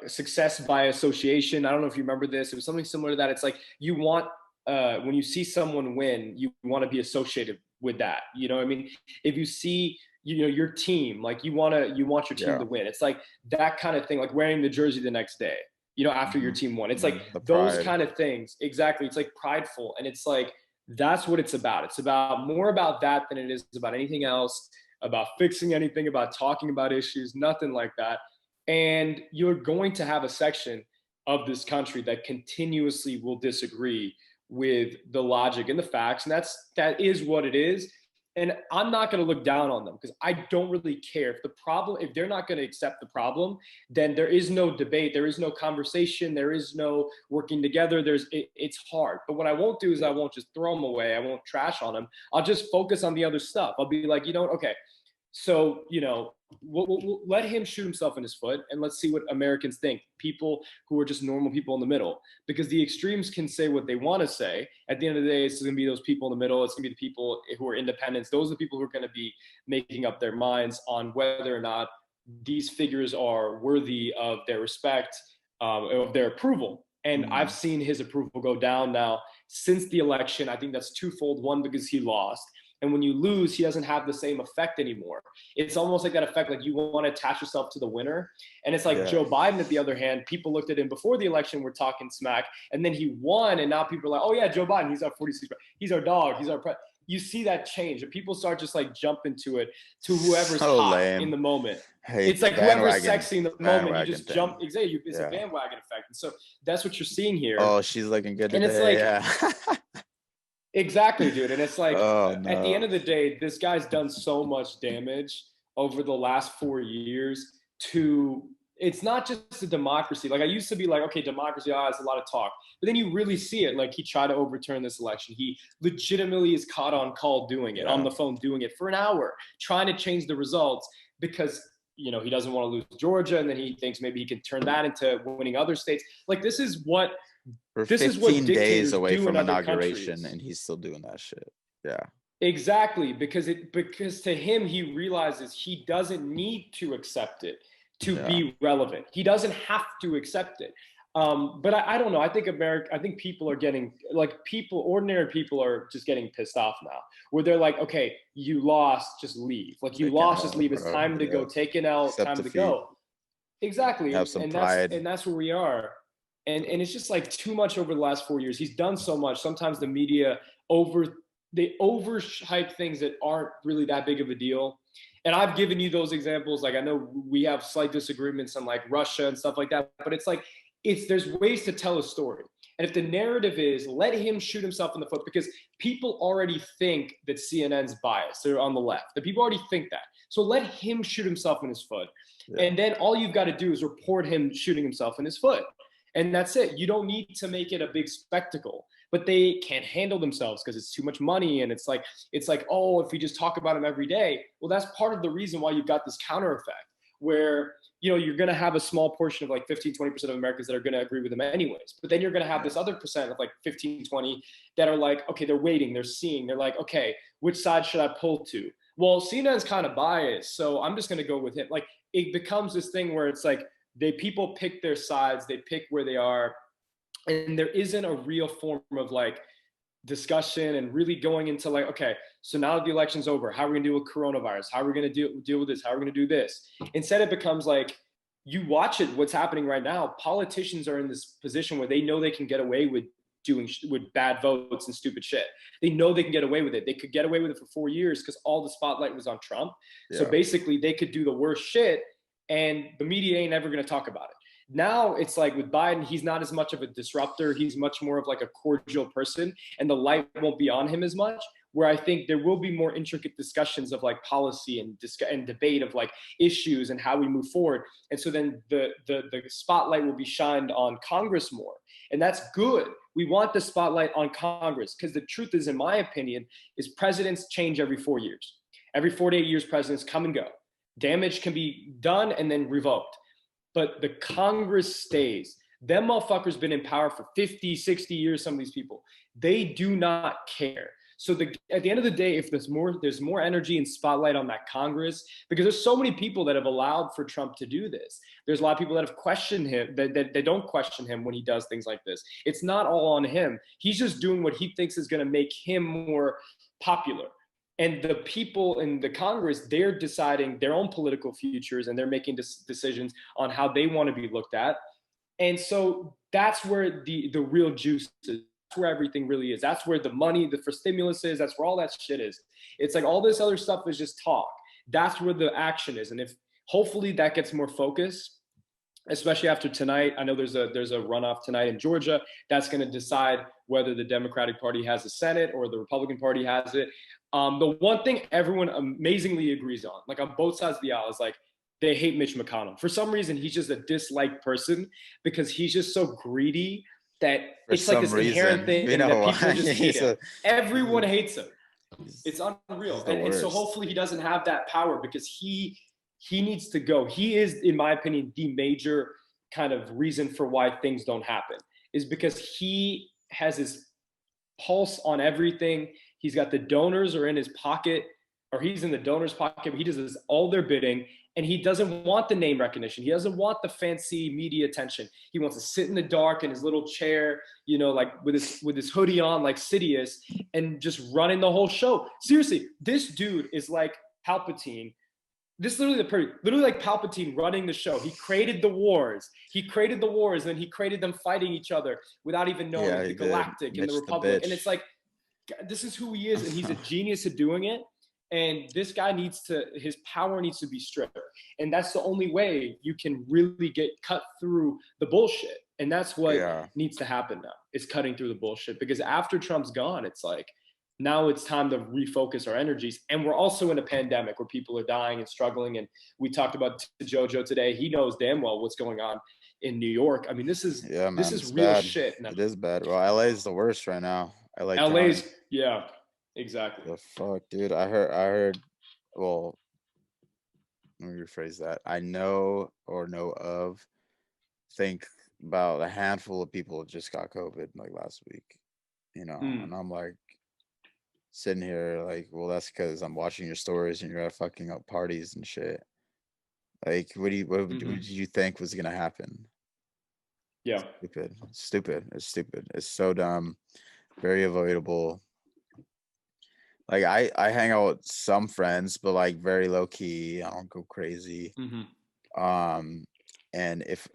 success by association. I don't know if you remember this. It was something similar to that. It's like you want, when you see someone win, you want to be associated with that. You know what I mean? If you see, your team, like you want your team to win. It's like that kind of thing, like wearing the jersey the next day, after your team won. It's like those kind of things. Exactly. It's like prideful. And it's like, that's what it's about. It's about more about that than it is about anything else, about fixing anything, about talking about issues, nothing like that. And you're going to have a section of this country that continuously will disagree with the logic and the facts. And that is what it is. And I'm not going to look down on them because I don't really care. If they're not going to accept the problem, then there is no debate. There is no conversation. There is no working together. It's hard. But what I won't do is I won't just throw them away. I won't trash on them. I'll just focus on the other stuff. I'll be like, okay, so, we'll let him shoot himself in his foot, and let's see what Americans think. People who are just normal people in the middle, because the extremes can say what they want to say. At the end of the day, it's going to be those people in the middle. It's going to be the people who are independents. Those are the people who are going to be making up their minds on whether or not these figures are worthy of their respect, of their approval. And I've seen his approval go down now since the election. I think that's twofold. One, because he lost. And when you lose, he doesn't have the same effect anymore. It's almost like that effect, like you want to attach yourself to the winner. And it's like Joe Biden, at the other hand, people looked at him before the election, were talking smack, and then he won. And now people are like, oh yeah, Joe Biden, he's our 46, he's our dog, he's our you see that change, and people start just like jumping to it, to whoever's hot in the moment. It's like whoever's sexy in the moment, you just jump. Exactly, it's a bandwagon effect. And so that's what you're seeing here. Oh, she's looking good and today. It's like, exactly, dude. And it's like, at the end of the day, this guy's done so much damage over the last 4 years to, it's not just a democracy. Like I used to be like, okay, democracy, it's a lot of talk. But then you really see it. Like he tried to overturn this election. He legitimately is caught on call doing it, on the phone doing it for an hour, trying to change the results because, he doesn't want to lose Georgia. And then he thinks maybe he can turn that into winning other states. Like this is what, we're 15 days away from inauguration and he's still doing that shit. Yeah. Exactly. Because to him, he realizes he doesn't need to accept it to be relevant. He doesn't have to accept it. But I don't know. I think people are getting ordinary people are just getting pissed off now, where they're like, okay, you lost, just leave. Like you lost, just leave. It's time to go. Take an L. Time to go. Exactly. Have some and pride. that's where we are. And it's just like too much over the last 4 years. He's done so much. Sometimes the media overhype things that aren't really that big of a deal. And I've given you those examples. Like I know we have slight disagreements on like Russia and stuff like that, but it's like there's ways to tell a story. And if the narrative is let him shoot himself in the foot, because people already think that CNN's biased, they're on the left. The people already think that. So let him shoot himself in his foot. Yeah. And then all you've got to do is report him shooting himself in his foot. And that's it. You don't need to make it a big spectacle, but they can't handle themselves because it's too much money. And it's like, oh, if we just talk about him every day, well, that's part of the reason why you've got this counter effect where, you know, you're going to have a small portion of like 15, 20% of Americans that are going to agree with him anyways. But then you're going to have this other percent of like 15, 20 that are like, okay, they're waiting, they're seeing, they're like, okay, which side should I pull to? Well, CNN's kind of biased, so I'm just going to go with him. Like it becomes this thing where it's like people pick their sides, they pick where they are, and there isn't a real form of like discussion and really going into like, okay, so now that the election's over, how are we gonna deal with coronavirus? How are we gonna deal with this? How are we gonna do this? Instead, it becomes like, you watch it, what's happening right now. Politicians are in this position where they know they can get away with with bad votes and stupid shit. They know they can get away with it. They could get away with it for 4 years because all the spotlight was on Trump. Yeah. So basically they could do the worst shit and the media ain't ever gonna talk about it. Now it's like with Biden, he's not as much of a disruptor. He's much more of like a cordial person and the light won't be on him as much, where I think there will be more intricate discussions of like policy and debate of like issues and how we move forward. And so then the spotlight will be shined on Congress more. And that's good. We want the spotlight on Congress because the truth is, in my opinion, is presidents change every 4 years. Every 4 to 8 years, presidents come and go. Damage can be done and then revoked. But the Congress stays. Them motherfuckers been in power for 50, 60 years, some of these people. They do not care. So at the end of the day, if there's more energy and spotlight on that Congress, because there's so many people that have allowed for Trump to do this. There's a lot of people that have questioned him, that they don't question him when he does things like this. It's not all on him. He's just doing what he thinks is going to make him more popular. And the people in the Congress, they're deciding their own political futures and they're making decisions on how they want to be looked at. And so that's where the real juice is. That's where everything really is. That's where the money, for stimulus is. That's where all that shit is. It's like all this other stuff is just talk. That's where the action is. And if hopefully that gets more focus, especially after tonight. I know there's a runoff tonight in Georgia. That's going to decide whether the Democratic Party has the Senate or the Republican Party has it. The one thing everyone amazingly agrees on, like on both sides of the aisle, is like they hate Mitch McConnell. For some reason, he's just a disliked person because he's just so greedy that it's like this inherent thing that people just hate him. Everyone hates him. It's unreal. And so hopefully he doesn't have that power because he needs to go. He is, in my opinion, the major kind of reason for why things don't happen is because he has his pulse on everything. He's got the donors are in his pocket, or he's in the donors' pocket. He does all their bidding, and he doesn't want the name recognition. He doesn't want the fancy media attention. He wants to sit in the dark in his little chair, you know, like with his hoodie on, like Sidious, and just running the whole show. Seriously, this dude is like Palpatine. This is literally like Palpatine running the show. He created the wars. And then he created them fighting each other without even knowing the Galactic and the Republic. And it's like, this is who he is, and he's a genius at doing it. And this guy his power needs to be stripped. And that's the only way you can really cut through the bullshit. And that's what needs to happen now, is cutting through the bullshit. Because after Trump's gone, it's like, now it's time to refocus our energies. And we're also in a pandemic where people are dying and struggling. And we talked about Jojo today. He knows damn well what's going on in New York. I mean, this is real bad. shit. Now, it is bad. Well, LA is the worst right now. LA's, yeah, exactly. The fuck, dude. I heard, well, let me rephrase that. I know think about a handful of people just got COVID like last week, you know, and I'm like sitting here like, well, that's because I'm watching your stories and you're at fucking up parties and shit. Like, what Mhm. did you think was gonna happen? Yeah. Stupid. It's so dumb. Very avoidable. Like I hang out with some friends, but like very low key. I don't go crazy. Hmm. And if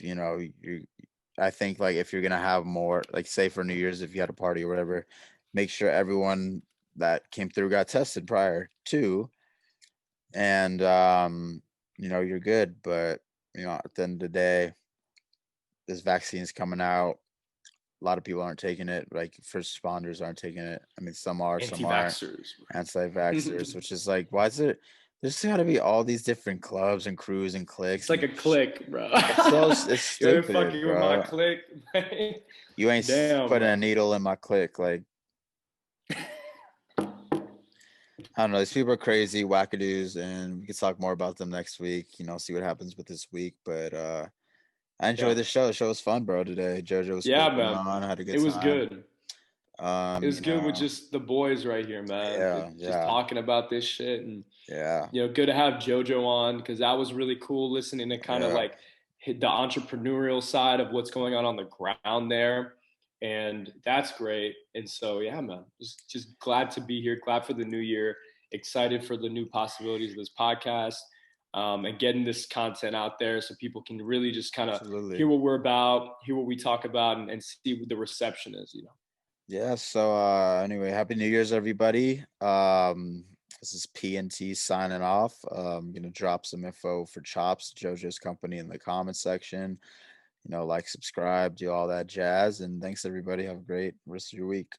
you, I think like if you're gonna have more, like say for New Year's, if you had a party or whatever, make sure everyone that came through got tested prior to, and you're good. But at the end of the day, this vaccine is coming out. A lot of people aren't taking it. Like first responders aren't taking it. I mean, some are, some aren't. Anti-vaxxers. Anti-vaxxers, which is like, why is it? There's got to be all these different clubs and crews and cliques. It's like a click, bro. It's You're stupid, fucking with my bro. click, man. You ain't Damn, putting a man. needle in my clique. Like, I don't know. These people are crazy, wackadoos, and we can talk more about them next week. See what happens with this week. But I enjoyed Yeah. the show. The show was fun, bro. Today, Jojo was Yeah, cool coming man. on. I had a good It was time. good. It was good with just the boys right here, man. Yeah, Just talking about this shit, and yeah, good to have Jojo on because that was really cool listening to kind of yeah. like hit the entrepreneurial side of what's going on the ground there, and that's great. And so yeah, man, just glad to be here. Glad for the new year. Excited for the new possibilities of this podcast, and getting this content out there so people can really just kind of Absolutely. hear what we're about, hear what we talk about, and see what the reception is. Yeah, so anyway, happy New Year's everybody. This is PNT signing off. I'm gonna drop some info for Chops, JoJo's company, in the comment section. Like, subscribe, do all that jazz, and thanks everybody. Have a great rest of your week.